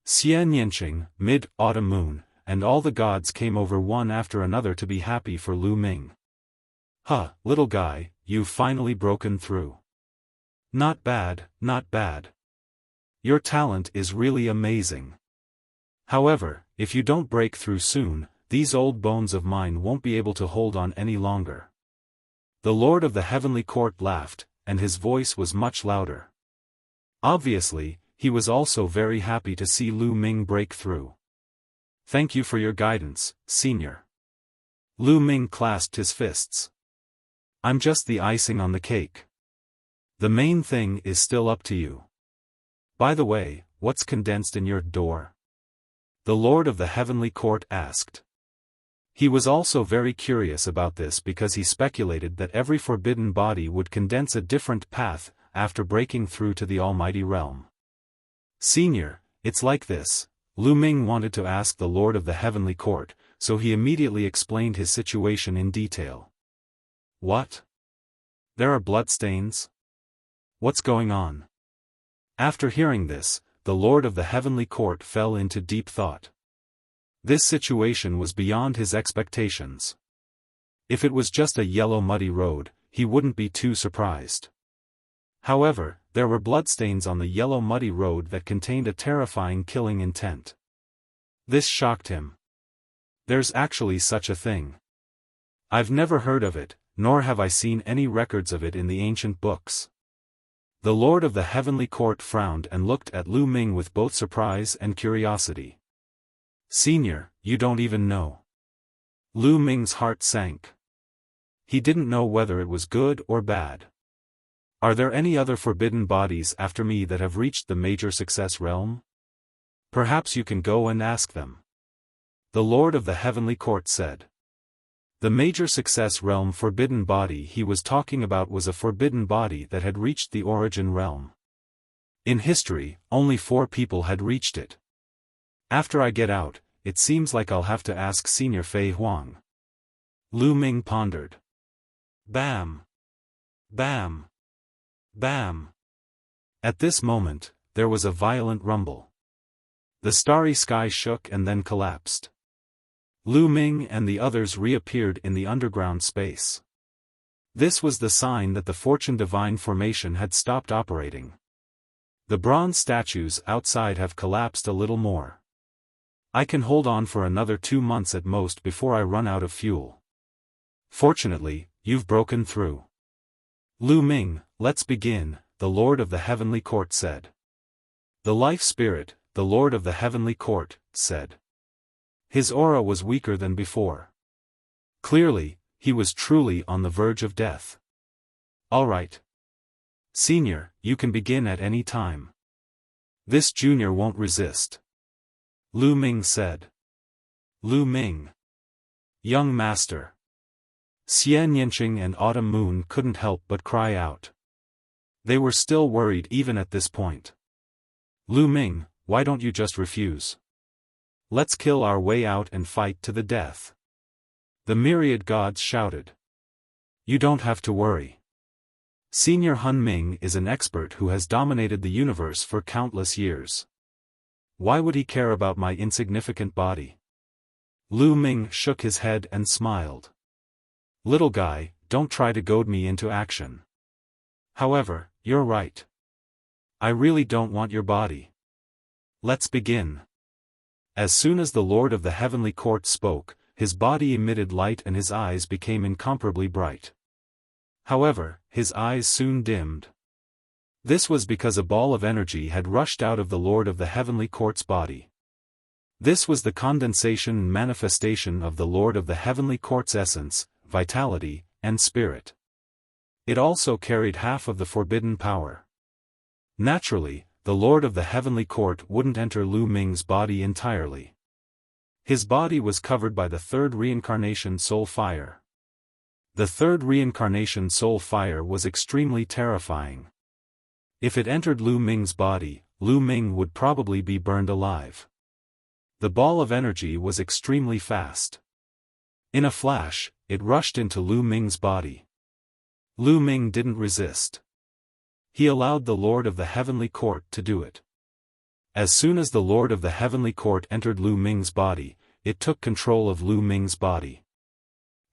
Xian Yanqing, mid-autumn moon, and all the gods came over one after another to be happy for Lu Ming. Huh, little guy, you've finally broken through. Not bad, not bad. Your talent is really amazing. However, if you don't break through soon, these old bones of mine won't be able to hold on any longer. The Lord of the Heavenly Court laughed, and his voice was much louder. Obviously, he was also very happy to see Lu Ming break through. Thank you for your guidance, Senior. Lu Ming clasped his fists. I'm just the icing on the cake. The main thing is still up to you. By the way, what's condensed in your door? The Lord of the Heavenly Court asked. He was also very curious about this because he speculated that every forbidden body would condense a different path after breaking through to the Almighty Realm. Senior, it's like this. Lu Ming wanted to ask the Lord of the Heavenly Court, so he immediately explained his situation in detail. What? There are bloodstains? What's going on? After hearing this, the Lord of the Heavenly Court fell into deep thought. This situation was beyond his expectations. If it was just a yellow muddy road, he wouldn't be too surprised. However, there were bloodstains on the yellow muddy road that contained a terrifying killing intent. This shocked him. There's actually such a thing. I've never heard of it, nor have I seen any records of it in the ancient books. The Lord of the Heavenly Court frowned and looked at Lu Ming with both surprise and curiosity. Senior, you don't even know. Lu Ming's heart sank. He didn't know whether it was good or bad. Are there any other forbidden bodies after me that have reached the major success realm? Perhaps you can go and ask them. The Lord of the Heavenly Court said. The major success realm forbidden body he was talking about was a forbidden body that had reached the origin realm. In history, only 4 people had reached it. After I get out, it seems like I'll have to ask Senior Fei Huang. Lu Ming pondered. Bam! Bam! Bam! At this moment, there was a violent rumble. The starry sky shook and then collapsed. Lu Ming and the others reappeared in the underground space. This was the sign that the Fortune Divine Formation had stopped operating. The bronze statues outside have collapsed a little more. I can hold on for another 2 months at most before I run out of fuel. Fortunately, you've broken through. Lu Ming, let's begin, the Lord of the Heavenly Court said. The Life Spirit, the Lord of the Heavenly Court, said. His aura was weaker than before. Clearly, he was truly on the verge of death. All right. Senior, you can begin at any time. This junior won't resist. Lu Ming said. Lu Ming. Young master. Xian Yanqing and Autumn Moon couldn't help but cry out. They were still worried even at this point. Lu Ming, why don't you just refuse? Let's kill our way out and fight to the death. The myriad gods shouted. You don't have to worry. Senior Han Ming is an expert who has dominated the universe for countless years. Why would he care about my insignificant body? Lu Ming shook his head and smiled. Little guy, don't try to goad me into action. However, you're right. I really don't want your body. Let's begin. As soon as the Lord of the Heavenly Court spoke, his body emitted light and his eyes became incomparably bright. However, his eyes soon dimmed. This was because a ball of energy had rushed out of the Lord of the Heavenly Court's body. This was the condensation and manifestation of the Lord of the Heavenly Court's essence, vitality, and spirit. It also carried half of the forbidden power. Naturally, the Lord of the Heavenly Court wouldn't enter Lu Ming's body entirely. His body was covered by the third reincarnation soul fire. The third reincarnation soul fire was extremely terrifying. If it entered Lu Ming's body, Lu Ming would probably be burned alive. The ball of energy was extremely fast. In a flash, it rushed into Lu Ming's body. Lu Ming didn't resist. He allowed the Lord of the Heavenly Court to do it. As soon as the Lord of the Heavenly Court entered Lu Ming's body, it took control of Lu Ming's body.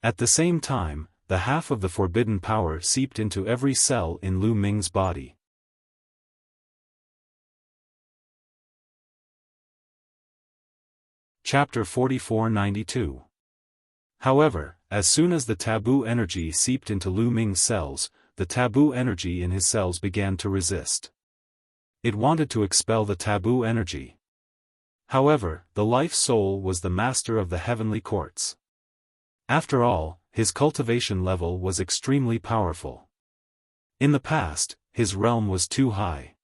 At the same time, the half of the forbidden power seeped into every cell in Lu Ming's body. Chapter 4492. However, as soon as the taboo energy seeped into Lu Ming's cells, the taboo energy in his cells began to resist. It wanted to expel the taboo energy. However, the life soul was the master of the heavenly courts. After all, his cultivation level was extremely powerful. In the past, his realm was too high.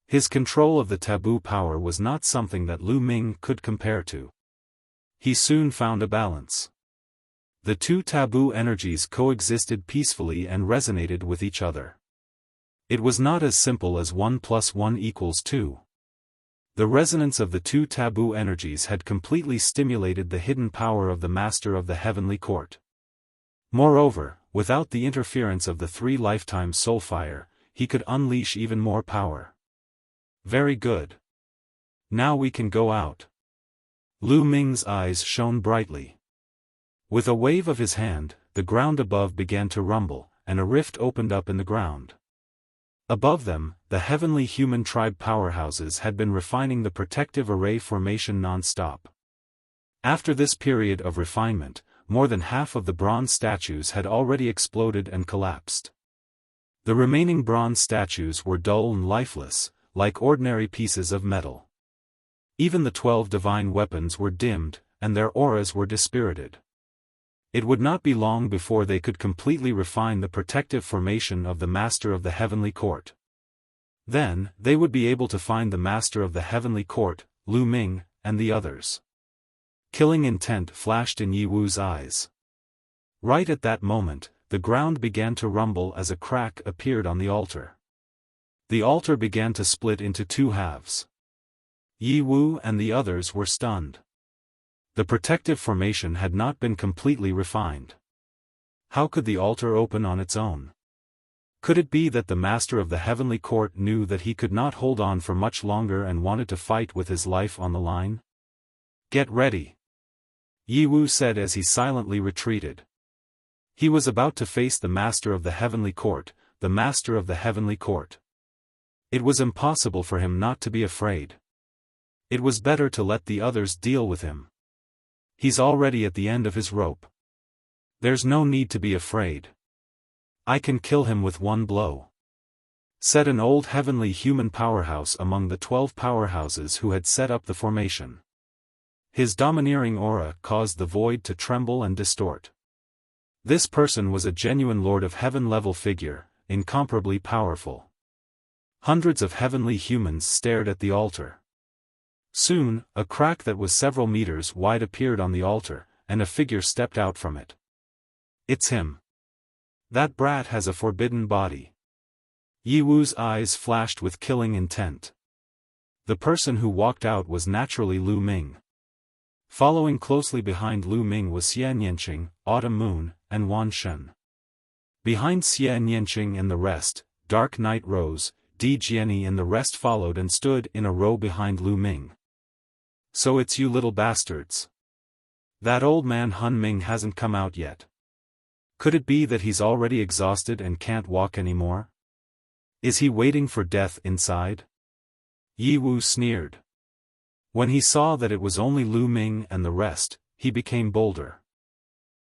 His control of the taboo power was not something that Lu Ming could compare to. He soon found a balance. The two taboo energies coexisted peacefully and resonated with each other. It was not as simple as 1 + 1 = 2. The resonance of the two taboo energies had completely stimulated the hidden power of the Master of the Heavenly Court. Moreover, without the interference of the three lifetime soul fire, he could unleash even more power. Very good. Now we can go out. Lu Ming's eyes shone brightly. With a wave of his hand, the ground above began to rumble, and a rift opened up in the ground. Above them, the heavenly human tribe powerhouses had been refining the protective array formation non-stop. After this period of refinement, more than half of the bronze statues had already exploded and collapsed. The remaining bronze statues were dull and lifeless, like ordinary pieces of metal. Even the 12 divine weapons were dimmed, and their auras were dispirited. It would not be long before they could completely refine the protective formation of the Master of the Heavenly Court. Then, they would be able to find the Master of the Heavenly Court, Lu Ming, and the others. Killing intent flashed in Yi Wu's eyes. Right at that moment, the ground began to rumble as a crack appeared on the altar. The altar began to split into two halves. Yi Wu and the others were stunned. The protective formation had not been completely refined. How could the altar open on its own? Could it be that the Master of the Heavenly Court knew that he could not hold on for much longer and wanted to fight with his life on the line? Get ready, Yi Wu said as he silently retreated. He was about to face the Master of the Heavenly Court, the Master of the Heavenly Court. It was impossible for him not to be afraid. It was better to let the others deal with him. He's already at the end of his rope. There's no need to be afraid. I can kill him with one blow, said an old heavenly human powerhouse among the 12 powerhouses who had set up the formation. His domineering aura caused the void to tremble and distort. This person was a genuine Lord of Heaven level figure, incomparably powerful. Hundreds of heavenly humans stared at the altar. Soon, a crack that was several meters wide appeared on the altar, and a figure stepped out from it. It's him. That brat has a forbidden body. Yi Wu's eyes flashed with killing intent. The person who walked out was naturally Lu Ming. Following closely behind Lu Ming was Xie Nianqing, Autumn Moon, and Wan Shen. Behind Xie Nianqing and the rest, Dark Night Rose, Di Jiani and the rest followed and stood in a row behind Lu Ming. So it's you little bastards. That old man Han Ming hasn't come out yet. Could it be that he's already exhausted and can't walk anymore? Is he waiting for death inside? Yi Wu sneered. When he saw that it was only Lu Ming and the rest, he became bolder.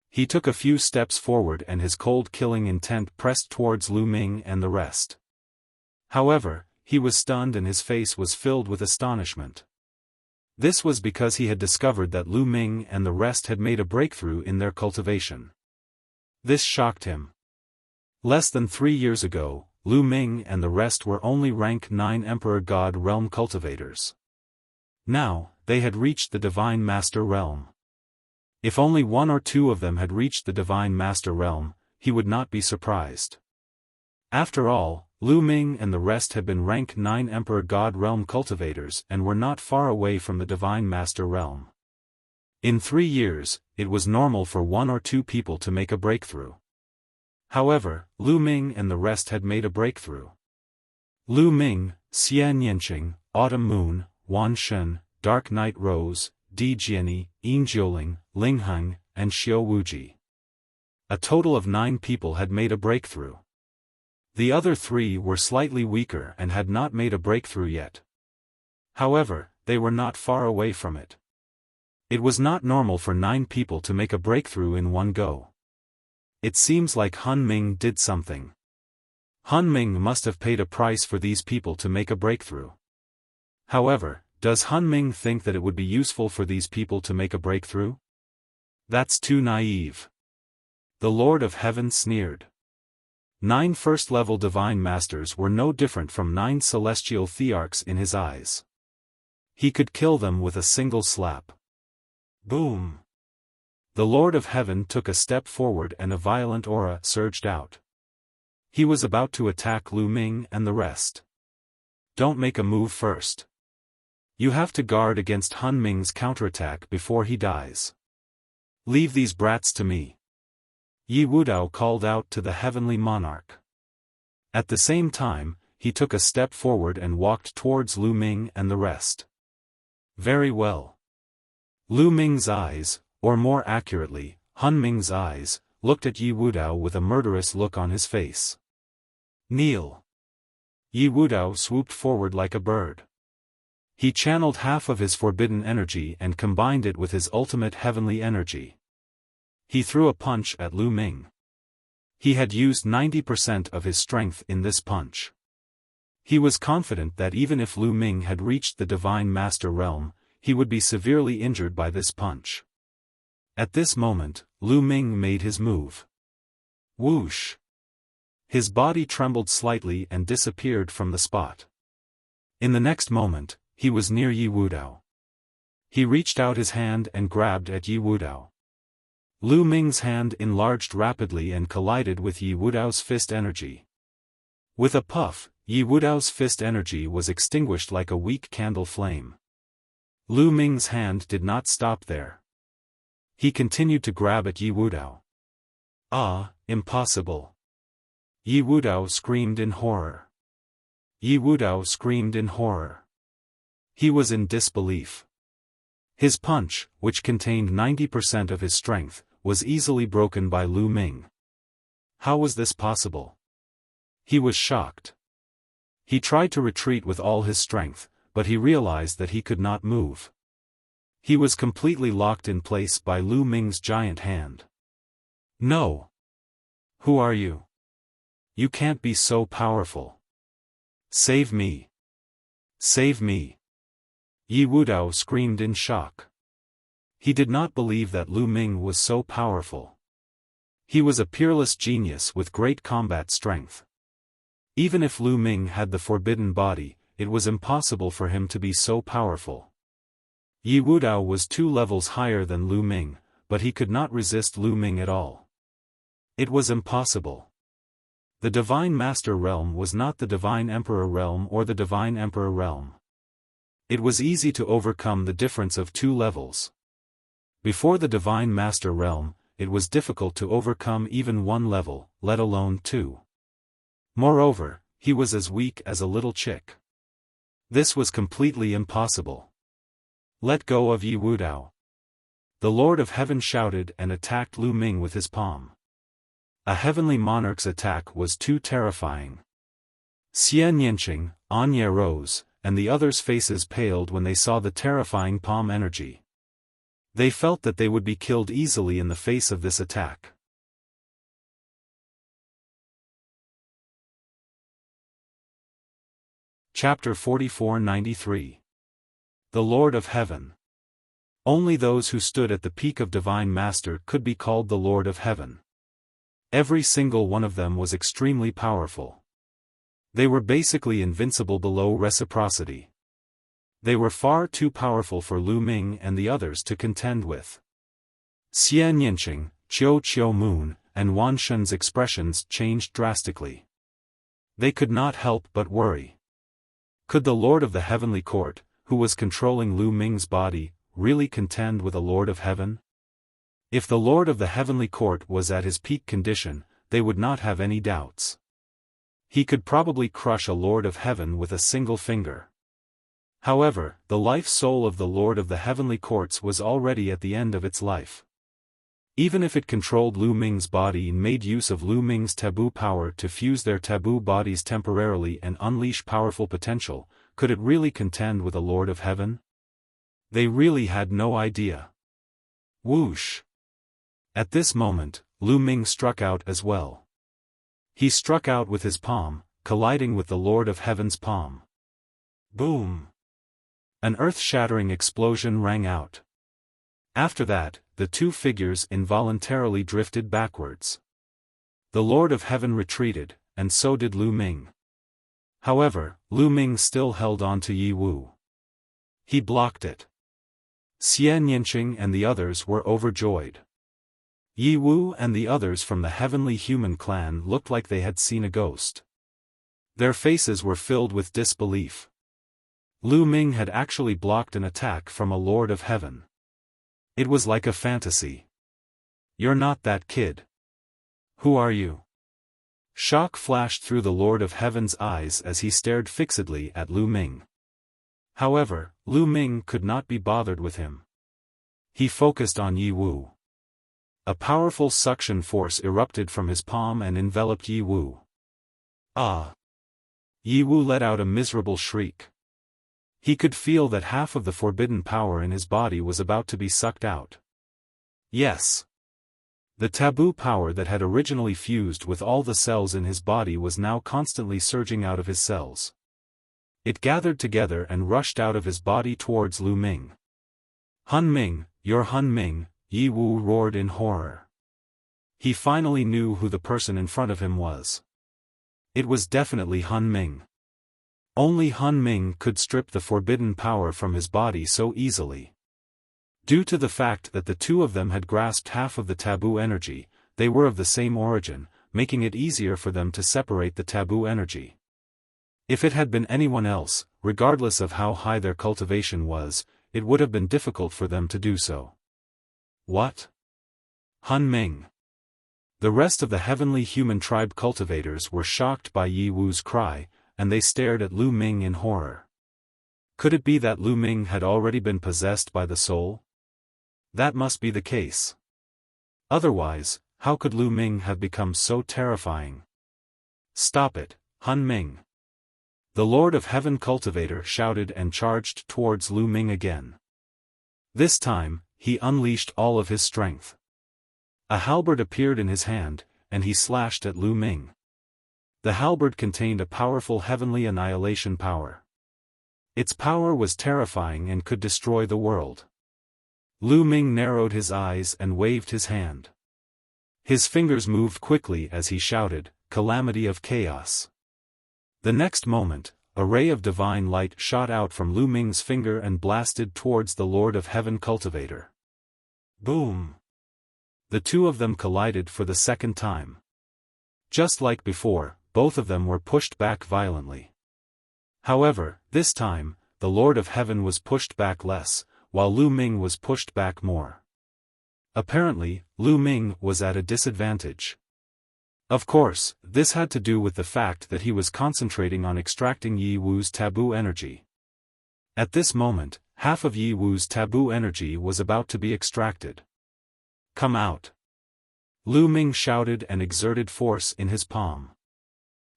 He took a few steps forward and his cold killing intent pressed towards Lu Ming and the rest. However, he was stunned and his face was filled with astonishment. This was because he had discovered that Lu Ming and the rest had made a breakthrough in their cultivation. This shocked him. Less than 3 years ago, Lu Ming and the rest were only rank 9 Emperor God realm cultivators. Now, they had reached the Divine Master realm. If only 1 or 2 of them had reached the Divine Master realm, he would not be surprised. After all, Lu Ming and the rest had been rank 9 Emperor God realm cultivators and were not far away from the Divine Master realm. In 3 years, it was normal for 1 or 2 people to make a breakthrough. However, Lu Ming and the rest had made a breakthrough. Lu Ming, Xian Yanqing, Autumn Moon, Wan Shen, Dark Night Rose, Di Jiani, Yin Jiuling, Ling Heng, and Xiao Wuji. A total of 9 people had made a breakthrough. The other 3 were slightly weaker and had not made a breakthrough yet. However, they were not far away from it. It was not normal for 9 people to make a breakthrough in one go. It seems like Han Ming did something. Han Ming must have paid a price for these people to make a breakthrough. However, does Han Ming think that it would be useful for these people to make a breakthrough? That's too naive. The Lord of Heaven sneered. 9 first-level Divine Masters were no different from 9 celestial thearchs in his eyes. He could kill them with a single slap. Boom! The Lord of Heaven took a step forward and a violent aura surged out. He was about to attack Lu Ming and the rest. Don't make a move first. You have to guard against Han Ming's counterattack before he dies. Leave these brats to me. Yi Wudao called out to the heavenly monarch. At the same time, he took a step forward and walked towards Lu Ming and the rest. Very well. Lu Ming's eyes, or more accurately, Han Ming's eyes, looked at Yi Wudao with a murderous look on his face. Kneel. Yi Wudao swooped forward like a bird. He channeled half of his forbidden energy and combined it with his ultimate heavenly energy. He threw a punch at Lu Ming. He had used 90% of his strength in this punch. He was confident that even if Lu Ming had reached the Divine Master realm, he would be severely injured by this punch. At this moment, Lu Ming made his move. Whoosh! His body trembled slightly and disappeared from the spot. In the next moment, he was near Yi Wudao. He reached out his hand and grabbed at Yi Wudao. Lu Ming's hand enlarged rapidly and collided with Yi Wudao's fist energy. With a puff, Yi Wudao's fist energy was extinguished like a weak candle flame. Lu Ming's hand did not stop there. He continued to grab at Yi Wudao. Ah, impossible! Yi Wudao screamed in horror. Yi Wudao screamed in horror. He was in disbelief. His punch, which contained 90% of his strength, was easily broken by Lu Ming. How was this possible? He was shocked. He tried to retreat with all his strength, but he realized that he could not move. He was completely locked in place by Lu Ming's giant hand. No! Who are you? You can't be so powerful. Save me! Save me! Yi Wudao screamed in shock. He did not believe that Lu Ming was so powerful. He was a peerless genius with great combat strength. Even if Lu Ming had the forbidden body, it was impossible for him to be so powerful. Yi Wudao was 2 levels higher than Lu Ming, but he could not resist Lu Ming at all. It was impossible. The Divine Master Realm was not the Divine Emperor Realm or the Divine Emperor Realm. It was easy to overcome the difference of 2 levels. Before the Divine Master Realm, it was difficult to overcome even 1 level, let alone 2. Moreover, he was as weak as a little chick. This was completely impossible. Let go of Yi Wudao. The Lord of Heaven shouted and attacked Lu Ming with his palm. A heavenly monarch's attack was too terrifying. Xian Yanqing, Anya rose, and the others' faces paled when they saw the terrifying palm energy. They felt that they would be killed easily in the face of this attack. Chapter 4493. The Lord of Heaven. Only those who stood at the peak of Divine Master could be called the Lord of Heaven. Every single one of them was extremely powerful. They were basically invincible below reciprocity. They were far too powerful for Lu Ming and the others to contend with. Xian Yinqing, Qiu Moon, and Wan Shun's expressions changed drastically. They could not help but worry. Could the Lord of the Heavenly Court, who was controlling Lu Ming's body, really contend with a Lord of Heaven? If the Lord of the Heavenly Court was at his peak condition, they would not have any doubts. He could probably crush a Lord of Heaven with a single finger. However, the life soul of the Lord of the Heavenly Courts was already at the end of its life. Even if it controlled Lu Ming's body and made use of Lu Ming's taboo power to fuse their taboo bodies temporarily and unleash powerful potential, could it really contend with a Lord of Heaven? They really had no idea. Whoosh! At this moment, Lu Ming struck out as well. He struck out with his palm, colliding with the Lord of Heaven's palm. Boom! An earth-shattering explosion rang out. After that, the two figures involuntarily drifted backwards. The Lord of Heaven retreated, and so did Lu Ming. However, Lu Ming still held on to Yi Wu. He blocked it. Xian Yinqing and the others were overjoyed. Yi Wu and the others from the Heavenly Human clan looked like they had seen a ghost. Their faces were filled with disbelief. Lu Ming had actually blocked an attack from a Lord of Heaven. It was like a fantasy. You're not that kid. Who are you? Shock flashed through the Lord of Heaven's eyes as he stared fixedly at Lu Ming. However, Lu Ming could not be bothered with him. He focused on Yi Wu. A powerful suction force erupted from his palm and enveloped Yi Wu. Ah! Yi Wu let out a miserable shriek. He could feel that half of the forbidden power in his body was about to be sucked out. Yes. The taboo power that had originally fused with all the cells in his body was now constantly surging out of his cells. It gathered together and rushed out of his body towards Lu Ming. Hun Ming, you're Hun Ming, Yi Wu roared in horror. He finally knew who the person in front of him was. It was definitely Hun Ming. Only Hun Ming could strip the forbidden power from his body so easily. Due to the fact that the two of them had grasped half of the taboo energy, they were of the same origin, making it easier for them to separate the taboo energy. If it had been anyone else, regardless of how high their cultivation was, it would have been difficult for them to do so. What? Hun Ming. The rest of the Heavenly Human Tribe cultivators were shocked by Yi Wu's cry, and they stared at Lu Ming in horror. Could it be that Lu Ming had already been possessed by the soul? That must be the case. Otherwise, how could Lu Ming have become so terrifying? Stop it, Hun Ming. The Lord of Heaven cultivator shouted and charged towards Lu Ming again. This time, he unleashed all of his strength. A halberd appeared in his hand, and he slashed at Lu Ming. The halberd contained a powerful heavenly annihilation power. Its power was terrifying and could destroy the world. Lu Ming narrowed his eyes and waved his hand. His fingers moved quickly as he shouted, "Calamity of Chaos." The next moment, a ray of divine light shot out from Lu Ming's finger and blasted towards the Lord of Heaven cultivator. Boom! The two of them collided for the second time. Just like before, both of them were pushed back violently. However, this time, the Lord of Heaven was pushed back less, while Lu Ming was pushed back more. Apparently, Lu Ming was at a disadvantage. Of course, this had to do with the fact that he was concentrating on extracting Yi Wu's taboo energy. At this moment, half of Yi Wu's taboo energy was about to be extracted. Come out! Lu Ming shouted and exerted force in his palm.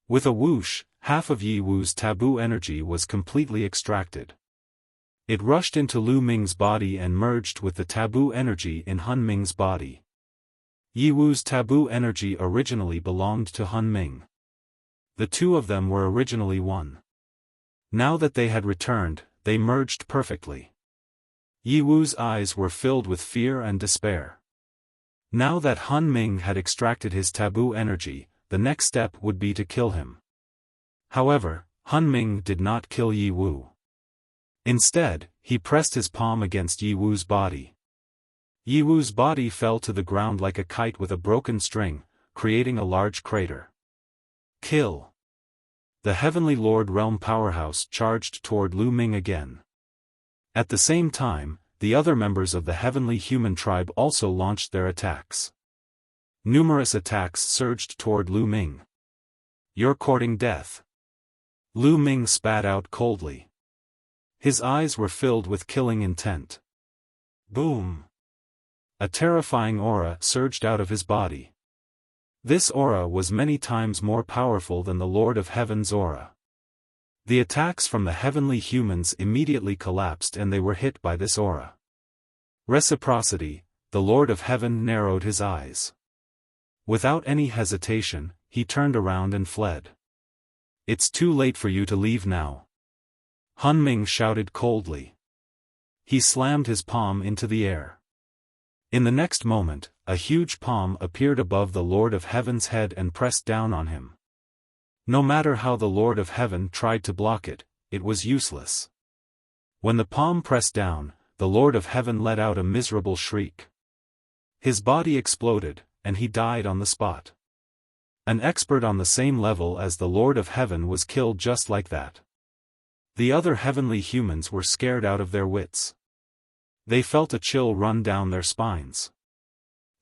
With a whoosh, half of Yi Wu's taboo energy was completely extracted. It rushed into Lu Ming's body and merged with the taboo energy in Hun Ming's body. Yi Wu's taboo energy originally belonged to Hun Ming. The two of them were originally one. Now that they had returned, they merged perfectly. Yi Wu's eyes were filled with fear and despair. Now that Han Ming had extracted his taboo energy, the next step would be to kill him. However, Han Ming did not kill Yi Wu. Instead, he pressed his palm against Yi Wu's body. Yi Wu's body fell to the ground like a kite with a broken string, creating a large crater. Kill! The Heavenly Lord Realm Powerhouse charged toward Lu Ming again. At the same time, the other members of the Heavenly Human Tribe also launched their attacks. Numerous attacks surged toward Lu Ming. You're courting death. Lu Ming spat out coldly. His eyes were filled with killing intent. Boom! A terrifying aura surged out of his body. This aura was many times more powerful than the Lord of Heaven's aura. The attacks from the heavenly humans immediately collapsed and they were hit by this aura. Reciprocity, the Lord of Heaven narrowed his eyes. Without any hesitation, he turned around and fled. It's too late for you to leave now. Han Ming shouted coldly. He slammed his palm into the air. In the next moment, a huge palm appeared above the Lord of Heaven's head and pressed down on him. No matter how the Lord of Heaven tried to block it, it was useless. When the palm pressed down, the Lord of Heaven let out a miserable shriek. His body exploded, and he died on the spot. An expert on the same level as the Lord of Heaven was killed just like that. The other heavenly humans were scared out of their wits. They felt a chill run down their spines.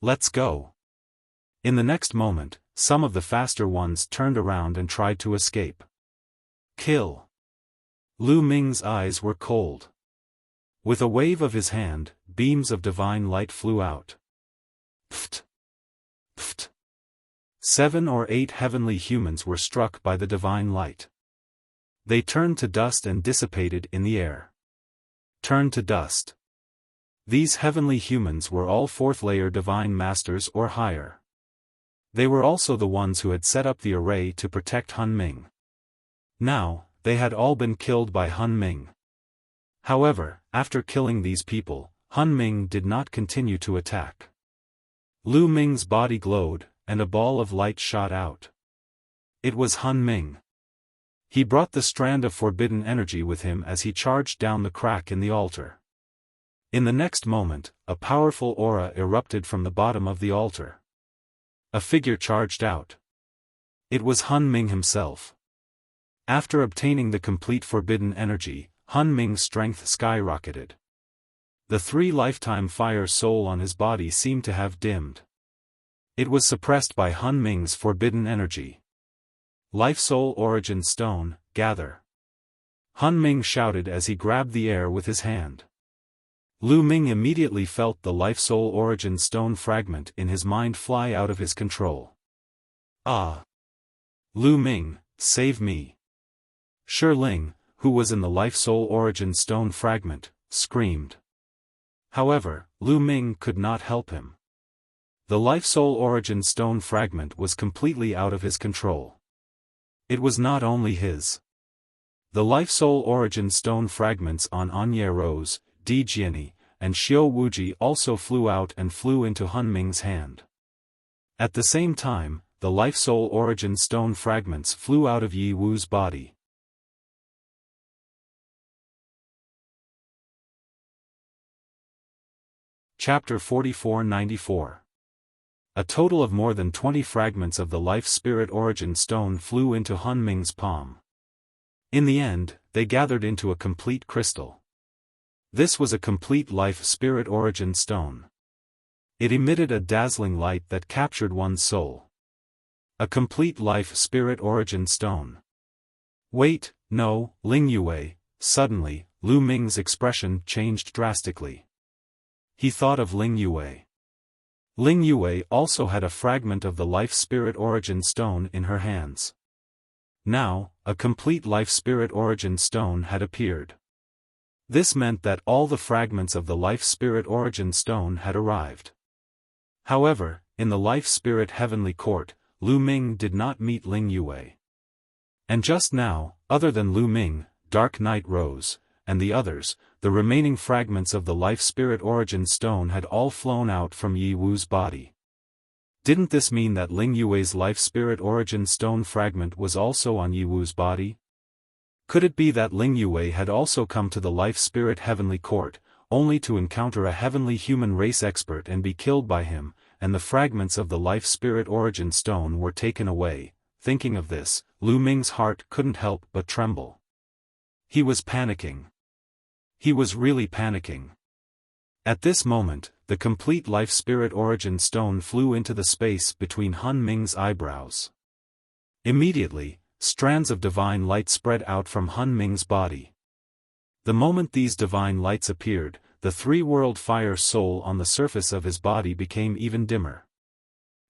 Let's go. In the next moment, some of the faster ones turned around and tried to escape. Kill! Lu Ming's eyes were cold. With a wave of his hand, beams of divine light flew out. Pft! Pft! 7 or 8 heavenly humans were struck by the divine light. They turned to dust and dissipated in the air. Turned to dust. These heavenly humans were all 4th-layer divine masters or higher. They were also the ones who had set up the array to protect Han Ming. Now, they had all been killed by Han Ming. However, after killing these people, Han Ming did not continue to attack. Lu Ming's body glowed, and a ball of light shot out. It was Han Ming. He brought the strand of forbidden energy with him as he charged down the crack in the altar. In the next moment, a powerful aura erupted from the bottom of the altar. A figure charged out. It was Han Ming himself. After obtaining the complete forbidden energy, Han Ming's strength skyrocketed. The 3 lifetime fire soul on his body seemed to have dimmed. It was suppressed by Han Ming's forbidden energy. Life Soul Origin Stone, gather. Han Ming shouted as he grabbed the air with his hand. Lu Ming immediately felt the Life Soul Origin Stone fragment in his mind fly out of his control. Ah! Lu Ming, save me! Shi Ling, who was in the Life Soul Origin Stone fragment, screamed. However, Lu Ming could not help him. The Life Soul Origin Stone fragment was completely out of his control. It was not only his. The Life Soul Origin Stone fragments on Anye Rose, Di Jiani, and Xiao Wuji also flew out and flew into Han Ming's hand. At the same time, the Life Soul Origin Stone fragments flew out of Yi Wu's body. Chapter 4494. A total of more than 20 fragments of the Life Spirit Origin Stone flew into Han Ming's palm. In the end, they gathered into a complete crystal. This was a complete Life Spirit Origin Stone. It emitted a dazzling light that captured one's soul. A complete Life Spirit Origin Stone. Wait, no, Ling Yue. Suddenly, Lu Ming's expression changed drastically. He thought of Ling Yue. Ling Yue also had a fragment of the Life Spirit Origin Stone in her hands. Now, a complete Life Spirit Origin Stone had appeared. This meant that all the fragments of the Life Spirit Origin Stone had arrived. However, in the Life Spirit Heavenly Court, Lu Ming did not meet Ling Yue. And just now, other than Lu Ming, Dark Night Rose, and the others, the remaining fragments of the Life Spirit Origin Stone had all flown out from Yi Wu's body. Didn't this mean that Ling Yue's Life Spirit Origin Stone fragment was also on Yi Wu's body? Could it be that Ling Yue had also come to the Life Spirit Heavenly Court, only to encounter a heavenly human race expert and be killed by him, and the fragments of the Life Spirit Origin Stone were taken away? Thinking of this, Lu Ming's heart couldn't help but tremble. He was panicking. He was really panicking. At this moment, the complete Life Spirit Origin Stone flew into the space between Han Ming's eyebrows. Immediately, strands of divine light spread out from Han Ming's body. The moment these divine lights appeared, the three-world fire soul on the surface of his body became even dimmer.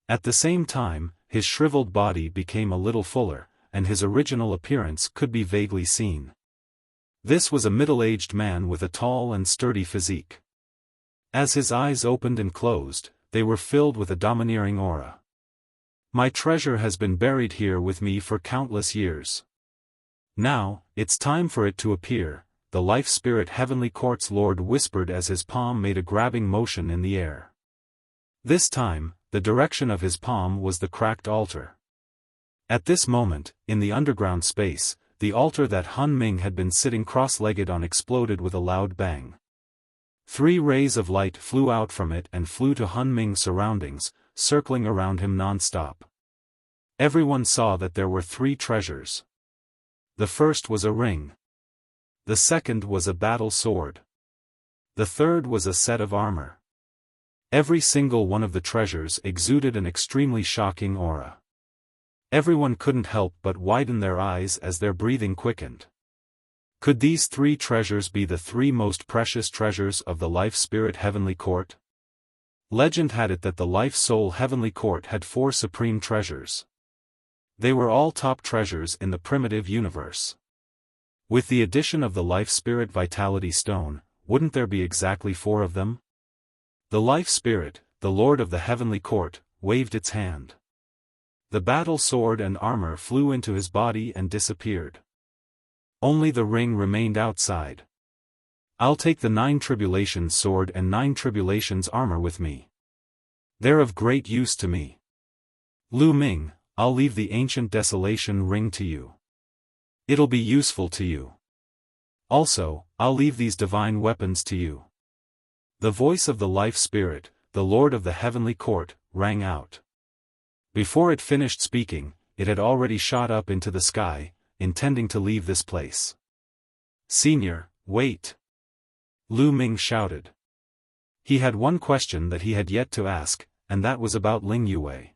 At the same time, his shriveled body became a little fuller, and his original appearance could be vaguely seen. This was a middle-aged man with a tall and sturdy physique. As his eyes opened and closed, they were filled with a domineering aura. My treasure has been buried here with me for countless years. Now, it's time for it to appear, the Life Spirit Heavenly Court's Lord whispered as his palm made a grabbing motion in the air. This time, the direction of his palm was the cracked altar. At this moment, in the underground space, the altar that Han Ming had been sitting cross-legged on exploded with a loud bang. 3 rays of light flew out from it and flew to Han Ming's surroundings, circling around him non-stop. Everyone saw that there were 3 treasures. The first was a ring. The second was a battle sword. The third was a set of armor. Every single one of the treasures exuded an extremely shocking aura. Everyone couldn't help but widen their eyes as their breathing quickened. Could these 3 treasures be the 3 most precious treasures of the Life Spirit Heavenly Court? Legend had it that the Life Soul Heavenly Court had 4 supreme treasures. They were all top treasures in the primitive universe. With the addition of the Life Spirit Vitality Stone, wouldn't there be exactly 4 of them? The Life Spirit, the Lord of the Heavenly Court, waved its hand. The battle sword and armor flew into his body and disappeared. Only the ring remained outside. I'll take the 9 Tribulations sword and 9 Tribulations armor with me. They're of great use to me. Lu Ming, I'll leave the Ancient Desolation ring to you. It'll be useful to you. Also, I'll leave these divine weapons to you. The voice of the Life Spirit, the Lord of the Heavenly Court, rang out. Before it finished speaking, it had already shot up into the sky, intending to leave this place. Senior, wait! Lu Ming shouted. He had one question that he had yet to ask, and that was about Ling Yue.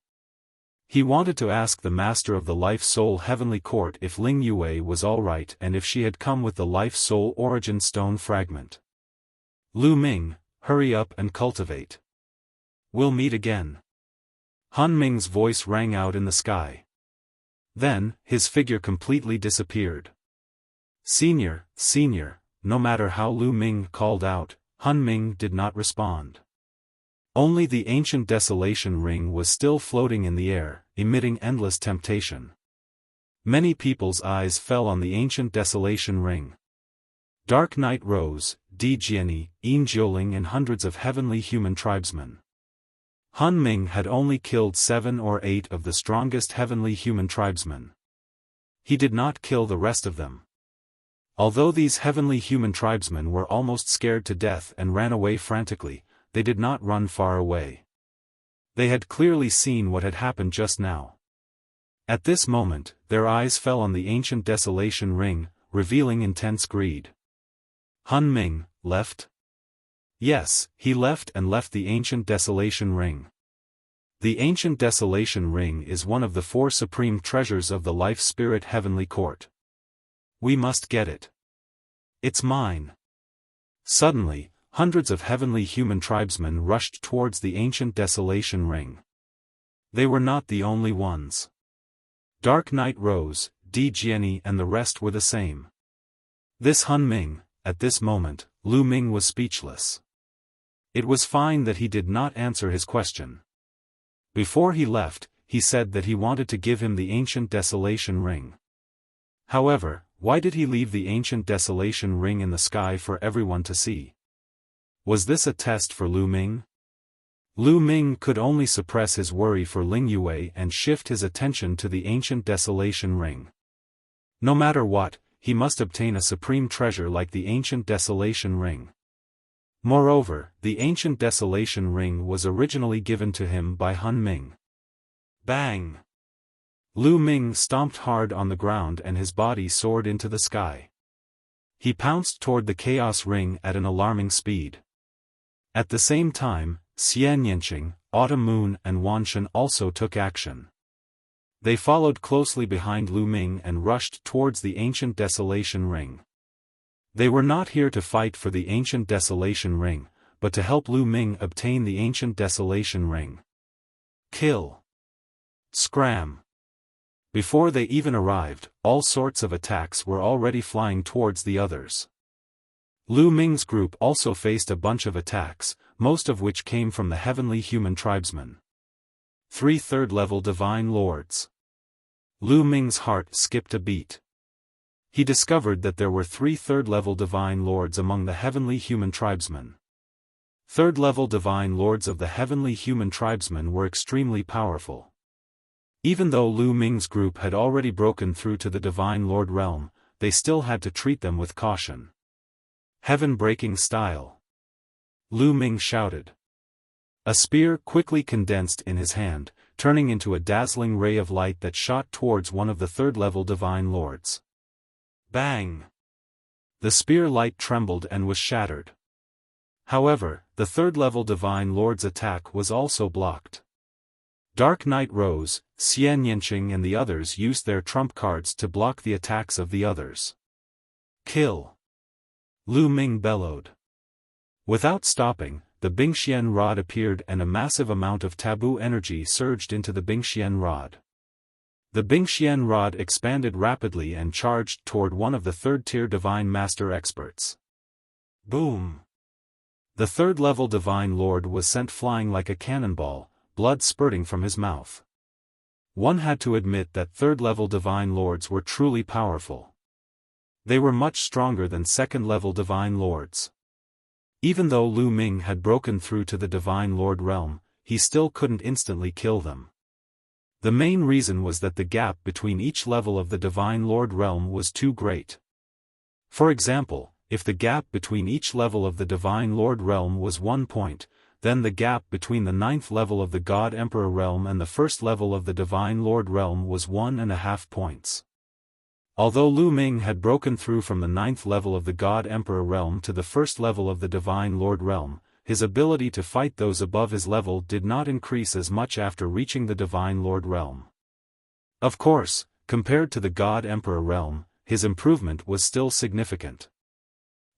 He wanted to ask the Master of the Life Soul Heavenly Court if Ling Yue was alright and if she had come with the Life Soul Origin Stone fragment. Lu Ming, hurry up and cultivate. We'll meet again. Han Ming's voice rang out in the sky. Then, his figure completely disappeared. Senior, no matter how Lu Ming called out, Han Ming did not respond. Only the Ancient Desolation ring was still floating in the air, emitting endless temptation. Many people's eyes fell on the Ancient Desolation ring. Dark Night Rose, Di Jiani, Yin Jiuling and hundreds of heavenly human tribesmen. Han Ming had only killed 7 or 8 of the strongest heavenly human tribesmen. He did not kill the rest of them. Although these heavenly human tribesmen were almost scared to death and ran away frantically, they did not run far away. They had clearly seen what had happened just now. At this moment, their eyes fell on the Ancient Desolation ring, revealing intense greed. Han Ming left? Yes, he left the Ancient Desolation ring. The Ancient Desolation ring is one of the 4 supreme treasures of the Life Spirit Heavenly Court. We must get it. It's mine. Suddenly, hundreds of heavenly human tribesmen rushed towards the Ancient Desolation ring. They were not the only ones. Dark Night Rose, Di Jiani and the rest were the same. This Han Ming, at this moment, Lu Ming was speechless. It was fine that he did not answer his question. Before he left, he said that he wanted to give him the Ancient Desolation ring. However, Why did he leave the ancient desolation ring in the sky for everyone to see? Was this a test for Lu Ming? Lu Ming could only suppress his worry for Ling Yue and shift his attention to the ancient desolation ring. No matter what, he must obtain a supreme treasure like the ancient desolation ring. Moreover, the ancient desolation ring was originally given to him by Han Ming. Bang! Lu Ming stomped hard on the ground and his body soared into the sky. He pounced toward the chaos ring at an alarming speed. At the same time, Xian Yanqing, Autumn Moon and Wanshan also took action. They followed closely behind Lu Ming and rushed towards the ancient desolation ring. They were not here to fight for the ancient desolation ring, but to help Lu Ming obtain the ancient desolation ring. Kill! Scram! Before they even arrived, all sorts of attacks were already flying towards the others. Lu Ming's group also faced a bunch of attacks, most of which came from the heavenly human tribesmen. 3 third-level divine lords. Lu Ming's heart skipped a beat. He discovered that there were 3 third-level divine lords among the heavenly human tribesmen. Third-level divine lords of the heavenly human tribesmen were extremely powerful. Even though Lu Ming's group had already broken through to the Divine Lord realm, they still had to treat them with caution. Heaven-breaking style! Lu Ming shouted. A spear quickly condensed in his hand, turning into a dazzling ray of light that shot towards one of the third-level Divine Lords. Bang! The spear light trembled and was shattered. However, the third-level Divine Lord's attack was also blocked. Dark Night rose, Xian Yanqing and the others used their trump cards to block the attacks of the others. Kill! Lu Ming bellowed. Without stopping, the Bingxian rod appeared and a massive amount of taboo energy surged into the Bingxian rod. The Bingxian rod expanded rapidly and charged toward one of the third-tier Divine Master experts. Boom! The third-level Divine Lord was sent flying like a cannonball, blood spurting from his mouth. One had to admit that third-level Divine Lords were truly powerful. They were much stronger than second-level Divine Lords. Even though Lu Ming had broken through to the Divine Lord realm, he still couldn't instantly kill them. The main reason was that the gap between each level of the Divine Lord realm was too great. For example, if the gap between each level of the Divine Lord realm was 1 point, then the gap between the 9th level of the God Emperor realm and the 1st level of the Divine Lord realm was 1.5 points. Although Lu Ming had broken through from the 9th level of the God Emperor realm to the 1st level of the Divine Lord realm, his ability to fight those above his level did not increase as much after reaching the Divine Lord realm. Of course, compared to the God Emperor realm, his improvement was still significant.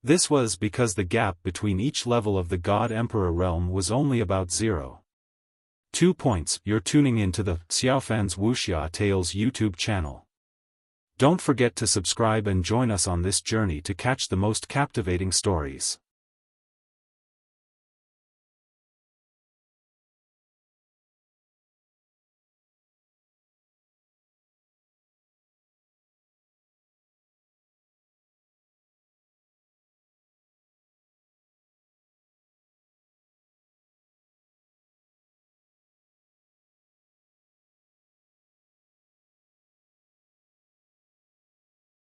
This was because the gap between each level of the God Emperor realm was only about 0.2 points. You're tuning into the Xiaofan's Wuxia Tales YouTube channel. Don't forget to subscribe and join us on this journey to catch the most captivating stories.